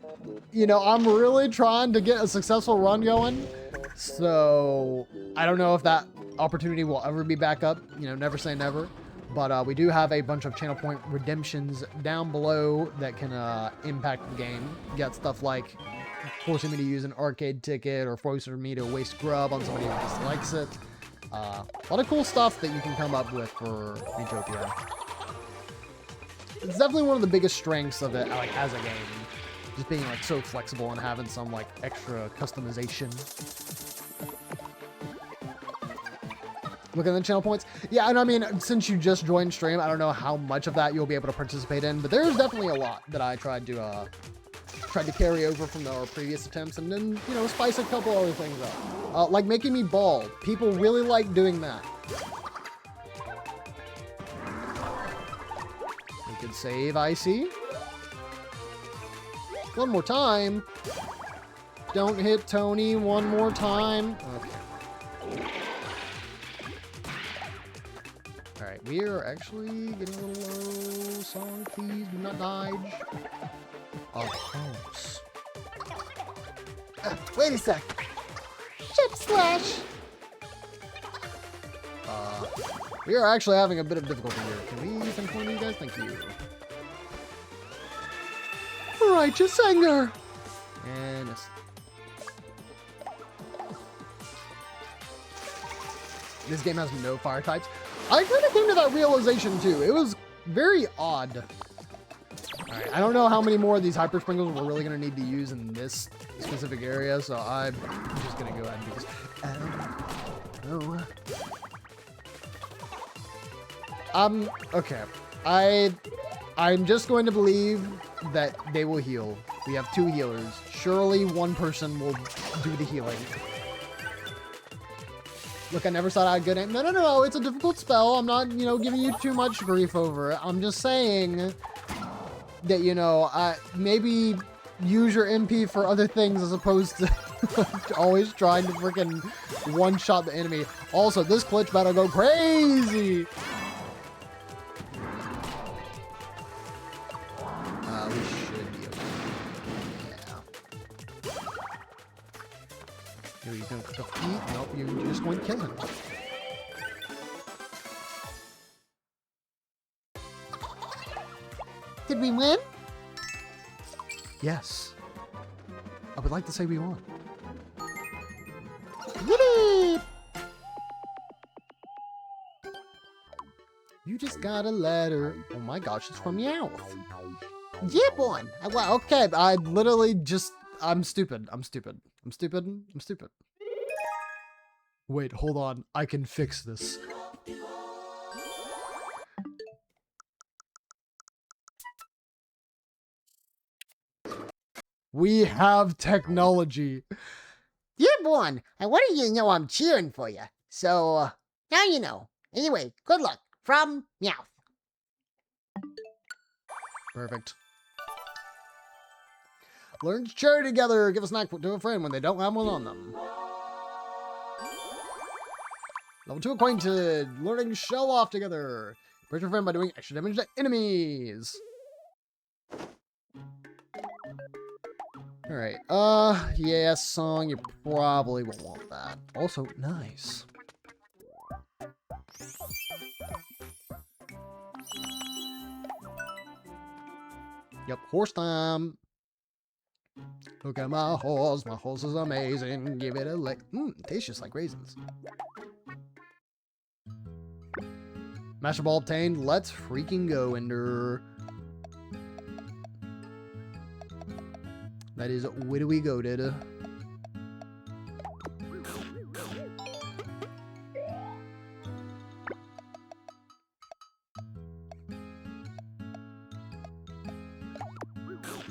S1: you know, I'm really trying to get a successful run going. So I don't know if that opportunity will ever be back up. You know, never say never. But we do have a bunch of channel point redemptions down below that can impact the game. You got stuff like forcing me to use an arcade ticket or forcing me to waste grub on somebody who dislikes it. A lot of cool stuff that you can come up with for Miitopia. It's definitely one of the biggest strengths of it, like, as a game. Just being, like, so flexible and having some, like, extra customization. Look at the channel points. Yeah, and I mean, since you just joined stream, I don't know how much of that you'll be able to participate in, but there's definitely a lot that I tried to carry over from our previous attempts, and then, you know, spice a couple other things up. Like making me bald. People really like doing that. We could save Icy. One more time. Don't hit Tony one more time. Okay. Alright, we are actually getting a little low. Song, please do not dodge. Of course.
S2: Wait a sec. Chip slash.
S1: We are actually having a bit of difficulty here. Can we confirm you guys? Thank you. Righteous anger. And this game has no fire types. I kind of came to that realization too. It was very odd. Alright, I don't know how many more of these hyper sprinkles we're really going to need to use in this specific area, so I'm just going to go ahead and do this. Okay. I'm just going to believe that they will heal. We have 2 healers. Surely one person will do the healing. Look, I never thought I had good aim. No, it's a difficult spell. I'm not, you know, giving you too much grief over it. I'm just saying that, you know, maybe use your MP for other things as opposed to always trying to freaking one-shot the enemy. Also, this glitch better go crazy! We should be okay. Yeah. Here, he's gonna defeat. Nope, you're just going to kill him.
S2: Did we win?
S1: Yes. I would like to say we won.
S2: Yippee!
S1: You just got a letter. Oh my gosh, it's from Meowth.
S2: Yeah, boy.
S1: Well, okay, I literally just... I'm stupid. I'm stupid. I'm stupid. I'm stupid. Wait, hold on. I can fix this. We have technology.
S2: Yeah, boy. And what do you know? I'm cheering for you. So, now you know. Anyway, good luck. From Meowth.
S1: Perfect. Learn to share together. Give a snack to a friend when they don't have one on them. Level 2 acquainted. Learning to show off together. Hurt your friend by doing extra damage to enemies. Alright, yeah, song, you probably won't want that. Also, nice. Yep, horse time. Look at my horse is amazing. Give it a lick. Tastes just like raisins. Master Ball obtained. Let's freaking go, Ender. That is widowy goated.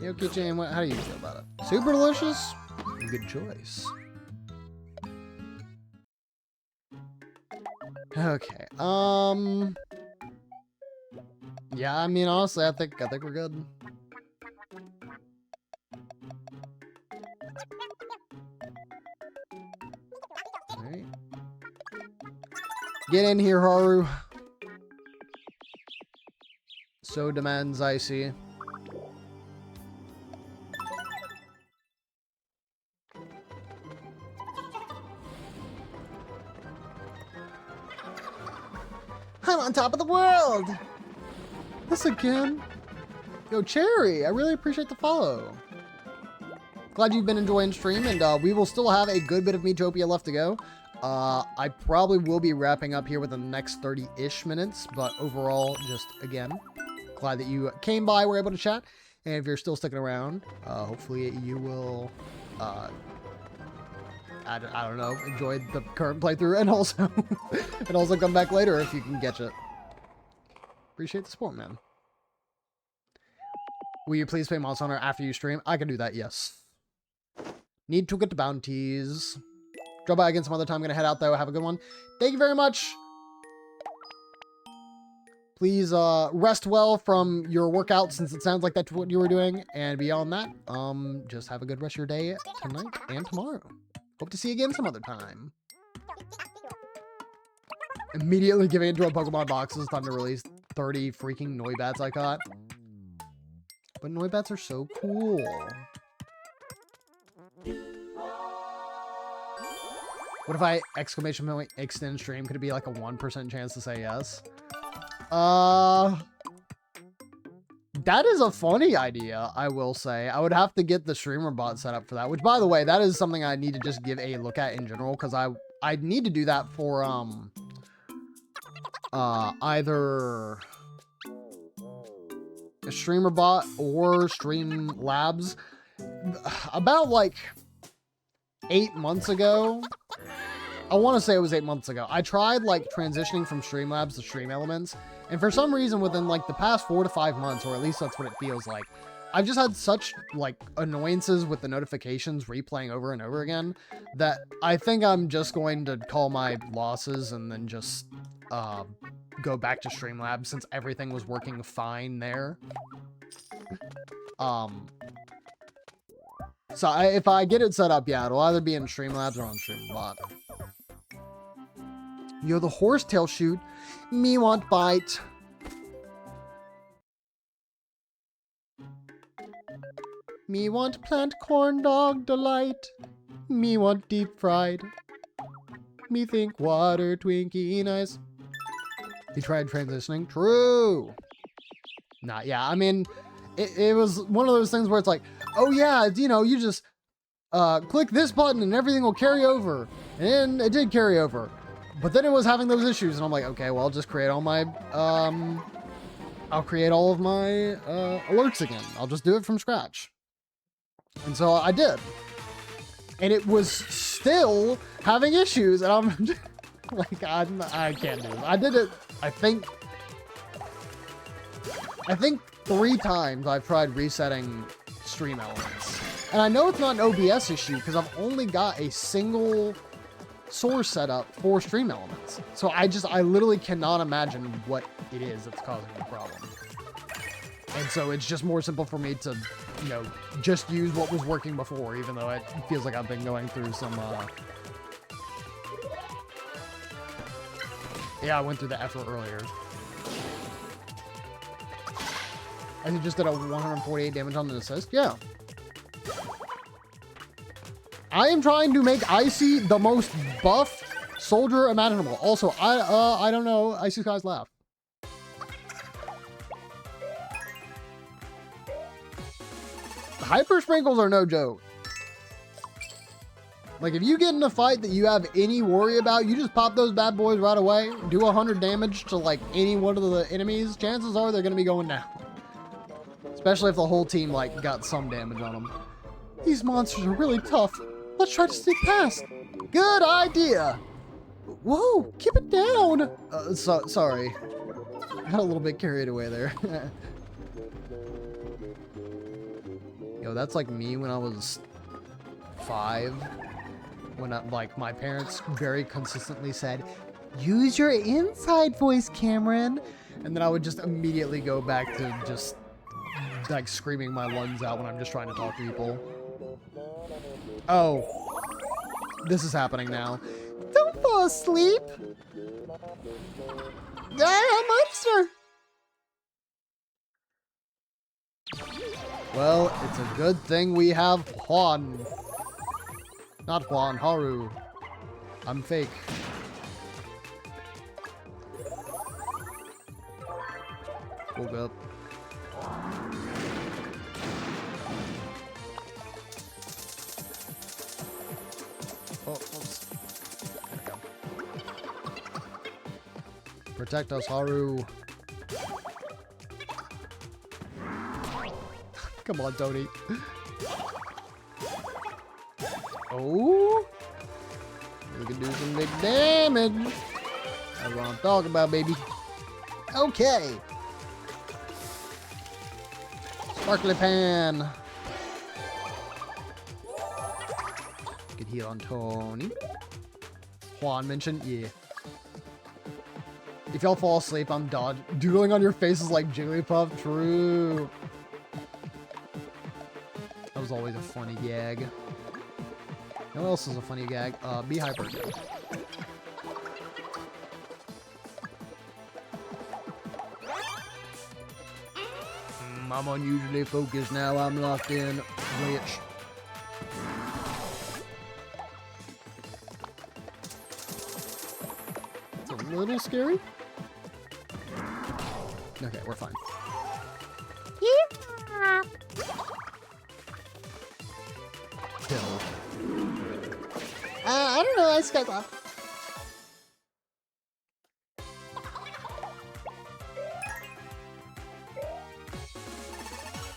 S1: Yo, Kitchen, how do you feel about it? Super delicious? Good choice. Okay, yeah, I mean, honestly, I think we're good. Alright. Get in here, Haru. So demands Icy.
S2: I'm on top of the world!
S1: This again? Yo, Cherry, I really appreciate the follow. Glad you've been enjoying stream, and we will still have a good bit of Miitopia left to go. I probably will be wrapping up here within the next 30-ish minutes, but overall, just, again, glad that you came by, were able to chat, and if you're still sticking around, hopefully you will, I don't know, enjoy the current playthrough, and also come back later if you can catch it. Appreciate the support, man. Will you please play Monster Hunter after you stream? I can do that, yes. Need to get the bounties. Drop by again some other time. I'm going to head out, though. Have a good one. Thank you very much. Please rest well from your workout, since it sounds like that's what you were doing. And beyond that, just have a good rest of your day tonight and tomorrow. Hope to see you again some other time. Immediately giving it to a Pokemon box. It's time to release 30 freaking Noibats I caught. But Noibats are so cool. What if I exclamation point extend stream? Could it be like a 1% chance to say yes? That is a funny idea, I will say. I would have to get the streamer bot set up for that, which, by the way, that is something I need to just give a look at in general, because I need to do that for either a streamer bot or Stream Labs. About like 8 months ago, I want to say it was 8 months ago, I tried like transitioning from Streamlabs to Stream Elements, and for some reason within like the past 4 to 5 months, or at least that's what it feels like, I've just had such like annoyances with the notifications replaying over and over again that I think I'm just going to call my losses and then just go back to Streamlabs, since everything was working fine there. So if I get it set up, yeah, it'll either be in Streamlabs or on Streambot. You're the horsetail shoot. Me want bite. Me want plant corn dog delight. Me want deep fried. Me think water Twinkie nice. He tried transitioning. True. Nah, yeah, I mean, it was one of those things where it's like, oh yeah, you know, you just click this button and everything will carry over. And it did carry over. But then it was having those issues, and I'm like, okay, well, I'll just create all my, I'll create all of my alerts again. I'll just do it from scratch. And so I did. And it was still having issues, and I'm like, I can't do it. I did it, I think 3 times I've tried resetting stream elements. And I know it's not an OBS issue, because I've only got a single source set up for stream elements. So I literally cannot imagine what it is that's causing the problem. And so it's just more simple for me to, you know, just use what was working before, even though it feels like I've been going through some, yeah, I went through the effort earlier. And he just did a 148 damage on the assist? Yeah. I am trying to make Icy the most buff soldier imaginable. Also, I don't know. Icy Skies laugh. Hyper sprinkles are no joke. Like, if you get in a fight that you have any worry about, you just pop those bad boys right away, do 100 damage to, like, any one of the enemies, chances are they're going to be going down. Especially if the whole team, like, got some damage on them. These monsters are really tough. Let's try to sneak past. Good idea. Whoa, keep it down. Sorry. I got a little bit carried away there. Yo, that's like me when I was 5. When my parents very consistently said, use your inside voice, Cameron. And then I would just immediately go back to just like screaming my lungs out when I'm just trying to talk to people. Oh, this is happening now. Don't fall asleep. Ah, monster. Well, it's a good thing we have Juan. Not Juan, Haru. I'm fake. Woke up. Oh, oops. There we go. Protect us, Haru. Come on, Tony. Oh, we can do some big damage. That's what I'm talking about, baby. Okay. Sparkly pan. Good heal on Tony. Juan mentioned, yeah. If y'all fall asleep, I'm dodging. Doodling on your faces like Jigglypuff. True. That was always a funny gag. You know what else is a funny gag? Be hyper. I'm unusually focused now. I'm locked in. Glitch. It's a little scary. Okay, we're fine.
S2: Yeah.
S1: Kill.
S2: I don't know. I skied off.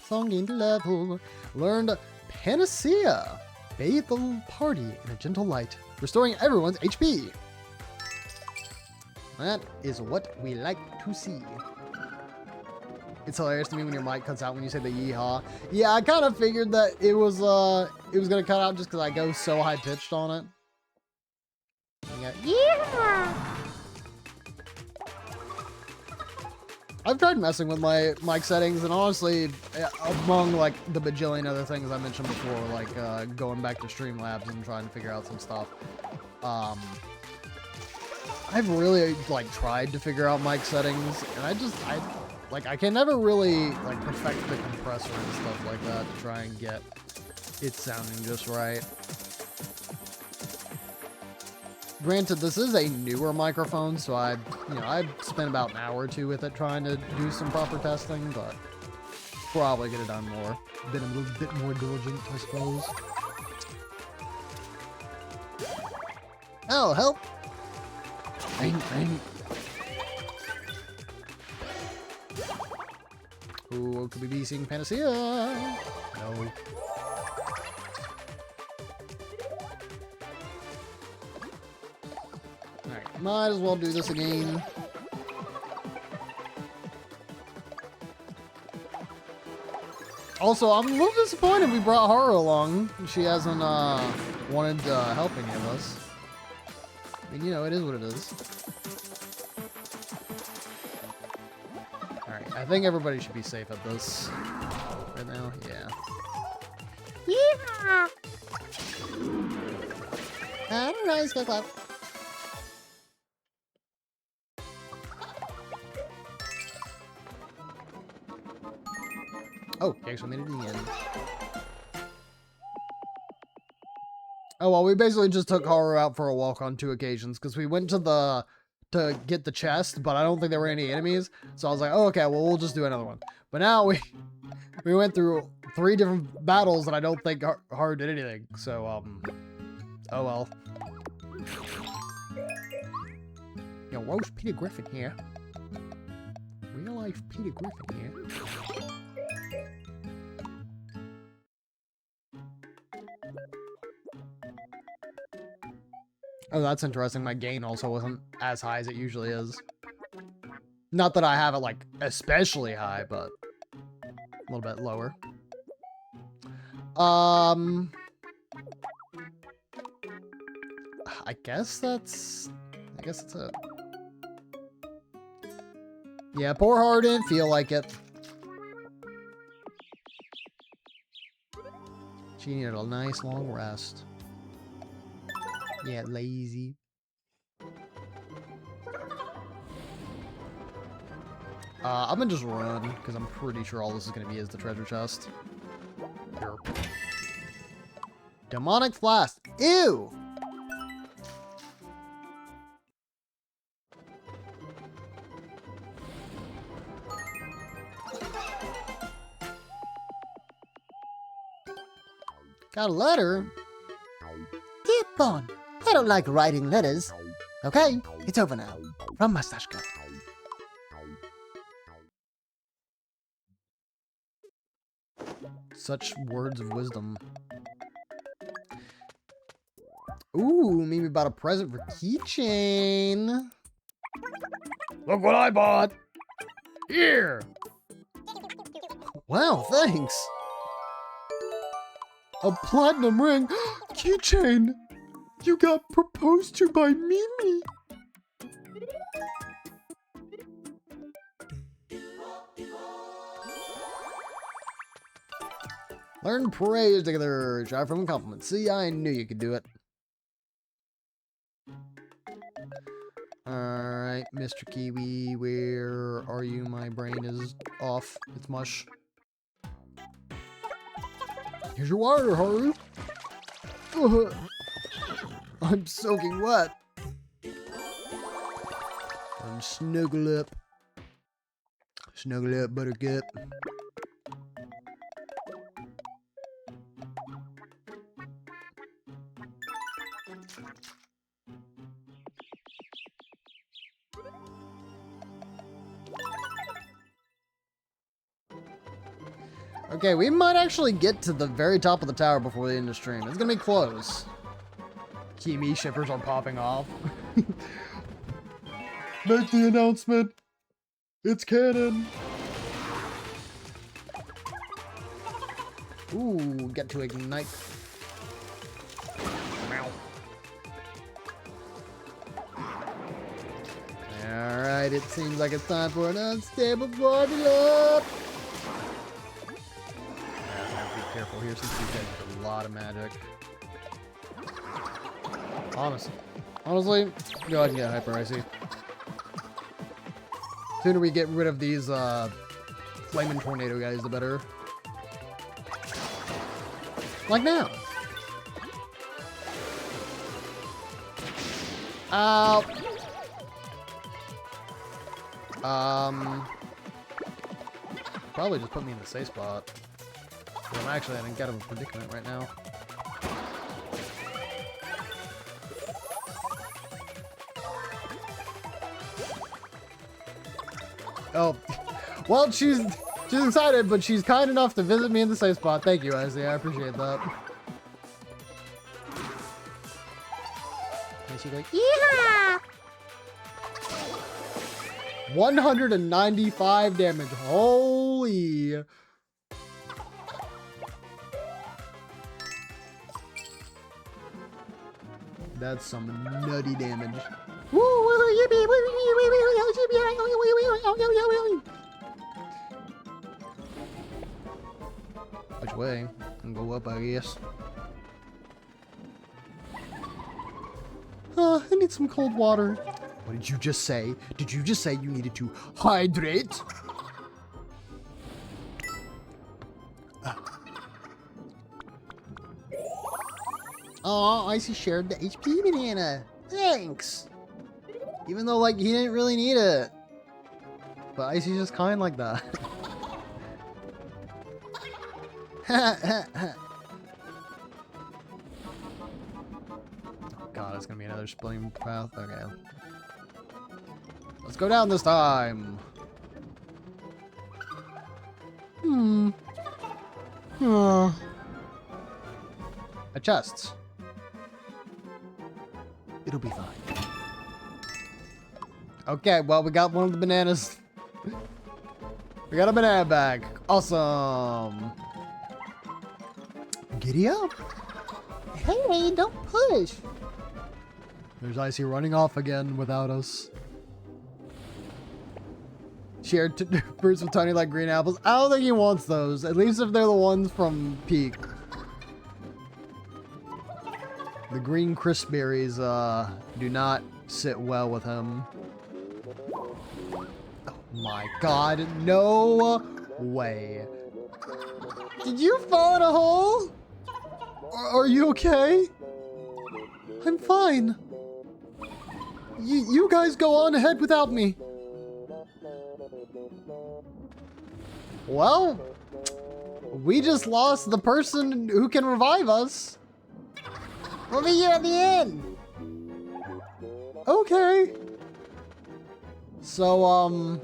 S1: Song gained a level. Learned Panacea. Bathe the party in a gentle light, restoring everyone's HP. That is what we like to see. It's hilarious to me when your mic cuts out when you say the yeehaw. Yeah, I kind of figured that it was gonna cut out just because I go so high pitched on it.
S2: Yeah.
S1: I've tried messing with my mic settings, and honestly, among like the bajillion other things I mentioned before, like going back to Streamlabs and trying to figure out some stuff, I've really like tried to figure out mic settings, and I can never really like perfect the compressor and stuff like that to try and get it sounding just right. Granted, this is a newer microphone, so I spent about an hour or two with it trying to do some proper testing, but probably could have done more. Been a little bit more diligent, I suppose.
S2: Oh, help!
S1: Ooh, could we be seeing Panacea? No. Alright, might as well do this again. Also, I'm a little disappointed we brought Haru along. She hasn't wanted to help any of us. I mean, you know, it is what it is. Alright, I think everybody should be safe at this. Right now, yeah.
S2: Yeah! I don't know, let's go club.
S1: Oh, you actually made it to the end. Oh, well, we basically just took Haru out for a walk on 2 occasions, because we went to get the chest, but I don't think there were any enemies, so I was like, oh, okay, well, we'll just do another one. But now we went through 3 different battles, and I don't think Haru did anything, so, oh well.
S2: Yo, where's Peter Griffin here? Real life Peter Griffin here.
S1: Oh, that's interesting. My gain also wasn't as high as it usually is. Not that I have it, like, especially high, but a little bit lower. I guess that's it. Yeah, poor Haru didn't feel like it. She needed a nice long rest. Yeah, lazy. I'm gonna just run, because I'm pretty sure all this is gonna be is the treasure chest. Here. Demonic Flask. Ew! Got a letter?
S2: Dear Bon, I don't like writing letters. Okay, it's over now. From Mustache Guy.
S1: Such words of wisdom. Ooh, maybe about a present for keychain. Look what I bought! Here! Wow, thanks! A platinum ring! Keychain! You got proposed to by Mimi! Learn praise together. Try from a compliment. See, I knew you could do it. Alright, Mr. Kiwi, where are you? My brain is off. It's mush. Here's your water, Haru. I'm soaking wet. Snuggle up. Snuggle up, Buttercup. Okay, we might actually get to the very top of the tower before the end of the stream. It's gonna be close. Kimi shippers are popping off. Make the announcement. It's canon. Ooh, get to ignite. Alright, it seems like it's time for an unstable formula. Careful here since these guys have a lot of magic. Honestly, go ahead and get hyper icy. Sooner we get rid of these flaming tornado guys, the better. Like now. Ow. Probably just put me in the safe spot. I'm actually in a predicament right now. Oh, well, she's excited, but she's kind enough to visit me in the safe spot. Thank you, Izzy. I appreciate that.
S2: And she goes, yeah!
S1: 195 damage. Holy. That's some nutty damage. Which way? I can go up, I guess. I need some cold water. What did you just say? Did you just say you needed to hydrate? Oh, Icy shared the HP banana. Thanks. Even though, like, he didn't really need it. But Icy's just kind like that. Oh god, it's gonna be another splitting path. Okay. Let's go down this time. A chest. It'll be fine. Okay, well, we got one of the bananas. We got a banana bag. Awesome. Giddy up.
S2: Hey, don't push.
S1: There's Icy running off again without us. Shared fruits with tiny like green apples. I don't think he wants those. At least if they're the ones from Peak. The green crisp berries do not sit well with him. Oh my god, no way. Did you fall in a hole? Are you okay? I'm fine. You guys go on ahead without me. Well, we just lost the person who can revive us.
S2: We'll be here at the end.
S1: Okay. So,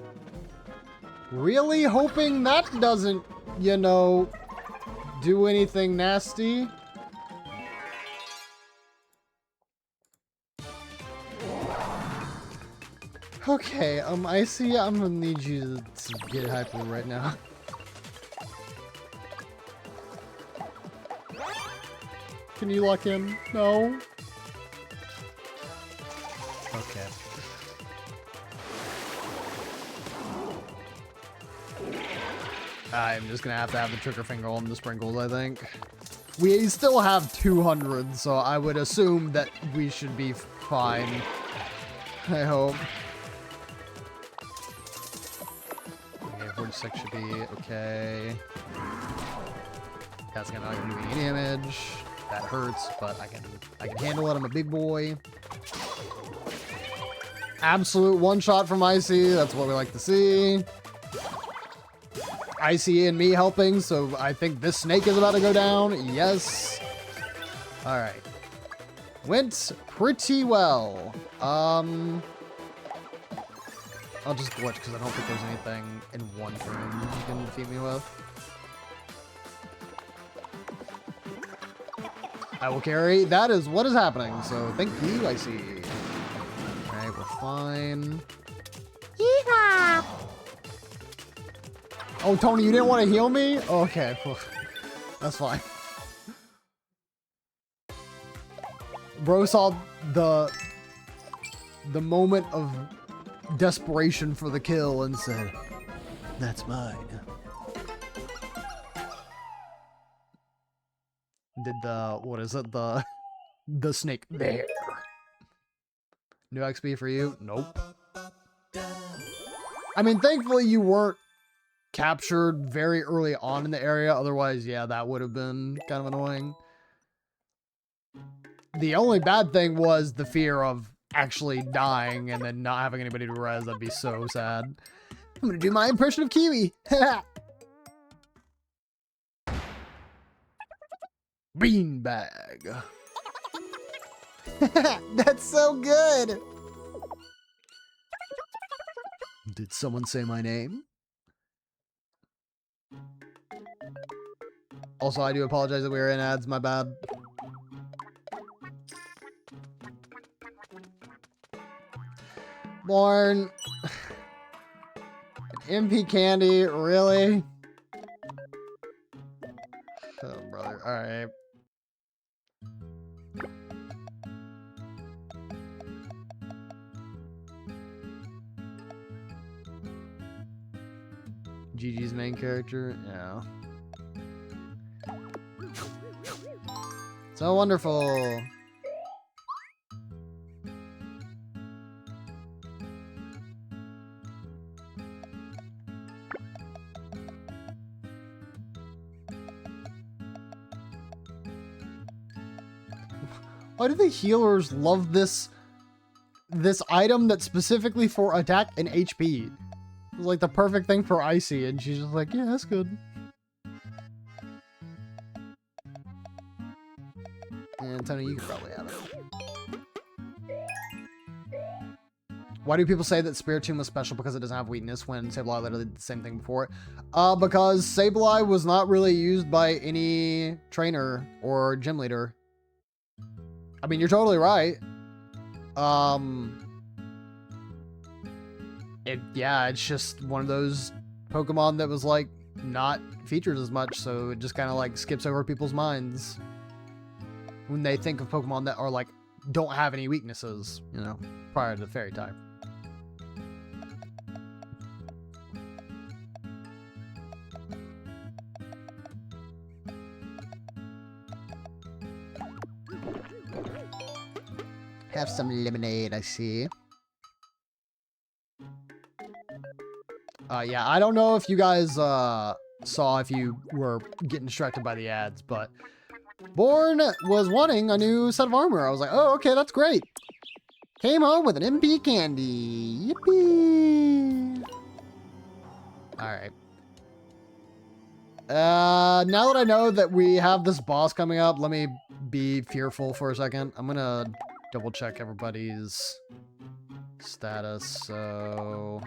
S1: really hoping that doesn't, you know, do anything nasty. Okay, Icy, I'm gonna need you to get hyper right now. Can you lock in? No? Okay. I'm just gonna have to have the trigger finger on the sprinkles, I think. We still have 200, so I would assume that we should be fine. I hope. Okay, 46 should be okay. That's not gonna do any damage. That hurts, but I can handle it. I'm a big boy. Absolute one shot from Icy. That's what we like to see. Icy and me helping, so I think this snake is about to go down. Yes. All right. Went pretty well. I'll just glitch because I don't think there's anything in one room you can defeat me with. I will carry. That is what is happening. So thank you, Icy. All right, we're fine.
S2: Yeehaw!
S1: Oh, Tony, you didn't want to heal me? Okay, that's fine. Bro saw the moment of desperation for the kill and said, "That's mine." Did what is it? The snake there. New XP for you? Nope. I mean, thankfully you weren't captured very early on in the area. Otherwise, yeah, that would have been kind of annoying. The only bad thing was the fear of actually dying and then not having anybody to res. That'd be so sad. I'm gonna do my impression of Kiwi. Beanbag.
S2: That's so good.
S1: Did someone say my name? Also, I do apologize that we were in ads. My bad. Born. MP candy, really? Oh, brother. Alright. Gigi's main character? Yeah. So wonderful. Why do the healers love this item that's specifically for attack and HP? It's like the perfect thing for Icy, and she's just like, yeah, that's good. And Tony, you could probably have it. Why do people say that Spiritomb was special because it doesn't have weakness when Sableye literally did the same thing before it? Because Sableye was not really used by any trainer or gym leader. I mean, you're totally right. Yeah, it's just one of those Pokemon that was like not featured as much, so it just kind of like skips over people's minds when they think of Pokemon that are like don't have any weaknesses, you know, prior to the Fairy type. Have some lemonade, I see. Yeah, I don't know if you guys saw if you were getting distracted by the ads, but Born was wanting a new set of armor. I was like, oh, okay, that's great. Came home with an MP candy. Yippee! Alright. Now that I know that we have this boss coming up, let me be fearful for a second. I'm gonna double check everybody's status, so...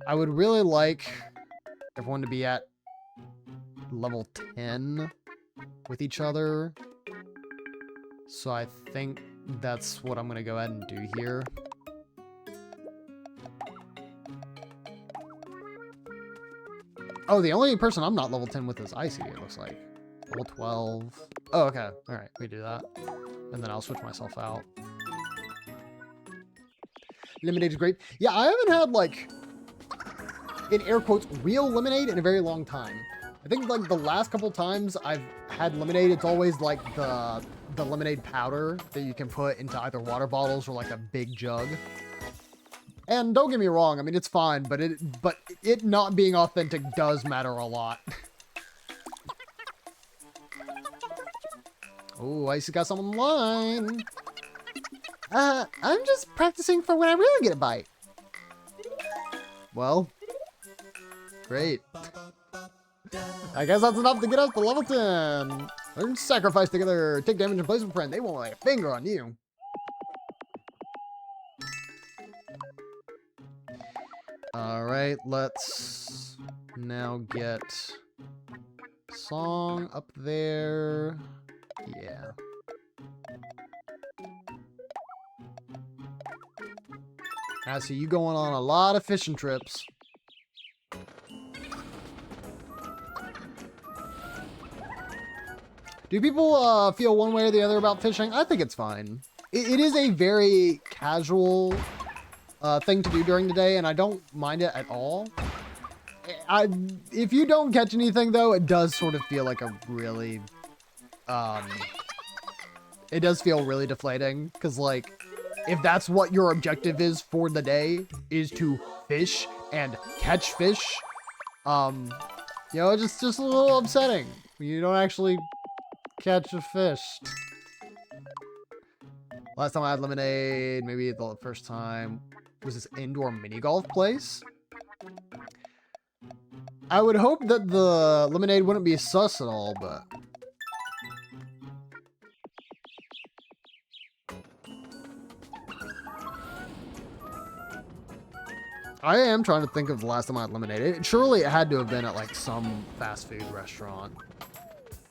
S1: I would really like everyone to be at level 10 with each other. So I think that's what I'm going to go ahead and do here. Oh, the only person I'm not level 10 with is Icy, it looks like. Level 12. Oh, okay. Alright, we do that. And then I'll switch myself out. Lemonade is great. Yeah, I haven't had, like, in air quotes, real lemonade in a very long time. I think, like, the last couple times I've had lemonade, it's always, like, the lemonade powder that you can put into either water bottles or, like, a big jug. And don't get me wrong, I mean, it's fine, but it not being authentic does matter a lot. Oh, Icy got some online. I'm just practicing for when I really get a bite. Well, great. I guess that's enough to get us to level 10. Learn sacrifice together. Take damage and place with a friend. They won't lay a finger on you. Alright, let's now get Song up there. Yeah. I see you going on a lot of fishing trips. Do people feel one way or the other about fishing? I think it's fine. It is a very casual thing to do during the day, and I don't mind it at all. If you don't catch anything, though, it does sort of feel like a really... it does feel really deflating, because, like, if that's what your objective is for the day, is to fish and catch fish, you know, it's just a little upsetting when you don't actually catch a fish. Last time I had lemonade, maybe the first time, was this indoor mini golf place. I would hope that the lemonade wouldn't be sus at all, but... I am trying to think of the last time I had lemonade. Surely it had to have been at like some fast food restaurant.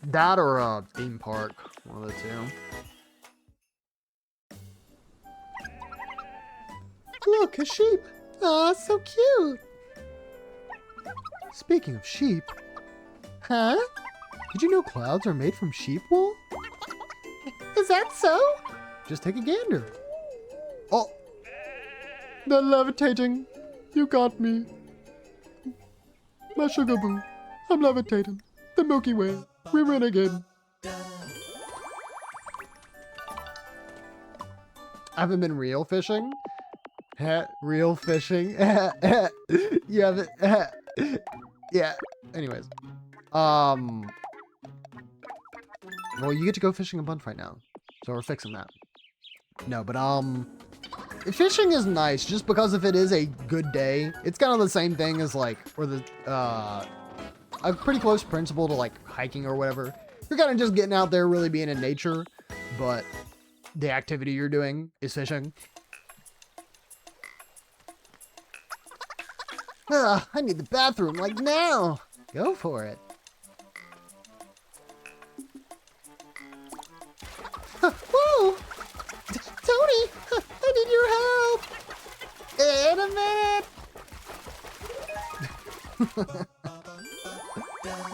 S1: That or a theme park, one of the two. Look, a sheep. Aw, so cute. Speaking of sheep. Huh? Did you know clouds are made from sheep wool?
S2: Is that so?
S1: Just take a gander. Oh. They're levitating. You got me. My sugar boo. I'm levitating. The Milky Way. We win again. I haven't been real fishing. Real fishing. You haven't. Yeah. Anyways. Well, you get to go fishing a bunch right now. So we're fixing that. No, but fishing is nice just because if it is a good day, it's kind of the same thing as like, or the, a pretty close principle to like hiking or whatever. You're kind of just getting out there, really being in nature, but the activity you're doing is fishing. I need the bathroom like now. Go for it.
S2: Whoa! Tony! I need your help! In a minute!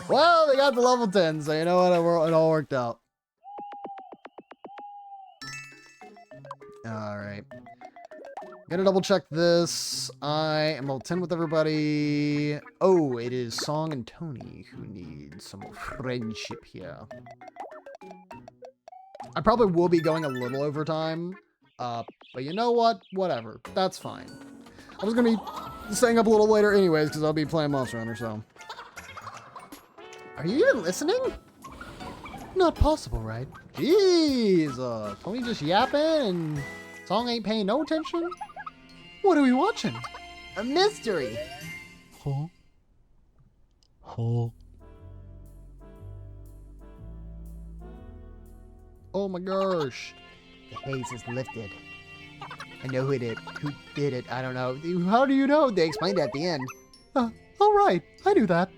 S1: Well, they got the level 10, so you know what? It all worked out. Alright. Gonna double check this. I am level 10 with everybody. Oh, it is Song and Tony who need some friendship here. I probably will be going a little over time. But you know what? Whatever. That's fine. I was gonna be staying up a little later anyways, because I'll be playing Monster Hunter, so. Are you even listening? Not possible, right? Jeez, Tony just yapping and Song ain't paying no attention? What are we watching?
S2: A mystery!
S1: Huh? Huh? Oh my gosh.
S2: The haze is lifted. I know who did it. I don't know.
S1: How do you know?
S2: They explained it at the end.
S1: All right. I knew that.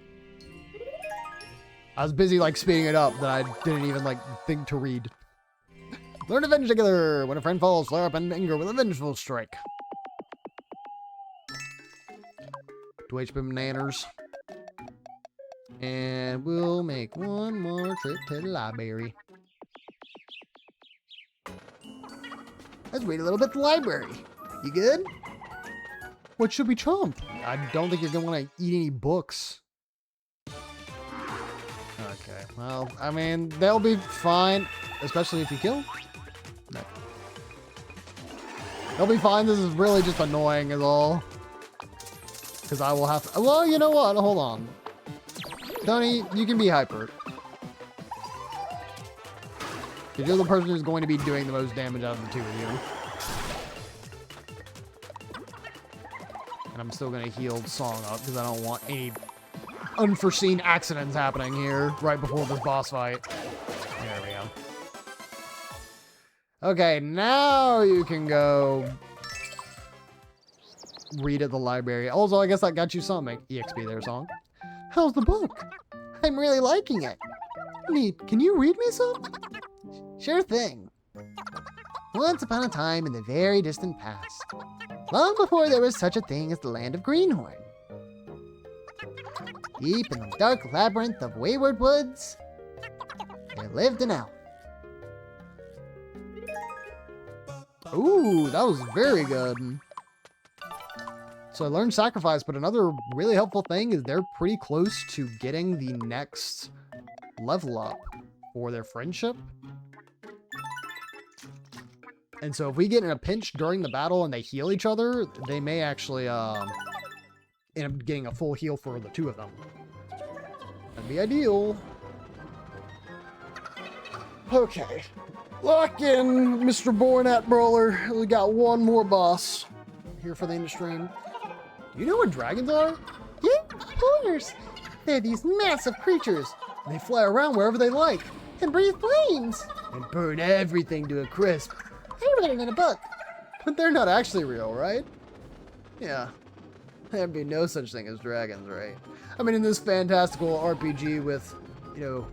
S1: I was busy like speeding it up that I didn't even like think to read. Learn to avenge together. When a friend falls, flare up in anger with a vengeful strike. 2 HP bananas. And we'll make one more trip to the library.
S2: Let's read a little bit at the library. You good?
S1: What should we chomp? I don't think you're gonna want to eat any books. Okay, well, I mean, they'll be fine, especially if you kill. No. They'll be fine. This is really just annoying is all. Because I will have to... Well, you know what? Hold on. Tony, you can be hyper. Because you're the person who's going to be doing the most damage out of the two of you. And I'm still going to heal Song up because I don't want any unforeseen accidents happening here right before this boss fight. There we go. Okay, now you can go read at the library. Also, I guess that got you some EXP there, Song. How's the book?
S2: I'm really liking it.
S1: Neat. Can you read me some?
S2: Sure thing. Once upon a time in the very distant past, long before there was such a thing as the land of Greenhorn, deep in the dark labyrinth of wayward woods, there lived an elf.
S1: Ooh, that was very good. So I learned sacrifice, but another really helpful thing is they're pretty close to getting the next level up for their friendship. And so if we get in a pinch during the battle and they heal each other, they may actually end up getting a full heal for the two of them. That'd be ideal. Okay. Lock in, Mr. Bornat Brawler. We got one more boss here for the end of stream. Do you know what dragons are?
S2: Yeah, of course. They're these massive creatures.
S1: They fly around wherever they like.
S2: And breathe flames.
S1: And burn everything to a crisp.
S2: I read it in a book.
S1: But they're not actually real, right? Yeah. There'd be no such thing as dragons, right? I mean, in this fantastical RPG with, you know,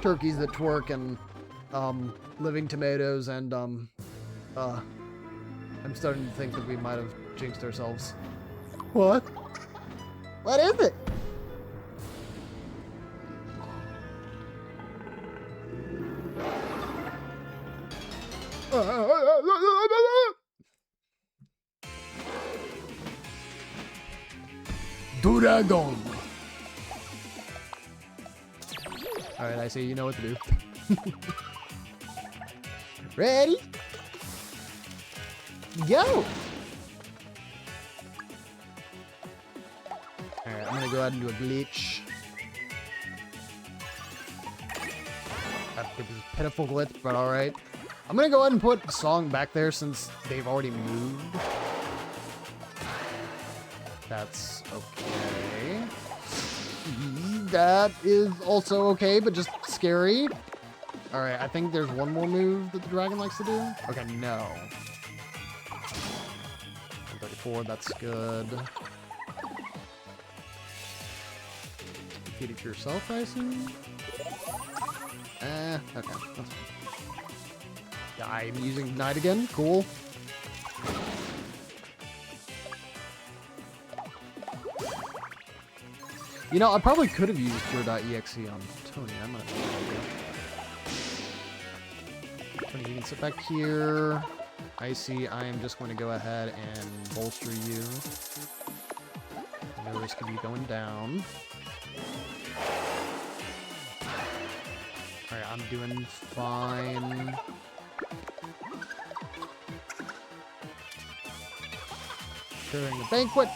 S1: turkeys that twerk and, living tomatoes and, I'm starting to think that we might have jinxed ourselves. What?
S2: What is it?
S1: Dragon. Alright, I see you know what to do.
S2: Ready? Go!
S1: Alright, I'm gonna go ahead and do a glitch. That was a pitiful glitch, but alright. I'm gonna go ahead and put Song back there since they've already moved. That's okay. That is also okay, but just scary. Alright, I think there's one more move that the dragon likes to do. Okay, no. 134, that's good. Feed it to yourself, I assume? Okay, that's fine. I'm using Ignite again, cool. You know, I probably could have used Pure.exe on Tony. I'm gonna Tony, you can sit back here. Icy, I am just going to go ahead and bolster you. No risk of you going down. Alright, I'm doing fine. During the banquet.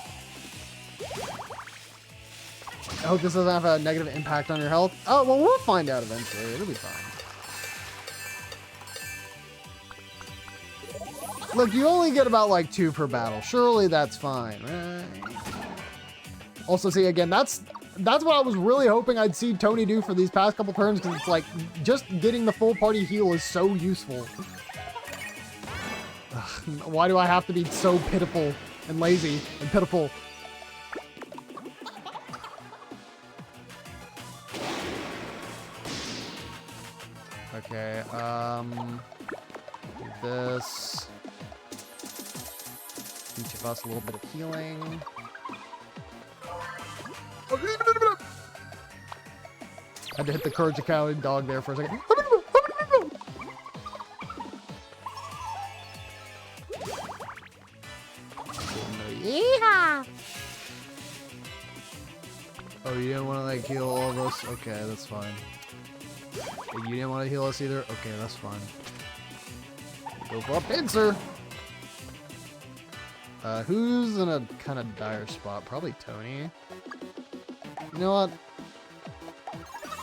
S1: I hope this doesn't have a negative impact on your health. Oh, well, we'll find out eventually. It'll be fine. Look, you only get about, like, 2 per battle. Surely that's fine, right? Also, see, again, that's what I was really hoping I'd see Tony do for these past couple turns, because it's like, just getting the full party heal is so useful. Ugh, why do I have to be so pitiful and lazy and pitiful? Okay, do this. Each of us a little bit of healing. Had to hit the Courage of Cowardly Dog there for a second.
S2: Yeehaw!
S1: Oh, you didn't want to like heal all of us? Okay, that's fine. You didn't want to heal us either? Okay, that's fine. Go for a pincer! Who's in a kind of dire spot? Probably Tony. You know what?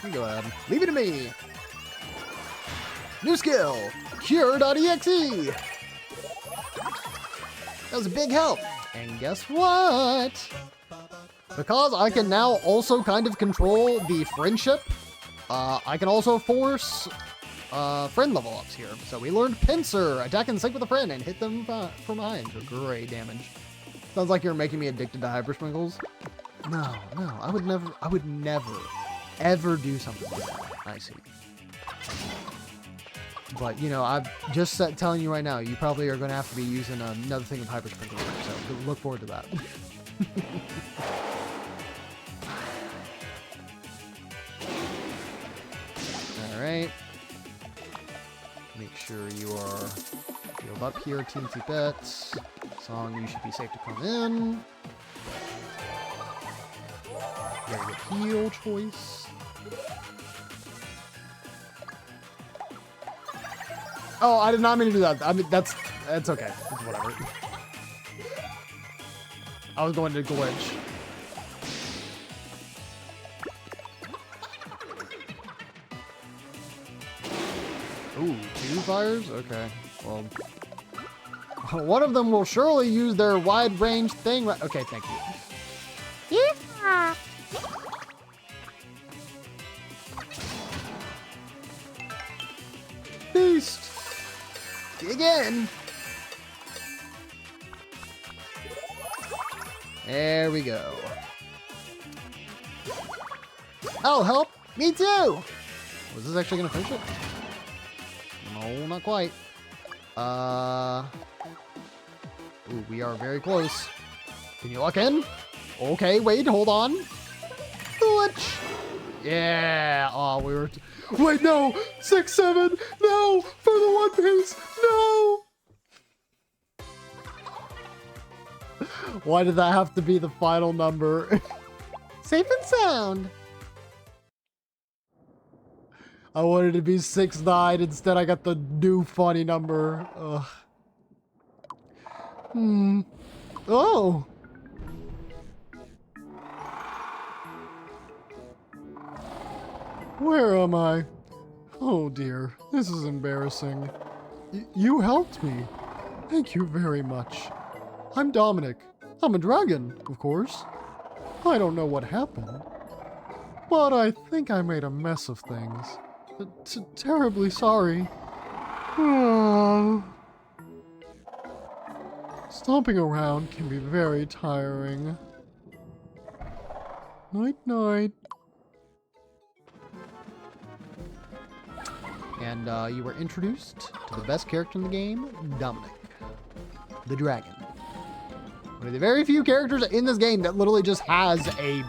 S1: You go ahead. Leave it to me! New skill! Cure.exe! That was a big help! And guess what? Because I can now also kind of control the friendship, I can also force friend level ups here. So we learned Pincer, attack in sync with a friend and hit them from behind for great damage. Sounds like you're making me addicted to hyper sprinkles. No, I would never, ever do something like that. I see. But, you know, I'm just telling you right now, you probably are going to have to be using another thing of hyper sprinkles, so look forward to that. Alright. Make sure you are healed up here, teensy bits. Song, you should be safe to come in. Very good heal choice. Oh, I did not mean to do that. I mean, that's okay. It's whatever. I was going to glitch. Ooh, 2 fires? Okay. Well, one of them will surely use their wide range thing. Okay, thank you.
S2: Yeah.
S1: Beast! Again! There we go. I'll help! Me too! Was this actually gonna finish it? No, not quite. Ooh, we are very close. Can you lock in? Okay, wait, hold on. Glitch! Yeah! Oh, we were... Wait, no! 6, 7! No! For the One Piece! No! Why did that have to be the final number?
S2: Safe and sound.
S1: I wanted to be 6, 9. Instead, I got the new funny number. Ugh. Oh! Where am I? Oh dear, this is embarrassing. You helped me. Thank you very much. I'm Dominic. I'm a dragon, of course. I don't know what happened, but I think I made a mess of things. Terribly sorry. Stomping around can be very tiring. Night night. And you were introduced to the best character in the game, Dominic, the dragon. One of the very few characters in this game that literally just has a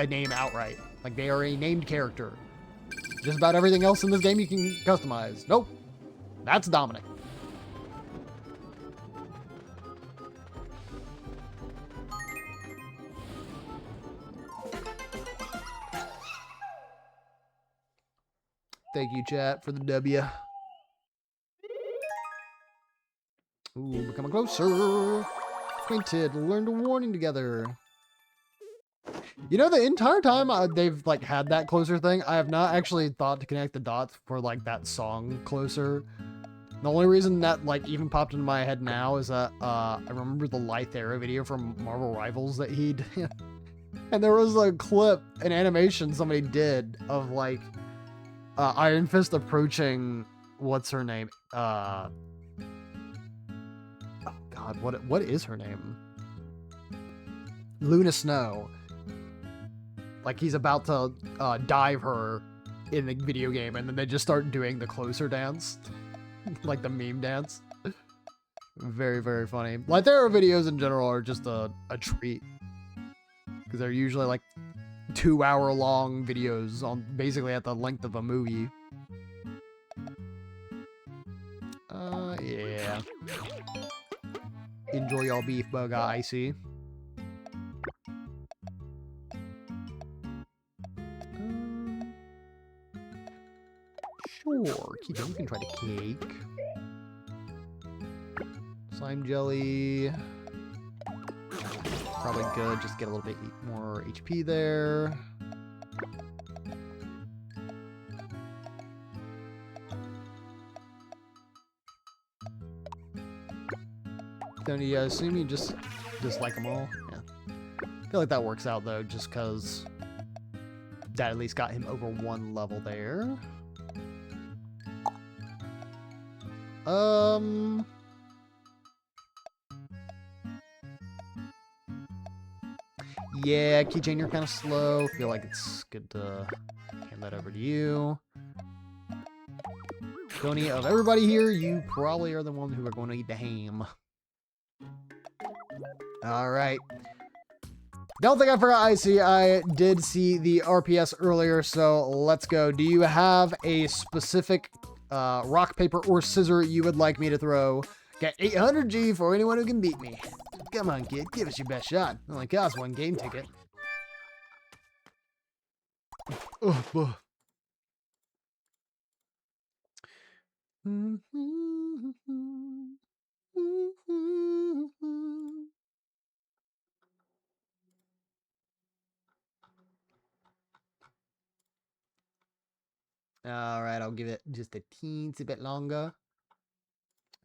S1: name outright. Like, they are a named character. Just about everything else in this game you can customize. Nope. That's Dominic. Thank you, chat, for the W. Ooh, becoming closer. Acquainted, learned a warning together. You know, the entire time they've had that closer thing, I have not actually thought to connect the dots for that song Closer. The only reason that even popped into my head now is that I remember the Lythera video from Marvel Rivals that he did. And there was a clip, an animation somebody did of Iron Fist approaching, what's her name? Oh god, what is her name? Luna Snow. He's about to dive her in the video game, and then they just start doing the Closer dance. The meme dance. Very, very funny. Lythera videos in general are just a treat. Because they're usually 2-hour-long videos on basically at the length of a movie. Yeah. Enjoy y'all beef bug icy. Sure, Keto, we can try the cake. Slime jelly. Probably good, just get a little bit more HP there. Don't you assume you just dislike them all? Yeah. I feel like that works out though, just because that at least got him over 1 level there. Yeah, Keychain, you're kind of slow. Feel like it's good to hand that over to you. Tony, of everybody here, you probably are the one who are going to eat the ham. Alright. Don't think I forgot Icy. I did see the RPS earlier, so let's go. Do you have a specific rock, paper, or scissor you would like me to throw? Got 800 G for anyone who can beat me. Come on, kid. Give us your best shot. Only costs 1 game ticket. Oh, All right, I'll give it just a teensy bit longer.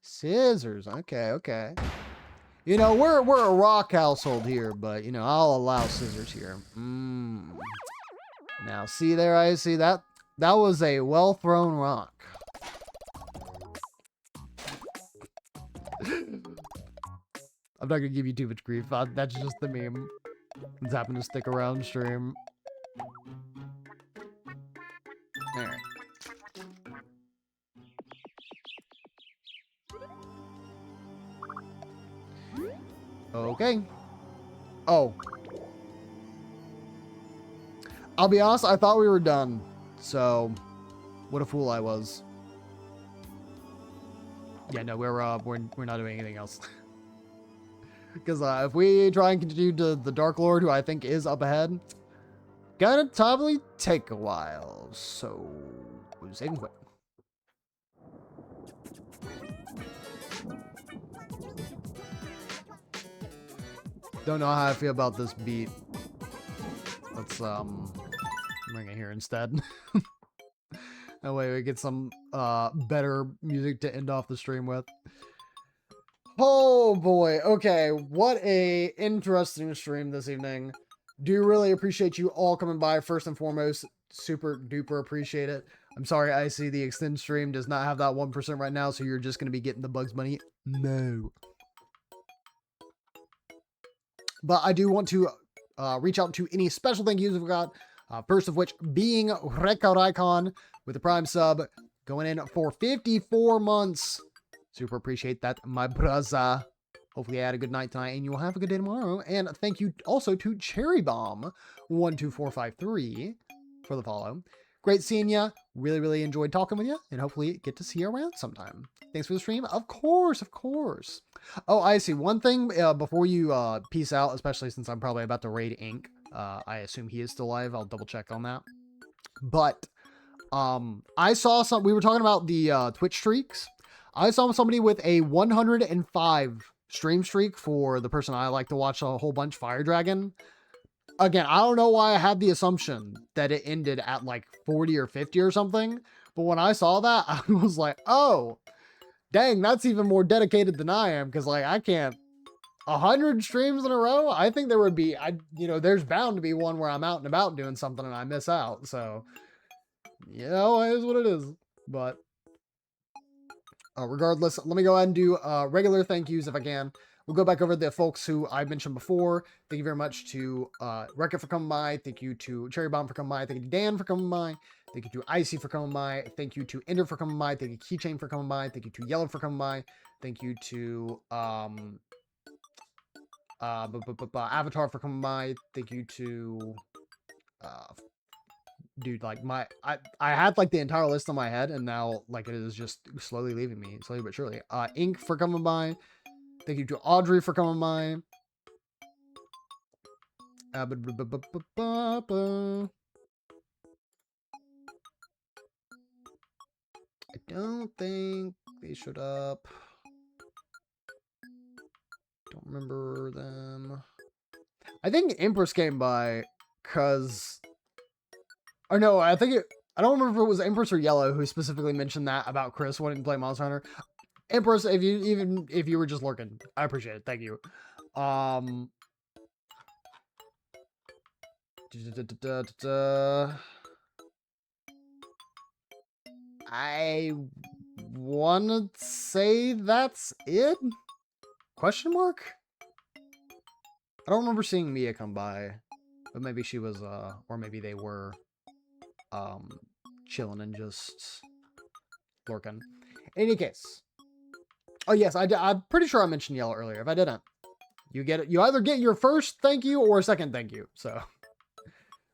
S1: Scissors. Okay, okay. You know, we're a rock household here, but you know, I'll allow scissors here. Now, see there, I see that. That was a well thrown rock. I'm not gonna give you too much grief. That's just the meme. It's happened to stick around stream. Alright. Okay. Oh. I'll be honest, I thought we were done. So, what a fool I was. Yeah, no, we're not doing anything else. Because if we try and continue to the Dark Lord, who I think is up ahead, gonna probably take a while. So, save and quit. Don't know how I feel about this beat. Let's bring it here instead. That way we get some better music to end off the stream with. Oh boy, okay, what a interesting stream this evening. Do really appreciate you all coming by first and foremost. Super duper appreciate it. I'm sorry, I see the extended stream does not have that 1% right now, so you're just going to be getting the Bugs Bunny. No. But I do want to reach out to any special thank yous we've got. First of which being Record Icon with the Prime sub going in for 54 months. Super appreciate that, my brother. Hopefully you had a good night tonight and you will have a good day tomorrow. And thank you also to Cherry Bomb 12453 for the follow. Great seeing you. Really, really enjoyed talking with you. And hopefully get to see you around sometime. Thanks for the stream. Of course, of course. Oh, I see. One thing before you peace out, especially since I'm probably about to raid Ink. I assume he is still live. I'll double check on that. But I saw we were talking about the Twitch streaks. I saw somebody with a 105 stream streak for the person I like to watch a whole bunch, Fire Dragon. Again, I don't know why I had the assumption that it ended at like 40 or 50 or something. But when I saw that, I was like, oh, dang, that's even more dedicated than I am. Because like, I can't 100 streams in a row. I think there would be, there's bound to be one where I'm out and about doing something and I miss out. So, you know, it is what it is. But regardless, let me go ahead and do regular thank yous if I can. We'll go back over the folks who I mentioned before. Thank you very much to Wreck-It for coming by. Thank you to Cherry Bomb for coming by. Thank you to Dan for coming by. Thank you to Icy for coming by. Thank you to Ender for coming by. Thank you to Keychain for coming by. Thank you to Yellow for coming by. Thank you to Avatar for coming by. Thank you to dude, like I had like the entire list on my head and now like it is just slowly leaving me, slowly but surely. Ink for coming by. Thank you to Audrey for coming by. I don't think they showed up. Don't remember them. I think Empress came by because... Or no, I think I don't remember if it was Empress or Yellow who specifically mentioned that about Chris wanting to play Monster Hunter. Empress, if you were just lurking, I appreciate it. Thank you. I want to say that's it? Question mark? I don't remember seeing Mia come by, but maybe she was, or maybe they were, chilling and just lurking. In any case. Oh yes, I'm pretty sure I mentioned Yellow earlier. If I didn't, you get it. You either get your first thank you or a second thank you. So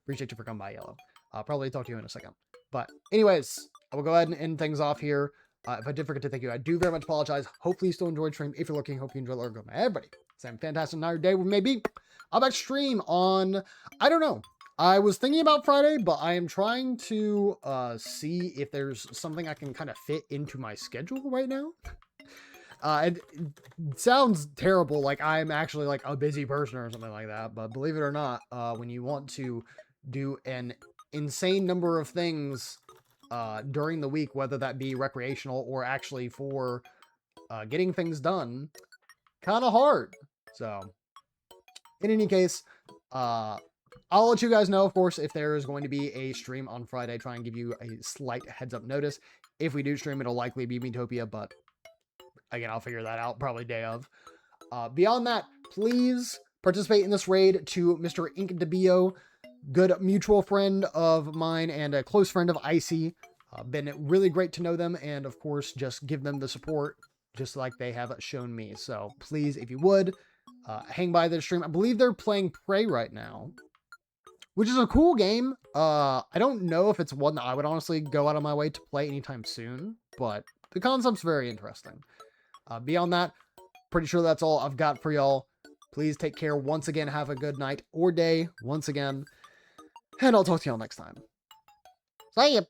S1: appreciate you for coming by, Yellow. I'll probably talk to you in a second. But anyways, I will go ahead and end things off here. If I did forget to thank you, I do very much apologize. Hopefully you still enjoyed stream. If you're looking, hope you enjoyed learning. Everybody, same fantastic night day. Maybe I'll back stream on, I don't know. I was thinking about Friday, but I am trying to see if there's something I can kind of fit into my schedule right now. It sounds terrible, like I'm actually like a busy person or something like that, but believe it or not, when you want to do an insane number of things during the week, whether that be recreational or actually for getting things done, kind of hard. So, in any case, I'll let you guys know, of course, if there is going to be a stream on Friday. Try and give you a slight heads up notice. If we do stream, it'll likely be Miitopia, but again, I'll figure that out probably day of. Beyond that, please participate in this raid to Mr. Inkdebio, good mutual friend of mine and a close friend of Icy. Been really great to know them, and of course, just give them the support just like they have shown me. So please, if you would, hang by the stream. I believe they're playing Prey right now, which is a cool game. I don't know if it's one that I would honestly go out of my way to play anytime soon, but the concept's very interesting. Beyond that, pretty sure that's all I've got for y'all. Please take care once again. Have a good night or day once again. And I'll talk to y'all next time.
S2: See ya.